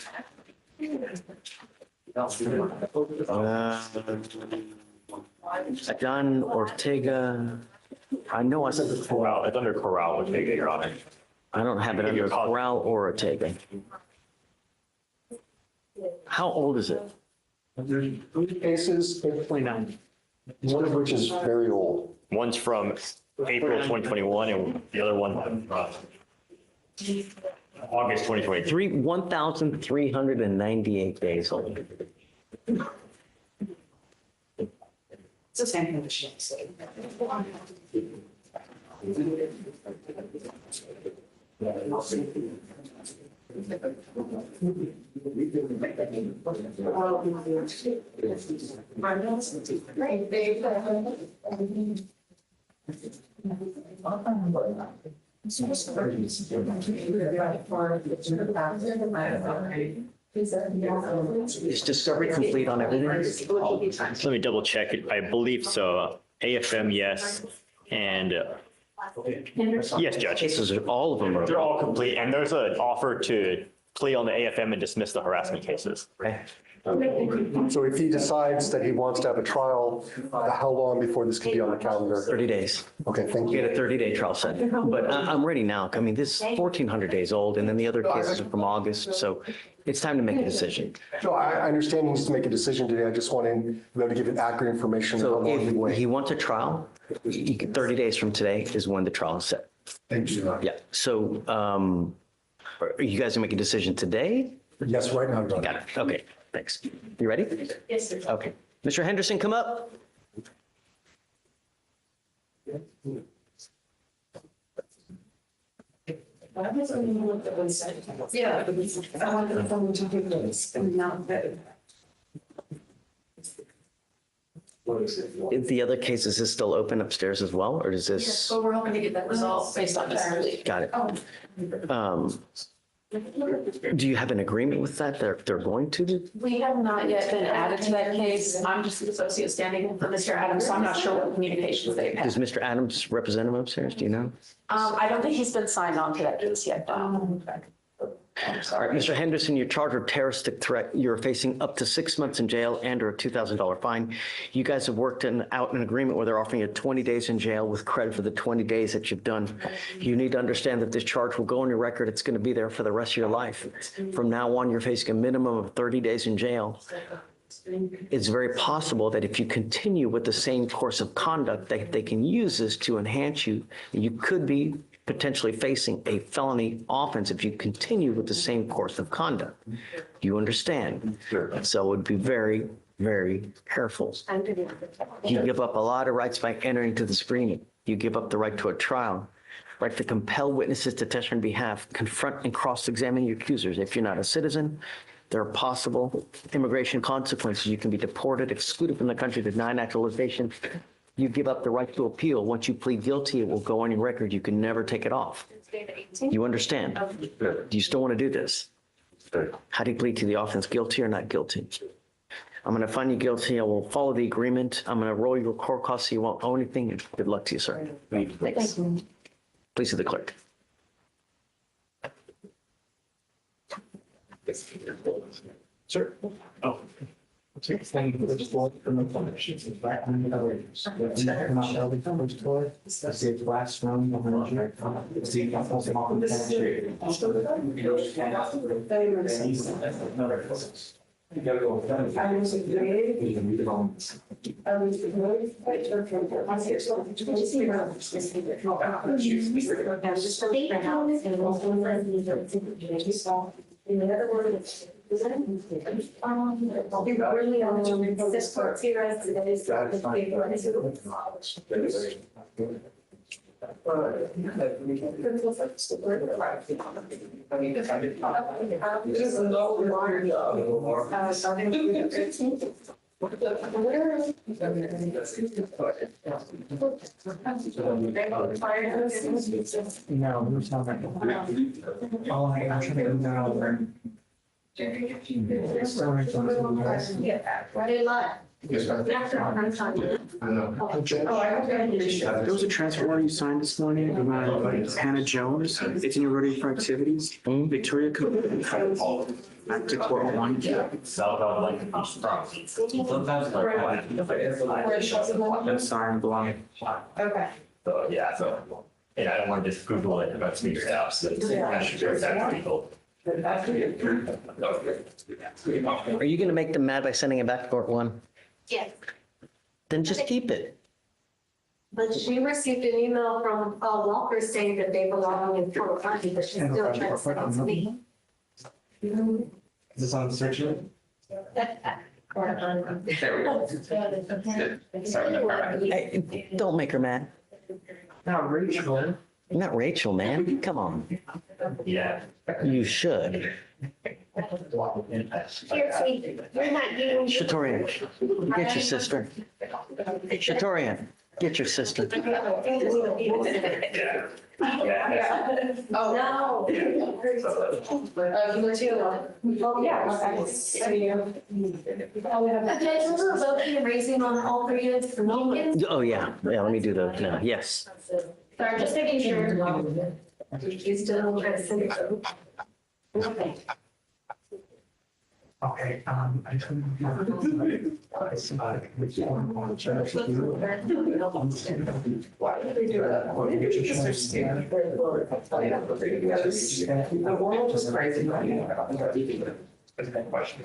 Adan Ortega. I know I said Corral. It's under Corral Ortega, Your Honor. I don't have it under Corral or Ortega. How old is it? There's 3 cases, 29. One of which is very old. One's from April 2021 and the other one August 2023. 1,398 days old. It's the same condition. Is discovery complete on everything? Let me double check it. I believe so. AFM, yes. And yes, Judge. Cases, all of them are. They're all complete. And there's an offer to plea on the AFM and dismiss the harassment cases. Okay. So if he decides that he wants to have a trial, how long before this can be on the calendar? 30 days. Okay, thank We you. had a 30-day trial set, but I'm ready now. I mean, this is 1,400 days old, and then the other cases are from August, so it's time to make a decision. No, I understand he needs to make a decision today. I just want him to be able to give it accurate information. How So long he if wait. he wants a trial, 30 days from today is when the trial is set. Thank you. Yeah, so are you guys gonna make a decision today? Yes, right now. Your Honor. Got it, okay, thanks. You ready? Yes, sir. Okay. Mr. Henderson, come up. Yeah. I wanted someone to do this and not that. Is the other cases is still open upstairs as well, or does this? So we're hoping to get that resolved based on this. Got it. Do you have an agreement with that? They're going to do? We have not yet been added to that case. I'm just an associate standing in for Mr. Adams, so I'm not sure what communications they've had. Does Mr. Adams represent him upstairs? Do you know? I don't think he's been signed on to that case yet. All right, Mr. Henderson, you're charged with terroristic threat. You're facing up to 6 months in jail and or a $2,000 fine. You guys have worked out an agreement where they're offering you 20 days in jail with credit for the 20 days that you've done. You need to understand that this charge will go on your record. It's going to be there for the rest of your life. From now on, you're facing a minimum of 30 days in jail. It's very possible that if you continue with the same course of conduct, they can use this to enhance you. You could be potentially facing a felony offense if you continue with the same course of conduct. You understand? So it would be very, very careful. You give up a lot of rights by entering into this agreement. You give up the right to a trial, right to compel witnesses to testify on behalf, confront and cross-examine your accusers. If you're not a citizen, there are possible immigration consequences. You can be deported, excluded from the country, denied naturalization. You give up the right to appeal. Once you plead guilty, it will go on your record. You can never take it off. You understand? Do you still want to do this? How do you plead to the offense, guilty or not guilty? I'm going to find you guilty. I will follow the agreement. I'm going to roll your court costs so you won't owe anything. And good luck to you, sir. Thanks. Please see the clerk. Sir? Oh. In the other words, this court here as it is. No, who's talking? Oh, I'm trying to go down. What a lot. There was a transfer warrant you signed this morning about Hannah Jones. It's in your order for activities. Victoria back to court one. That's signed belonging. Okay. So, yeah, so, and I don't want to just Google it about speaker apps. I should share that with people. Are you going to make them mad by sending it back to court one? Yes. Then just keep it. But she received an email from Walker saying that they belong in Fort County, but she's still trying to send it to me. Is this on the search list? Hey, don't make her mad. Now, Rachel. Not Rachel, man. Come on. Yeah. You should. Shatorian, get your sister. Shatorian, get your sister. Oh, no. Judge, we're revoking and raising on all three units for meetings. Oh, yeah. Yeah, let me do those now. Yes. Sorry, just making sure. You still trying to send it. Okay, I just. Why do they do that? Why do you just understand? The world is crazy right now. That's a question.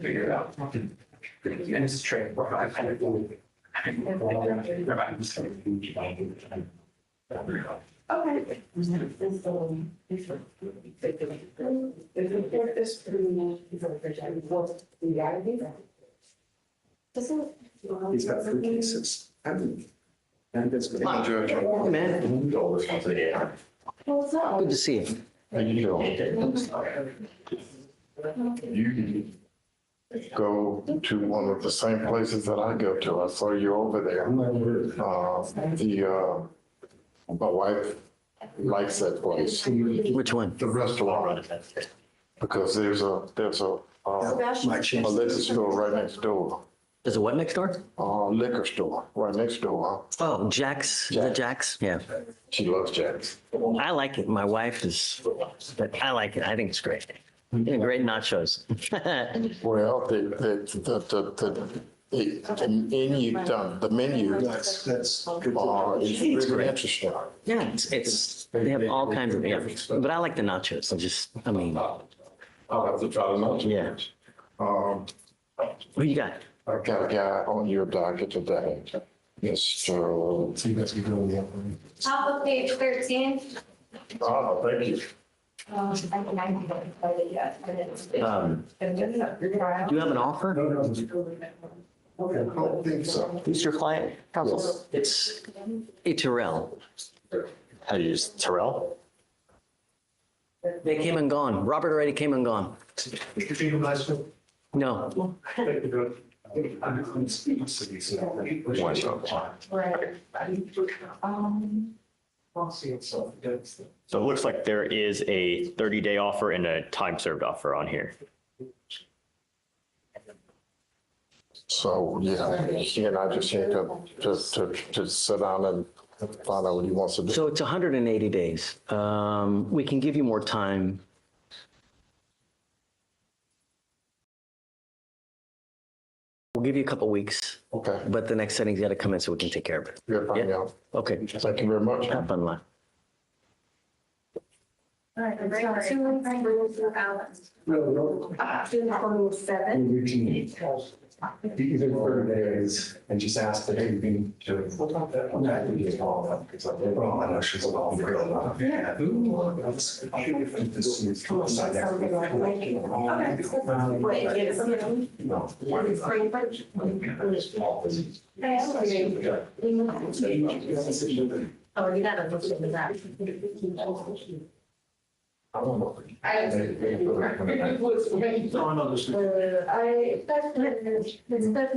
Figure it out. And it's trade. Okay. He's got 3 cases. And it's been. Judge. Hey, man. Good to see you. You go to one of the same places that I go to. I saw you over there. My wife likes that place. Which one? The restaurant. Because there's a liquor store right next door. There's a what next door? Liquor store right next door. Oh, Jack's. Is it Jack's? Yeah. She loves Jack's. I like it. My wife is, but I like it. I think it's great. Yeah, great nachos. Well, the menu That's is really interesting. Yeah, it's they have all kinds of, yeah. But I like the nachos. I mean. I'll have to try them out. Yeah. Who you got? I got a guy on your docket today, Mr. Top of page 13. Oh, thank you. Do you have an offer? I don't think so. Who's your client, counsel? It's a Terrell. How do you use Terrell? They came and gone. Robert already came and gone. No. So it looks like there is a 30-day offer and a time-served offer on here. So, yeah, he and I just need to sit down and find out what he wants to do. So it's 180 days. We can give you more time. We'll give you a couple weeks. Okay. But the next setting's got to come in so we can take care of it. Yeah, find Yeah. out. Okay. Thank you very much. Have fun, Lon. All right, bring two rules of balance. 227. Even 30 days and just ask that you be to. Because I know she's a long girl. Yeah. Oh, you gotta look into that.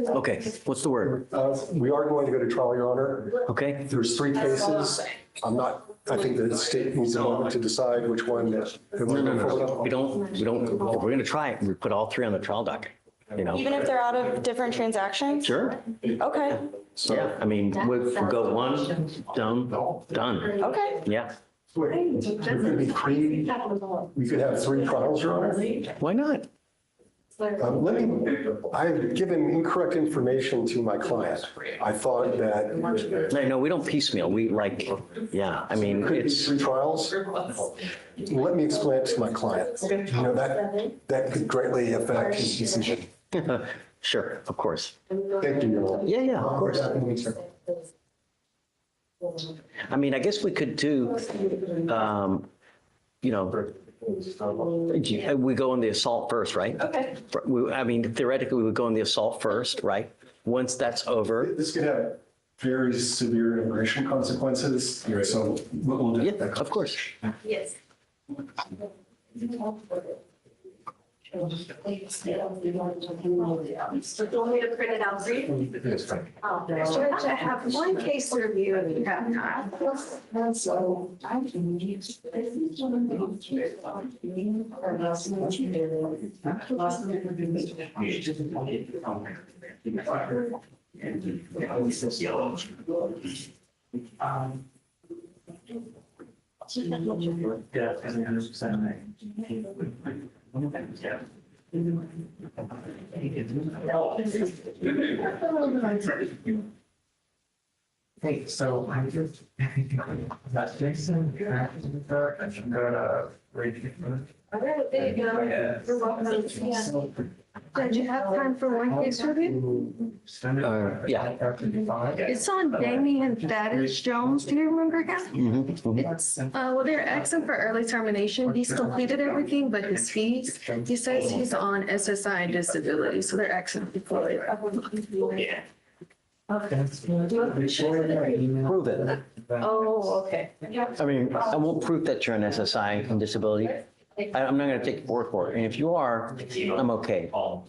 Okay, what's the word? We are going to go to trial, Your Honor. Okay. There's 3 cases. I think the state needs a moment to decide which one that. No. We don't, if we're going to try it, we put all 3 on the trial docket, you know? Even if they're out of different transactions? Sure. Okay, Yeah, I mean, we'll go one, done. okay. Yeah. We could have 3 trials, Your Honor. Why not? I've given incorrect information to my client. I thought that. No, we don't piecemeal. We like, yeah, I mean, Could it be it's. 3 trials? Let me explain it to my client. You know, that could greatly affect his decision. Sure, of course. Thank you, Your Honor. Yeah, of course. I mean, I guess we could do, you know, we go on the assault first, right? Okay. I mean, theoretically, we would go on the assault first, right? Once that's over. This could have very severe immigration consequences. So what we'll do. Yeah, of course. Yes. So do you want me to print it out for you? Judge, I have one case to review if you have time. Hey, so I just, that's Jason, and gonna read it. All right, there you go. You're welcome. Yeah. Did you have time for one case review? Yeah. It's on Damian Thaddeus Jones. Do you remember him? It's, well, they're asking for early termination. He's completed everything but his fees. He says he's on SSI and disability, so they're asking for it. Yeah. Okay. Prove it. Oh, okay. I mean, I won't prove that you're on SSI and disability. I'm not going to take your word for it. And if you are, I'm okay. But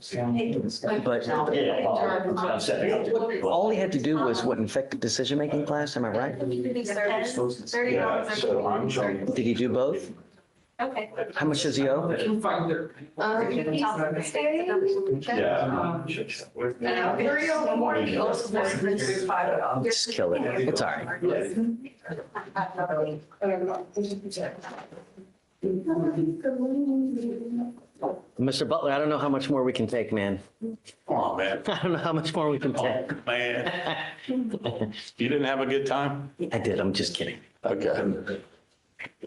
all he had to do was what, infect the decision-making class, am I right? Did he do both? Okay. How much does he owe? Just kill it. It's all right. Mr. Butler, I don't know how much more we can take, man. Come on, man. I don't know how much more we can take. Man. You didn't have a good time? I did, I'm just kidding. Okay.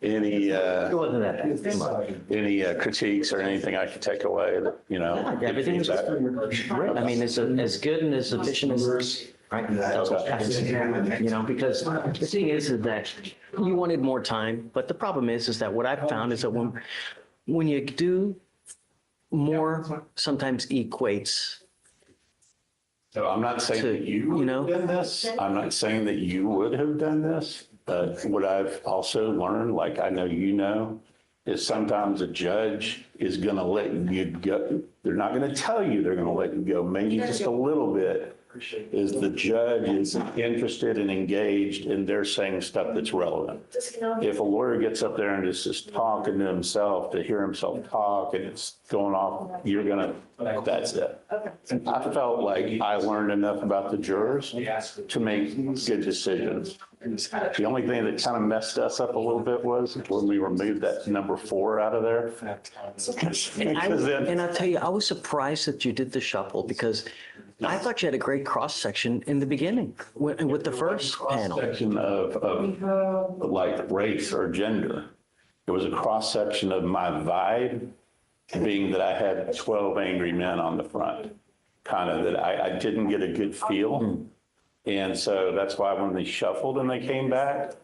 Any, It wasn't that bad. Come on. any critiques or anything I could take away that, you know? Everything was great. I mean, it's as good and as efficient as, right? You know, because the thing is that you wanted more time, but the problem is that what I've found is that when you do more, sometimes equates. So I'm not saying that you would have done this. I'm not saying that you would have done this. But what I've also learned, like I know you know, is sometimes a judge is going to let you go. They're not going to tell you they're going to let you go, maybe just a little bit, is the judge is interested and engaged and they're saying stuff that's relevant. If a lawyer gets up there and is just talking to himself, to hear himself talk and it's going off, you're going to, that's it. I felt like I learned enough about the jurors to make good decisions. The only thing that kind of messed us up a little bit was when we removed that number 4 out of there. And I'll tell you, I was surprised that you did the shuffle because I thought you had a great cross-section in the beginning with the first panel. Section of like race or gender. It was a cross-section of my vibe being that I had 12 angry men on the front, kind of that I didn't get a good feel. And so that's why when they shuffled and they came back,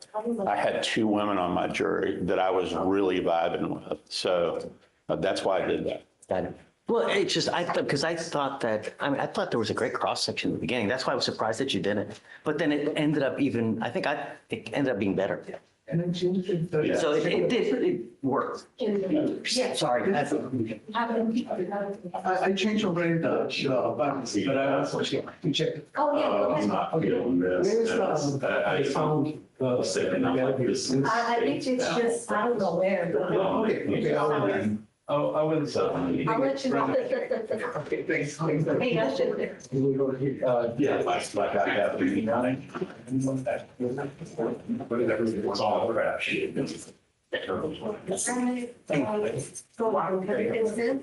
I had 2 women on my jury that I was really vibing with. So that's why I did that. Got it. Well, it's just, because I thought that, I mean, I thought there was a great cross-section in the beginning. That's why I was surprised that you didn't. But then it ended up even, it ended up being better. So it worked. Sorry. I changed already the buttons, but I also checked. Oh, yeah. I found the second. I think it's just, I don't know where, but. Okay. Oh, I was. I'll let you know. Okay, thanks. Hey, I should. Yeah, like I have. It's all crap. Go on. Everything's in?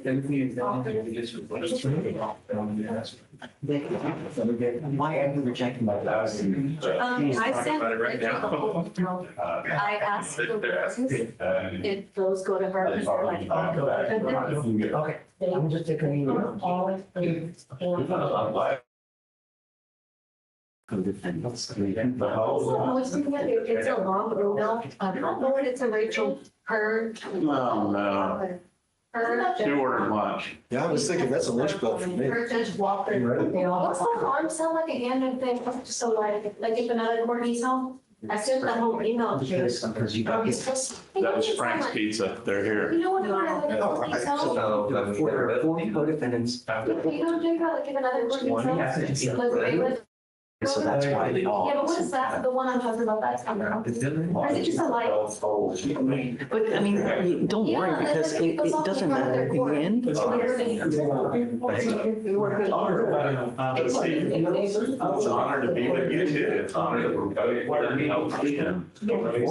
Why are you rejecting my I sent Rachel the whole, I asked the ones, if those go to her. Okay. I'm just taking It's a long email. I don't know when it's a Rachel, her. No. Two ordered lunch. Yeah, I was thinking that's a lunch bell for me. Judge Walker. What's the harm sound like again if they, so like if another court needs help? I sent that whole email. Because you got. That was Frank's Pizza. They're here. You know what? So, for 40 co-defendants. You don't do that, like if another court needs help. Like, they live- So that's why they all. Yeah, but what is that, the one I'm talking about, that's under? Or is it just a light? But I mean, don't worry because it doesn't matter in the end. It's an honor to be with you too. It's an honor to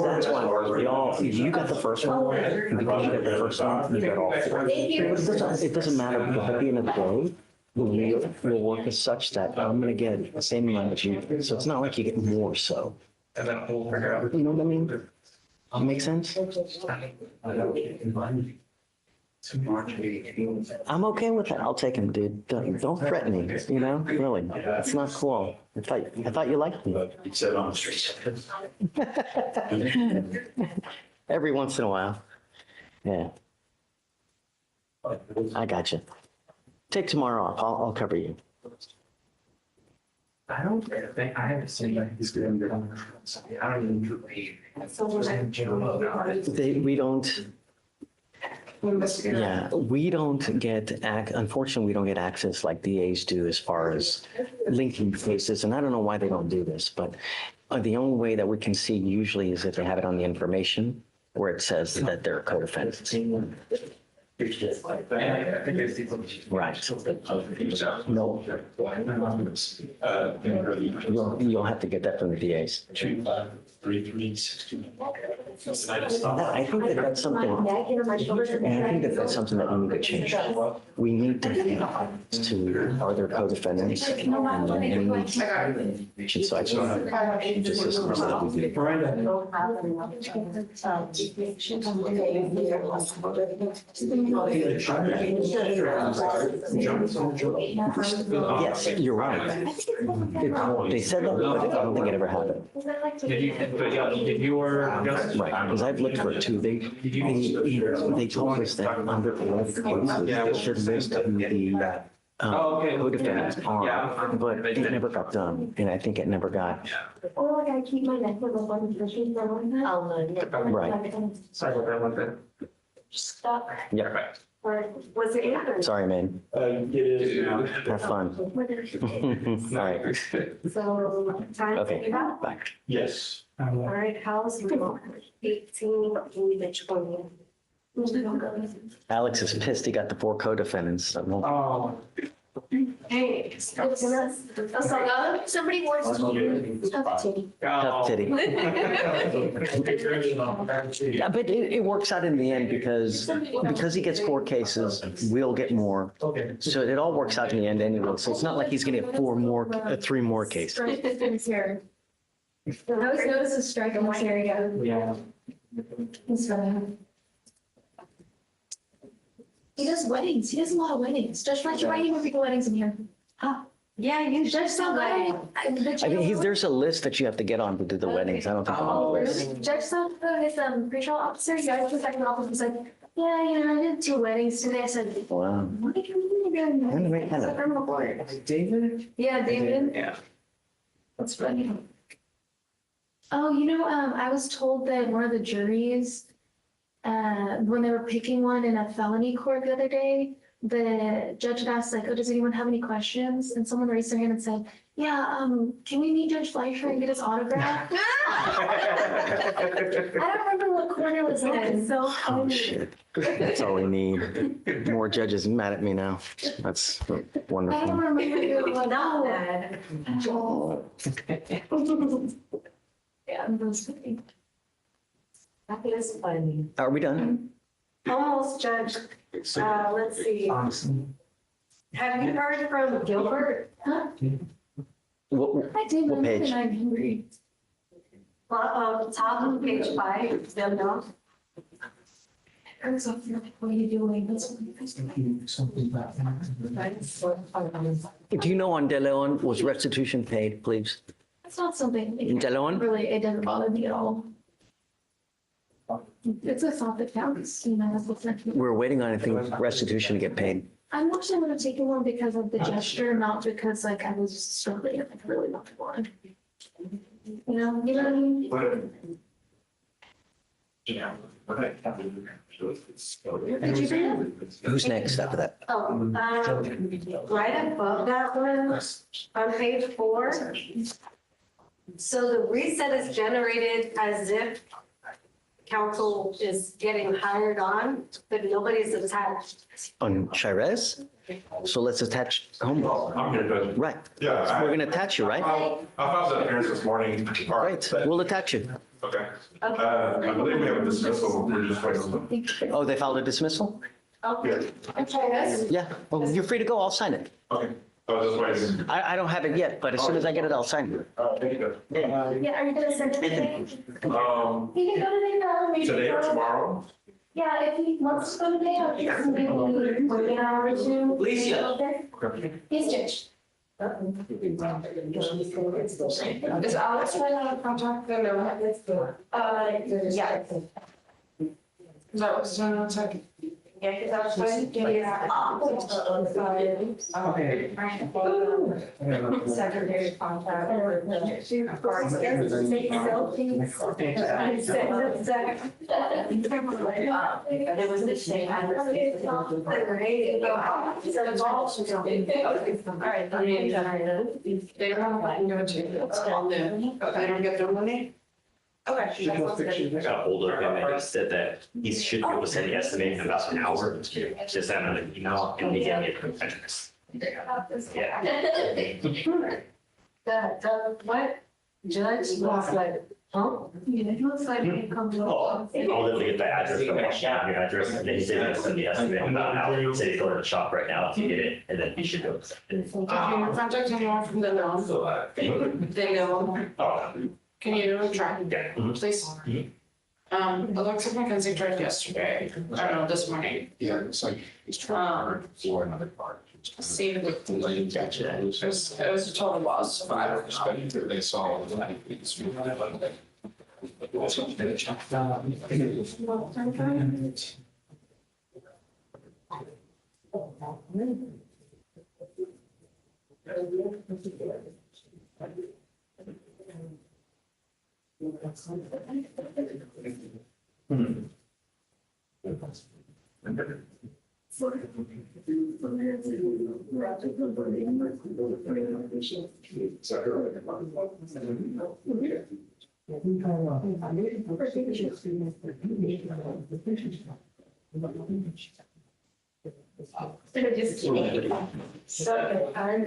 That's why they all, you got the first one, and because you got the first one, you got all four. It doesn't matter because at the end of the day, the wheel will work as such that I'm gonna get the same amount as you. So it's not like you get more so. And then we'll figure out. You know what I mean? Make sense? I'm okay with that. I'll take him, dude. Don't threaten me, you know? Really. It's not cool. I thought you liked me. You said on the street. Every once in a while. Yeah. I got you. Take tomorrow off. I'll cover you. I don't think, I haven't seen that he's doing it. I don't even read. We don't. Yeah, we don't get, unfortunately, we don't get access like DAs do as far as linking cases. And I don't know why they don't do this, but the only way that we can see usually is if they have it on the information where it says that they're co-defendants. Right. No. You'll have to get that from the DAs. I think that's something. And I think that's something that we need to change. We need to are there co-defendants and then any. So I just the systems that we do. Yes, you're right. They said that, but I don't think it ever happened. Did you order? Right, because I've looked for it too. They told us that under 11 cases, they should list who the co-defendants are, but it never got done, and I think it never got. Or like I keep my neck with a bunch of fishes that Right. Sorry about that one thing. stuck. Yeah. Or was it after? Sorry, man. It is now. Have fun. All right. So time to Okay. be back. Bye. Yes. All right, how's your 18 which one? Alex is pissed. He got the 4 co-defendants. Oh. Hey, somebody wants to. Tough titty. Tough titty. Yeah, but it works out in the end because he gets 4 cases, we'll get more. So it all works out in the end anyway. So it's not like he's gonna get 3 more cases. Here. I always notice a strike in this area. Yeah. He does weddings. He does a lot of weddings. Judge Fleischer, why do you have people weddings in here? Yeah, you Judge Salgado. I mean, there's a list that you have to get on to do the weddings. I don't think I'm on the list. Judge Salgado, his pretrial officer, you guys was like an officer, was like, yeah, you know, I did 2 weddings today. I said, Wow. what did you really do? It's a criminal court. David? Yeah, David. Yeah. That's funny. Oh, you know, I was told that one of the juries, when they were picking one in a felony court the other day, the judge had asked, like, oh, does anyone have any questions? And someone raised their hand and said, yeah, can we meet Judge Fleischer and get his autograph? I don't remember what court it was in, so. Oh, shit. That's all we need. More judges mad at me now. That's I don't wonderful. remember who it was. Not bad. Yeah, I'm really funny. That is funny. Are we done? Almost, Judge. Let's see. Have you heard from Gilbert? Huh? I did, What page? and I'm hungry. Top of page 5, still no. What are you doing? Do you know on De Leon, was restitution paid, please? That's not something. In De Leon? Really, it doesn't bother me at all. It's a thought that counts, you know. We're waiting on, I think, restitution to get paid. I'm actually gonna take one because of the gesture, not because like I was struggling, like really not one. You know what I mean? Yeah. Did you do that? Who's next after that? Right above that one, on page 4. So the reset is generated as if counsel is getting hired on, but nobody's attached. On Shirez? So let's attach home. I'm here, Judge. Right. Yeah. We're gonna attach you, right? I filed the appearance this morning. Great, we'll attach you. Okay. I believe we have a dismissal. We're just waiting. Oh, they filed a dismissal? Yeah. Yeah, well, you're free to go, I'll sign it. Okay. I was just waiting. I don't have it yet, but as soon as I get it, I'll sign it. Thank you. Yeah, are you gonna send it today? You can go today now, maybe. Today or tomorrow? Yeah, if he wants to go today, I'll just maybe wait an hour or two. Alicia. Yes, Judge. Is Alex trying to contact them or? Yeah. That was on second. Yeah, because I was trying to give you secondary contact. It was the same. All right, let me generate it. They don't want to give it to you. It's on them. They don't get their money? Okay. I got a hold of him and he said that he should be able to send the estimate in about an hour. Just send him an email and he gave me a quick address. Yeah. What judge was like, huh? It looks like it comes. I'll definitely get the address from him, your address, and then he said he's gonna send the estimate in about an hour. He said he's going to the shop right now to get it, and then he should go. Can you contact anyone from the known? They know. Oh. Can you try? Yeah. Please. Alexis McKenzie tried yesterday, I don't know, this morning. Yeah, it's like he's trying for another part. See if it gotcha. It was a total loss of $5. They saw. Just kidding. So I'm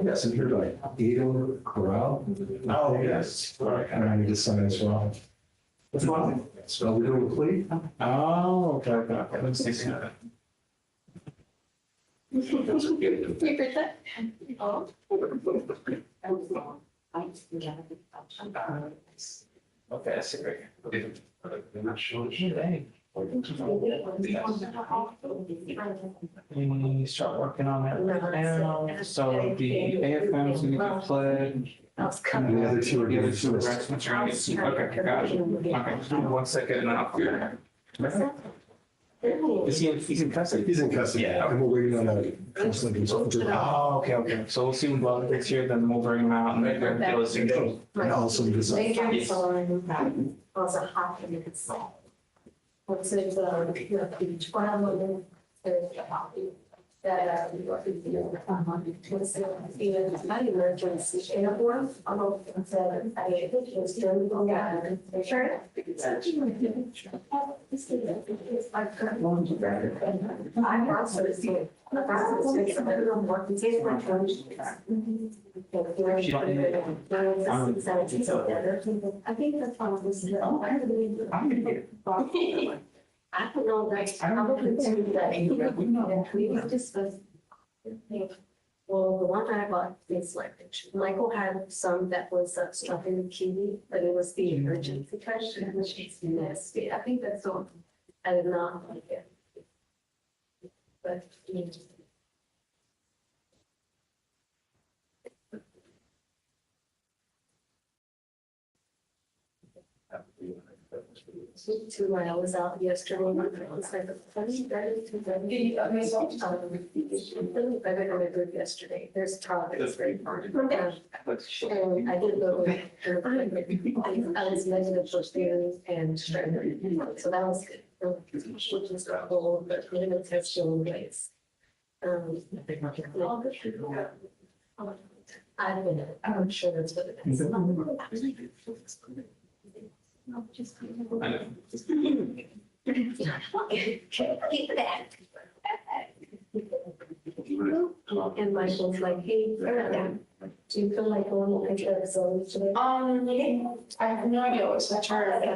Yes, and you're like Edo Corral. Oh, yes. And I need to sign as well. Which one? So we doing a plea? Oh, okay. Let's see that. You heard that? Oh. Okay, I see right here. They're not showing today. We start working on that right now. So the AFM is gonna be pledged. And the other two are The other getting two are dismissed. Okay, got it. Okay, 1 second and then I'll figure it out. Is he's in custody? He's in custody. Yeah. And we're waiting on a. Oh, okay. So we'll see when Bob gets here, then we'll bring him out and then we'll get his signature. And also the design. was a hot and it's like. What's it, each one of them, there's a copy that, was even my emergency airborne, and said, I think it was during the guy, sure. I also see. I think that's probably. I'm gonna get it. I don't know, like, I'm looking to that, we discussed. Well, the one I bought is like, Michael had some that was stuck in the kiwi, but it was the emergency question, which is nasty. I think that's the one I did not like it. But. when I was out yesterday. It was like funny, better than I did yesterday. There's talk, it's very fun. And I did go, I was negative for students and strength, so that was good. Which is the whole, but limited testing ways. I'm sure that's what it is. Keep that. And Michael's like, hey, do you feel like going to take the zones today? I have no idea what's the chart, but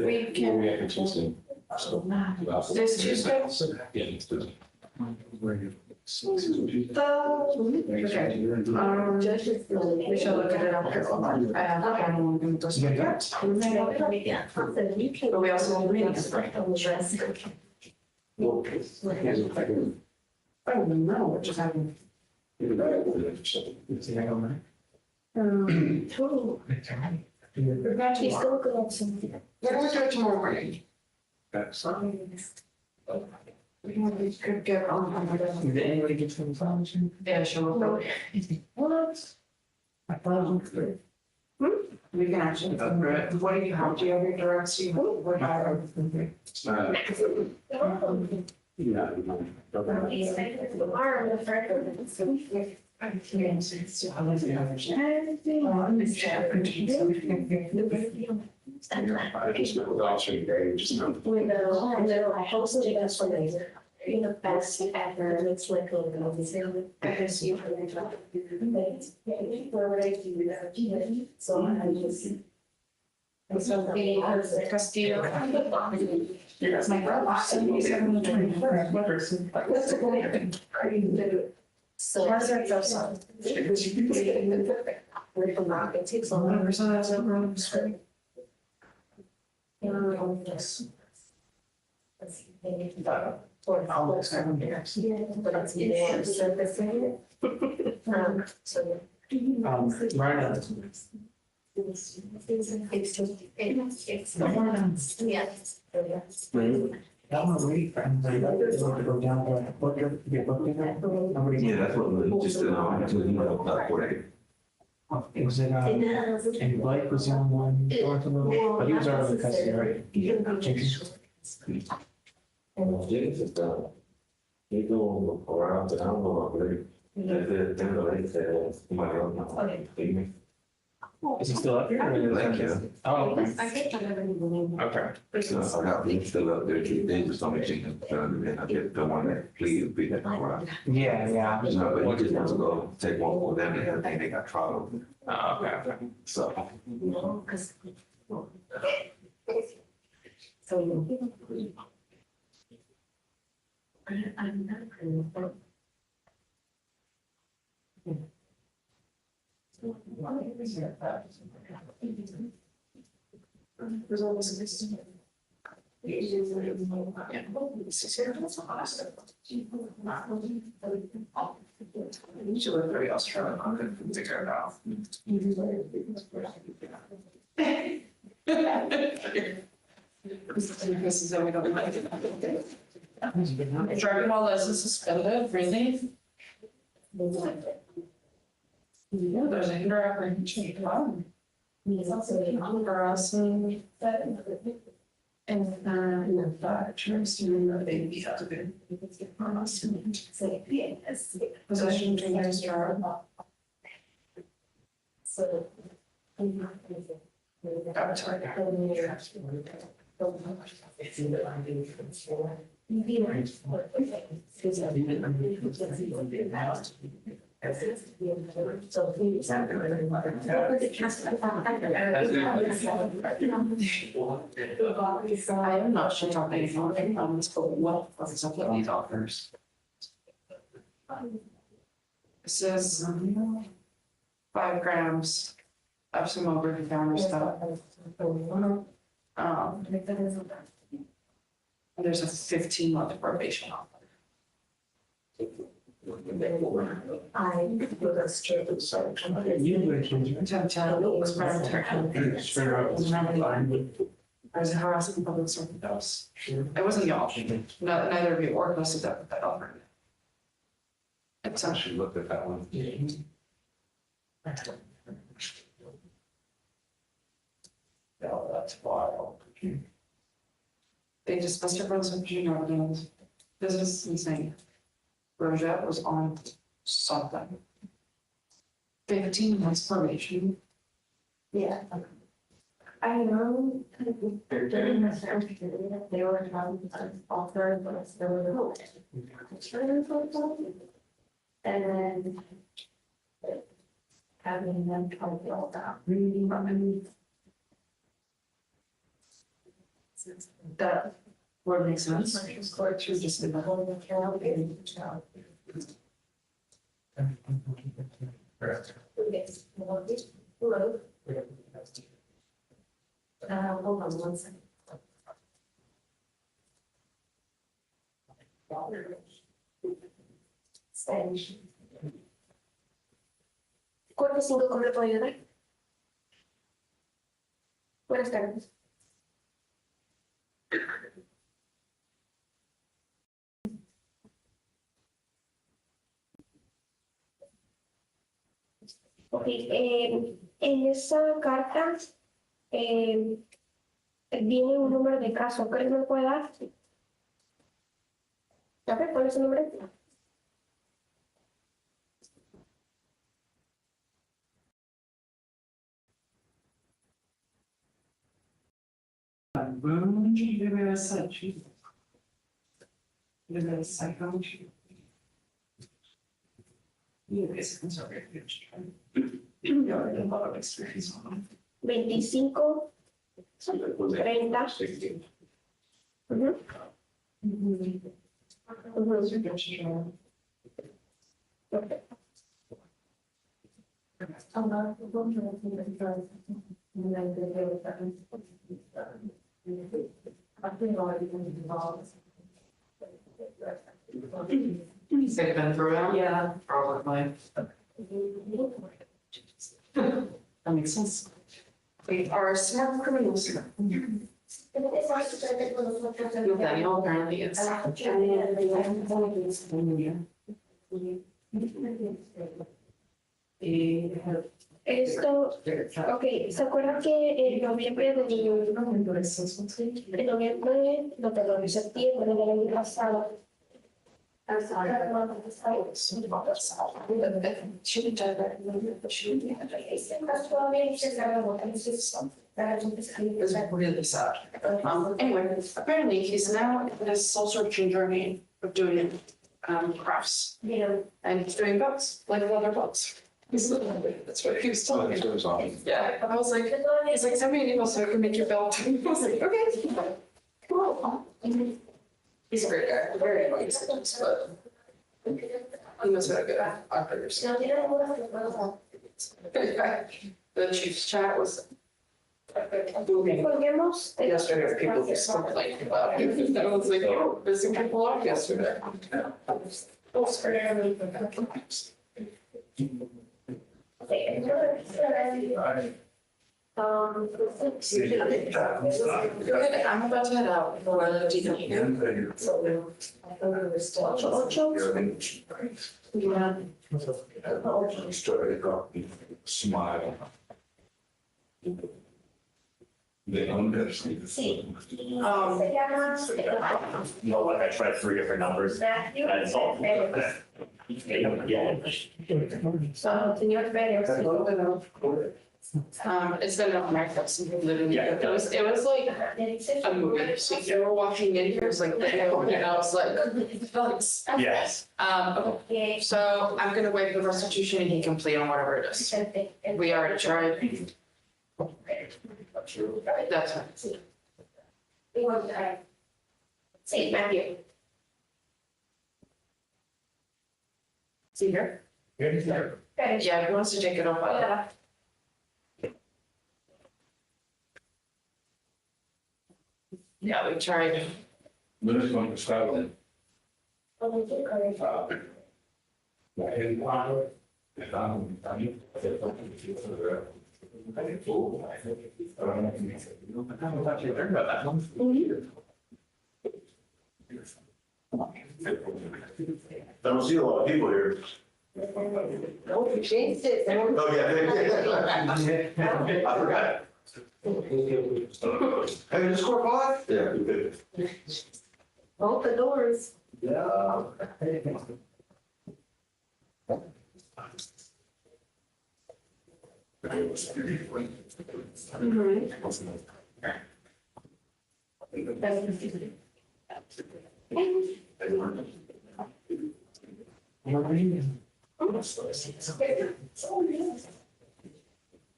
we can. This Tuesday? We shall look at it after. But we also have meetings. I don't even know what just happened. He's still good at something. We're going to do it tomorrow morning. We could get on. Did anybody get to the phone? Yeah, sure. What? We can actually go through it. What do you have? Do you have your directs? Do you what are? I hosted us for later. The best ever. It's like a I guess you so I just. So the Castillo. That's my brother. 77 So how's that go? So it takes a long time. That one really friends. I go down there. Get looked at. Yeah, that's what just Was it, and Blake was the only one north of the, but he was already in custody, right? Jenkins. James is done. He go around the town already. Is he still up here? Thank you. Oh, okay. Okay. So I got him still up there. They just don't mention him. And I get the one that pleaded be that around. Yeah. No, but he just wants to go take one for them and everything. They got trial. Oh, okay. So. I'm not. There's always a mistake. Usually everybody else trying to figure it out. This is that we don't like it. Driving while license suspended, really? Yeah, there's a hinder apprehension problem. Harassing. And they have to be. Possession to use drug. So. I am not sure talking about this, but what is up with these offers? It says 5 grams of some over-the-counter stuff. There's a 15-month probation offer. I was straight to start. I was harassing public servants. It wasn't y'all. Neither of you or most of that offered. It's I should look at that one. No, that's wild. They dismissed her from the supervision ordinance. This is insane. Rojette was on something. 15 months probation. Yeah. I know. During the search period, they were trying to offer, but there were and then having them try to build out really from That would make sense. Court through just the whole account. Hello. Hold on one second. Spanish. Cuerpo 5, ¿cómo le puedo ayudar? Buenas tardes. Ok, en esa carta viene un número de caso. ¿Crees que me lo puede dar? A ver, ¿cuál es el número? Experience. 25, 30. Ujú. Okay. They've been through it? Yeah. Probably. That makes sense. We are smart criminals. Daniel apparently is. Esto, ok, ¿se acuerdan que en noviembre no, perdón, en septiembre del año pasado? It's really sad. Anyway, apparently he's now in this soul searching journey of doing crafts. Yeah. And he's doing books, like other books. That's what he was telling me. Yeah, I was like, he's like, send me an email so I can make your bill. I was like, okay. Cool. He's a great guy, very nice, but he must have been a good operator. The chief's chat was booming. Yesterday, with people just complaining about it. I was like, oh, busy people off yesterday. I'm about to head out for the DP. Yeah. Smile. Like I tried 3 different numbers. That's all. It's been on my house, literally. Yeah. It was like a movie. So you were walking in here, it was like, and I was like, thanks. Yes. Okay. So I'm gonna waive the restitution and he can plead on whatever it is. We already tried. That's fine. Sí, Matthew. See here? Yeah, he wants to take it off. Yeah, we tried. When is going to start? I don't see a lot of people here. No, you changed it. Oh, yeah. I forgot. Hey, this court five? Yeah. Both the doors. Yeah.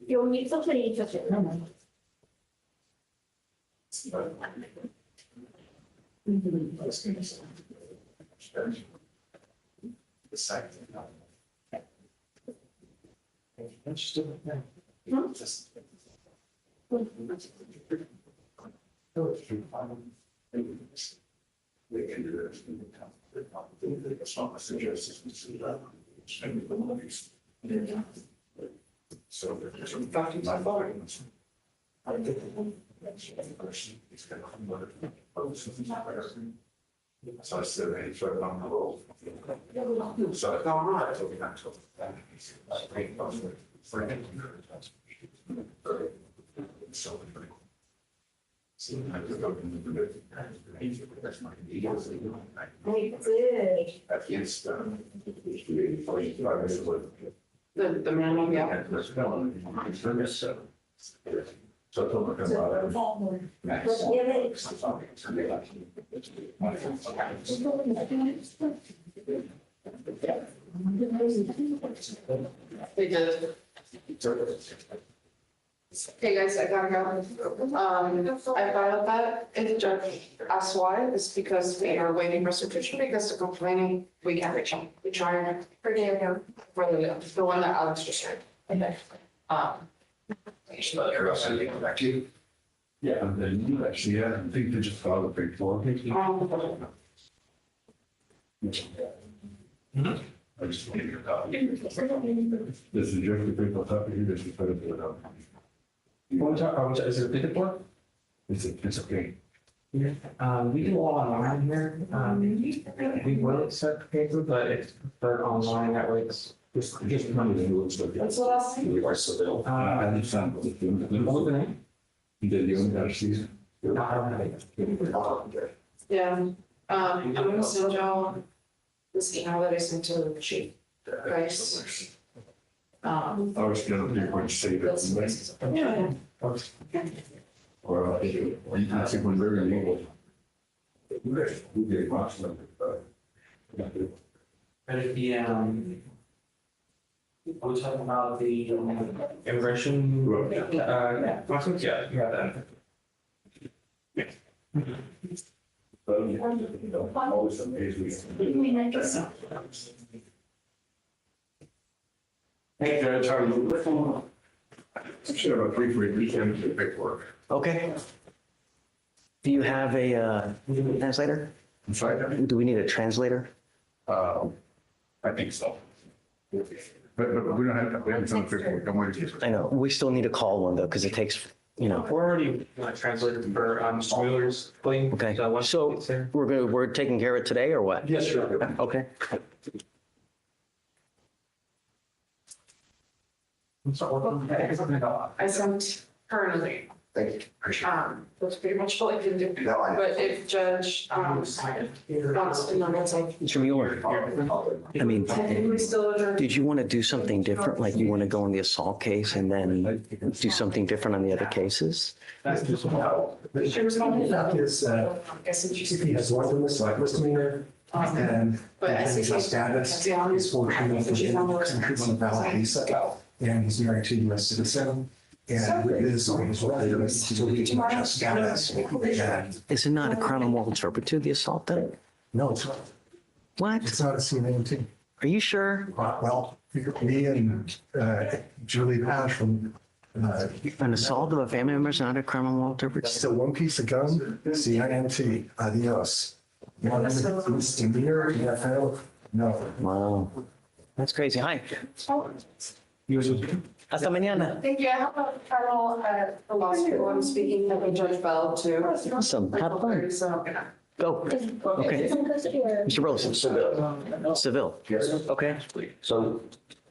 You'll need something you touch it. So there's some fact in my body. So I said, hey, so I'm the roll. So I all right. So we got to. So The manual, yeah. So I told him about They did. Hey guys, I gotta go. I filed that, and the judge asked why, it's because we are waiting restitution because they're complaining we can't reach them. We're trying for the one that Alex just read. Okay. Back to you. Yeah, and then you actually, I think they just filed a big floor. I just gave you a copy. This is just the people talking, this is for the. Is it a big report? It's okay. We do all online here. We will accept paper, but it's preferred online, that way it's Just money. That's what I was saying. You are civil. I understand. What was the name? You only got to see. Yeah, I'm gonna send y'all this email that I sent to the chief, guys. I was gonna be going to say that. Yeah. Or you can see when they're in English. We get much of it. But the, are we talking about the immigration? Process? Yeah, you have that. Always amazing. Hey, Judge, how are you? Should have a brief weekend to paperwork. Okay. Do you have a translator? I'm sorry? Do we need a translator? I think so. But we don't have, we haven't done paperwork, don't worry. I know, we still need to call one though, because it takes, you know. We're already translated for Mr. Mueller's plea. Okay, so we're taking care of it today or what? Yes, sure. Okay. I sent her a link. Thank you. That's pretty much all I can do. No, I know. But if Judge, wants to know, that's like. Mr. Mueller, I mean, We still adjourn. did you want to do something different? Like you want to go on the assault case and then do something different on the other cases? She responded. If he has one misdemeanor, and But his status is for country valid visa, and he's married to a U.S. citizen, and with his status. Is it not a crime of moral turpitude, the assault then? No, it's not. What? It's not a CMT. Are you sure? Well, me and Julie Pash from. An assault of a family member is not a crime of moral turpitude? Still one piece of gun, CIMT, adios. Misdemeanor, NFL, no. Wow. That's crazy. Hi. Hasta mañana. Thank you. I have a fellow at the law school. I'm speaking with Judge Bell too. Awesome. Have fun. So, Go. Okay. Mr. Rose. Seville. Yes. Okay. So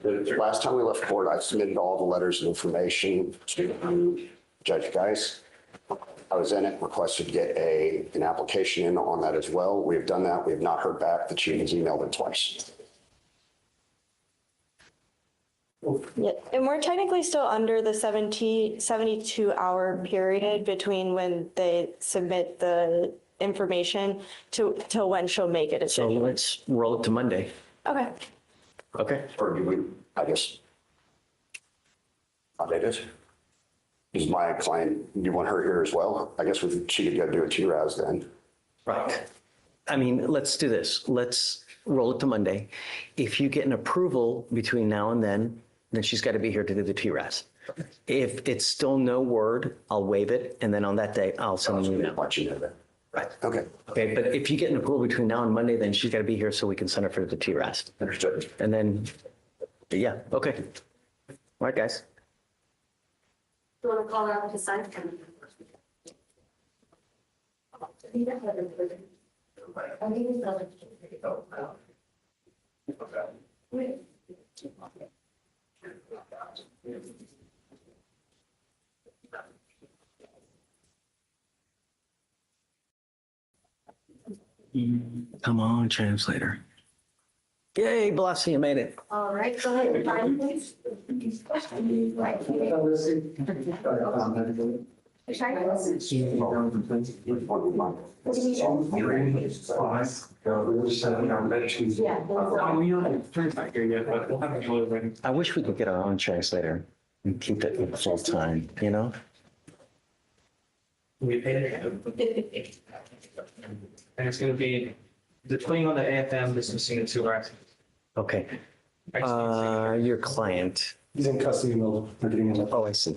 the last time we left court, I submitted all the letters of information to Judge Geis. I was in it, requested to get an application in on that as well. We have done that. We have not heard back. The chief has emailed it twice. Yeah, and we're technically still under the 72-hour period between when they submit the information till when she'll make a So decision. let's roll it to Monday. Okay. Okay. Or do we, I guess, update it? Is my client, you want her here as well? I guess she could go do a TRAS then. Right. I mean, let's do this. Let's roll it to Monday. If you get an approval between now and then she's got to be here to do the TRAS. If it's still no word, I'll waive it. And then on that day, I'll send an email. Let you know that. Right. Okay. Okay. But if you get an approval between now and Monday, then she's got to be here so we can send her for the TRAS. Understood. And then, yeah. Okay. All right, guys. You want to call out to sign? Come on, translator. Yay, Blasi, you made it. All right, go ahead and sign, please. Right I wish we could get our own translator and keep it full time, you know? We paid it. And it's gonna be the putting on the AFM, dismissing the 2 hours. Okay. Your client. He's in custody mode. Oh, I see.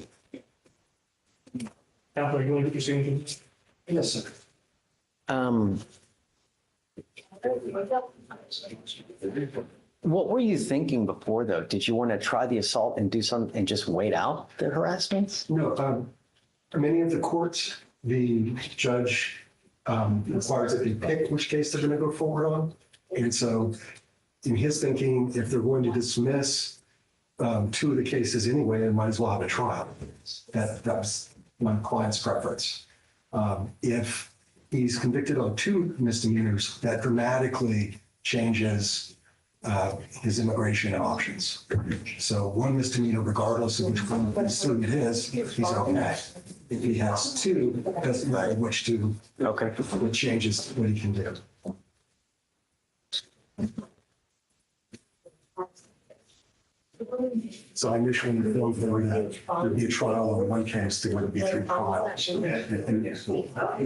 Counselor, you want to get your signature? Yes, sir. What were you thinking before, though? Did you want to try the assault and do some and just wait out the harassments? No, many of the courts, the judge requires that they pick which case they're going to go forward on. And so in his thinking, if they're going to dismiss 2 of the cases anyway, they might as well have a trial. That's my client's preference. If he's convicted on 2 misdemeanors, that dramatically changes his immigration options. So 1 misdemeanor, regardless of which one it is, he's okay. If he has 2, it doesn't matter which 2. Okay. It changes what he can do. So I initially thought there'd be a trial on 1 case, there would be 3 trials. And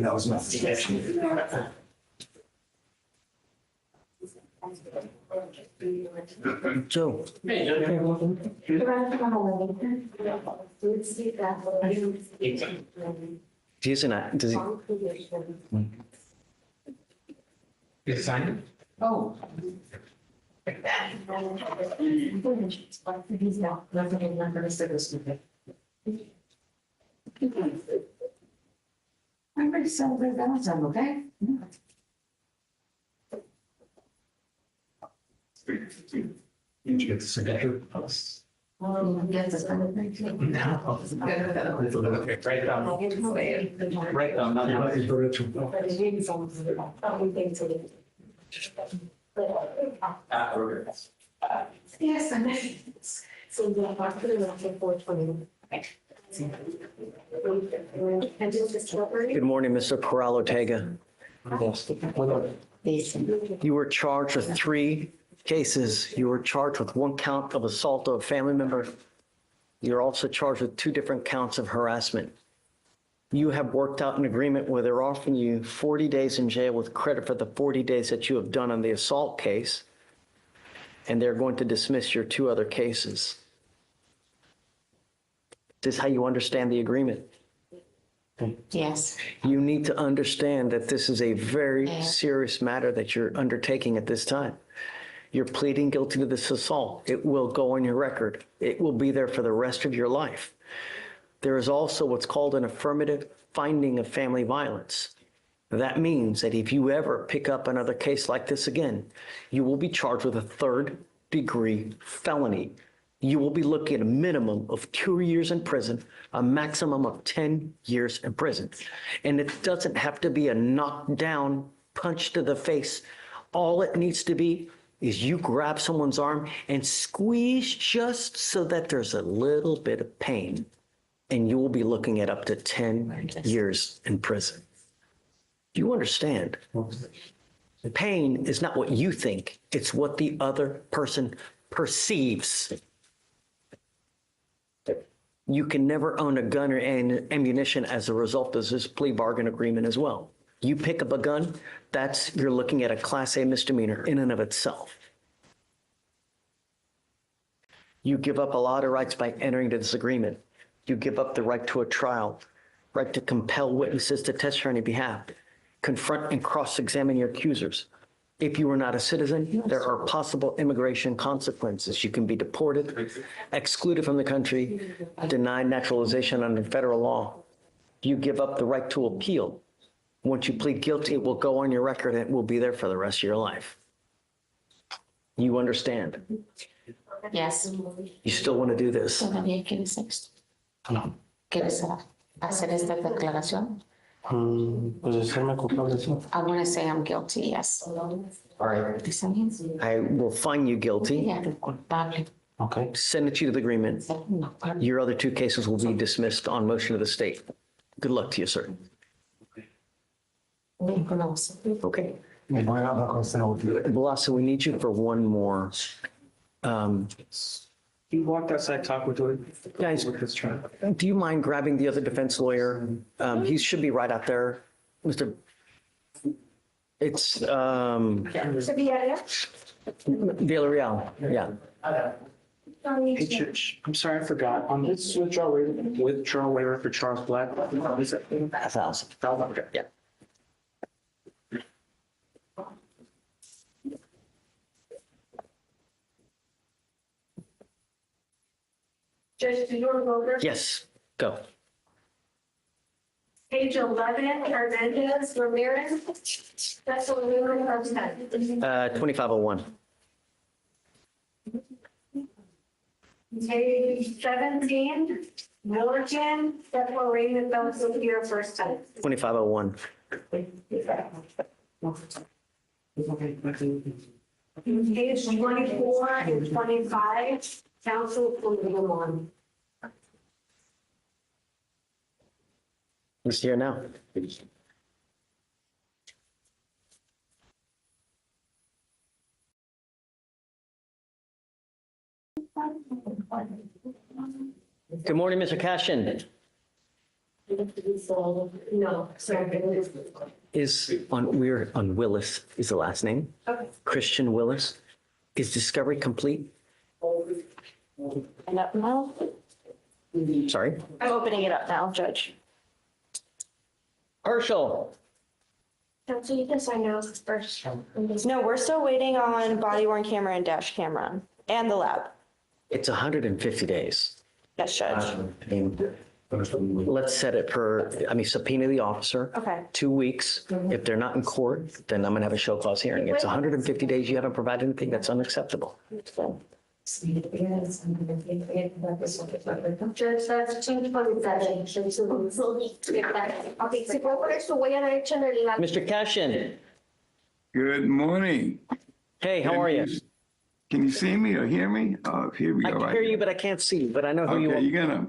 that was my suggestion. Joe. Does he? Is it signed? Oh. I'm ready to celebrate Valentine, okay? Did you get the signature? Well, yes, it's kind of great. No. Right down. Right down. But it is almost, everything to the. Yes, I know. So the put it on for 420. And just discovery. Good morning, Mr. Corral Ortega. You were charged with 3 cases. You were charged with 1 count of assault of a family member. You're also charged with 2 different counts of harassment. You have worked out an agreement where they're offering you 40 days in jail with credit for the 40 days that you have done on the assault case, and they're going to dismiss your 2 other cases. This is how you understand the agreement. Yes. You need to understand that this is a very serious matter that you're undertaking at this time. You're pleading guilty to this assault. It will go on your record. It will be there for the rest of your life. There is also what's called an affirmative finding of family violence. That means that if you ever pick up another case like this again, you will be charged with a third-degree felony. You will be looking at a minimum of 2 years in prison, a maximum of 10 years in prison. And it doesn't have to be a knockdown punch to the face. All it needs to be is you grab someone's arm and squeeze just so that there's a little bit of pain. And you will be looking at up to 10 years in prison. Do you understand? Pain is not what you think. It's what the other person perceives. You can never own a gun or ammunition as a result of this plea bargain agreement as well. You pick up a gun, you're looking at a Class A misdemeanor in and of itself. You give up a lot of rights by entering into this agreement. You give up the right to a trial, right to compel witnesses to testify on your behalf, confront and cross-examine your accusers. If you are not a citizen, there are possible immigration consequences. You can be deported, excluded from the country, denied naturalization under federal law. You give up the right to appeal. Once you plead guilty, it will go on your record and it will be there for the rest of your life. You understand? Yes. You still want to do this? Todavía quieres esto. No. ¿Quieres hacer esta declaración? Pues hacerme culpable, sí. I want to say I'm guilty, yes. All right. I will find you guilty. Yeah, culpable. Okay. Send it to you to the agreement. Your other two cases will be dismissed on motion of the state. Good luck to you, sir. Okay. Velasa, we need you for one more. He walked outside, talked with her. Guys, do you mind grabbing the other defense lawyer? He should be right out there. Mr. It's Villarreal, yeah. Hey, Judge, I'm sorry, I forgot. On this withdrawal waiver for Charles Black, what is it? 1,000. Okay. Yeah. Judge, do you want to go over? Yes, go. Page 11, Hernandez Ramirez. That's what we were first time. 2501. Page 17, Milligan, that's what we were here first time. 2501. Page 24 and 25, counsel from the one. He's here now. Good morning, Mr. Cashin. No, sorry. We're on Willis is the last name. Okay. Christian Willis. Is discovery complete? And up now? Sorry? I'm opening it up now, Judge. Herschel. Counsel, you can sign now first. No, we're still waiting on body worn camera and dash camera and the lab. It's 150 days. Yes, Judge. Let's set it for, subpoena the officer. Okay. 2 weeks. If they're not in court, then I'm going to have a show cause hearing. It's 150 days. You haven't provided anything. That's unacceptable. Judge, that's 227. Okay, si puedo por eso voy a derecha en el lado. Mr. Cashin. Good morning. Hey, how are you? Can you see me or hear me? Oh, here we I go. can hear you, but I can't see you, but I know who you are. Okay, you're gonna,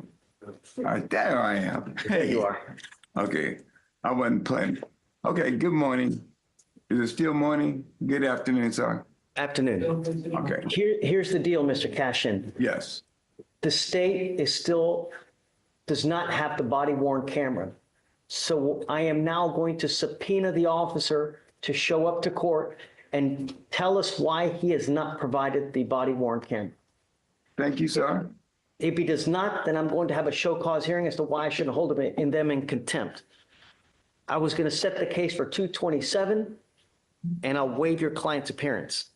all right, there I am. There Hey, you are. okay, I wasn't playing. Okay, good morning. Is it still morning? Good afternoon, sir. Afternoon. Okay, Here's the deal, Mr. Cashin. yes, The state does not have the body worn camera. So I am now going to subpoena the officer to show up to court and tell us why he has not provided the body worn camera. thank you, sir. If he does not, then I'm going to have a show cause hearing as to why I shouldn't hold them in contempt. I was going to set the case for 227, and I'll waive your client's appearance.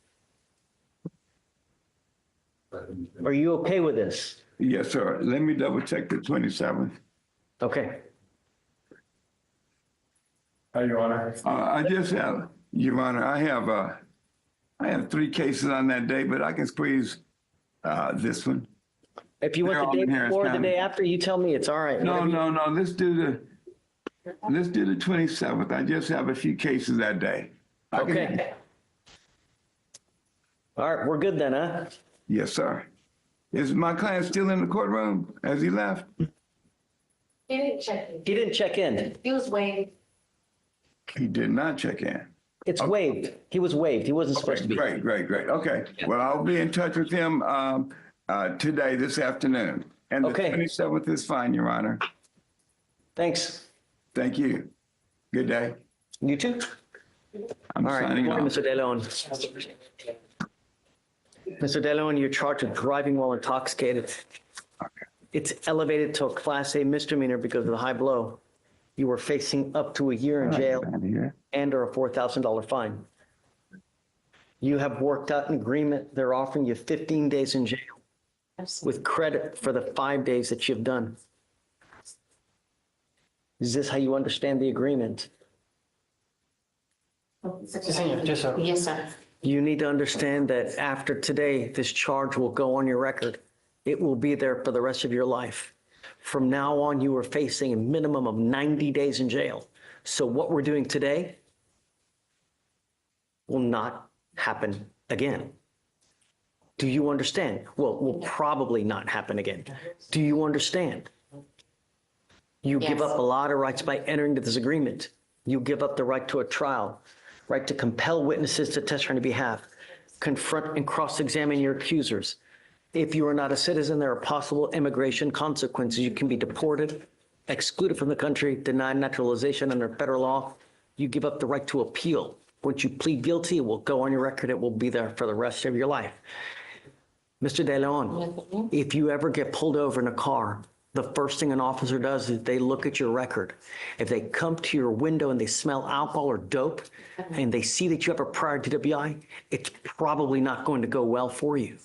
Are you okay with this? Yes, sir. Let me double check the 27th. Okay. Your Honor. I just have, Your Honor, I have 3 cases on that day, but I can squeeze this one. If you They're want all the in day Harris before, the County. day after, you tell me, it's all right. No, Whatever you- no, let's do the 27th. I just have a few cases that day. Okay. All right, we're good then, huh? Yes, sir. Is my client still in the courtroom? Has he left? He didn't check in. He didn't check in. He was waiting. He did not check in. It's waived. He was waived. He wasn't supposed to be. Great. Okay. Well, I'll be in touch with him today, this afternoon. And the 27th is fine, Your Honor. Thanks. Thank you. Good day. You too. I'm All right, signing good morning, off. Mr. De Leon. Mr. De Leon, you're charged with driving while intoxicated. It's elevated to a Class A misdemeanor because of the high blow. You were facing up to a year in jail and or a $4,000 fine. You have worked out an agreement. They're offering you 15 days in jail with credit for the 5 days that you've done. Is this how you understand the agreement? Yes, sir. You need to understand that after today, this charge will go on your record. It will be there for the rest of your life. From now on, you are facing a minimum of 90 days in jail. So what we're doing today will not happen again. Do you understand? Well, will probably not happen again. Do you understand? You give up a lot of rights by entering into this agreement. You give up the right to a trial, right to compel witnesses to testify on your behalf, confront and cross-examine your accusers. If you are not a citizen, there are possible immigration consequences. You can be deported, excluded from the country, denied naturalization under federal law. You give up the right to appeal. Once you plead guilty, it will go on your record. It will be there for the rest of your life. Mr. De Leon, if you ever get pulled over in a car, the first thing an officer does is they look at your record. If they come to your window and they smell alcohol or dope and they see that you have a prior DWI, it's probably not going to go well for you.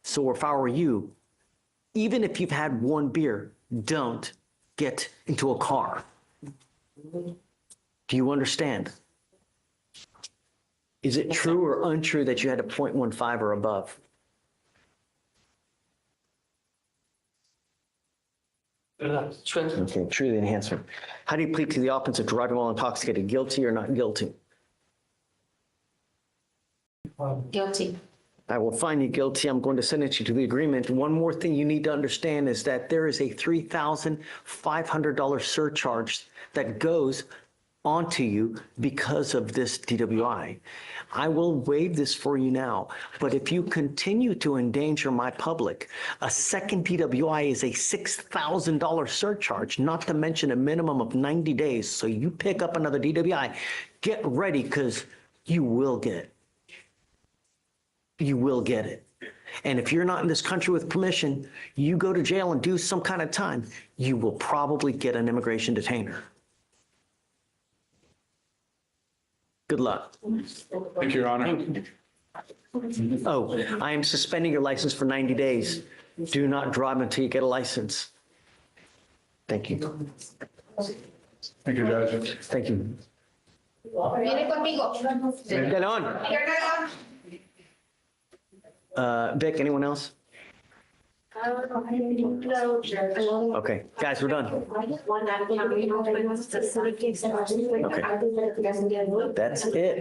So if I were you, even if you've had one beer, don't get into a car. Do you understand? Is it true or untrue that you had a 0.15 or above? Okay, true, the enhancement. How do you plead to the offense of driving while intoxicated? Guilty or not guilty? Guilty. I will find you guilty. I'm going to sentence you to the agreement. One more thing you need to understand is that there is a $3,500 surcharge that goes onto you because of this DWI. I will waive this for you now, but if you continue to endanger my public, a second DWI is a $6,000 surcharge, not to mention a minimum of 90 days. So you pick up another DWI, get ready because you will get it. You will get it. And if you're not in this country with permission, you go to jail and do some kind of time, you will probably get an immigration detainer. Good luck. Thank you, Your Honor. Oh, I am suspending your license for 90 days. Do not drive until you get a license. Thank you. Thank you, Judge. Thank you. Viene conmigo. Get on. Vic, anyone else? Okay, guys, we're done. Okay. That's it.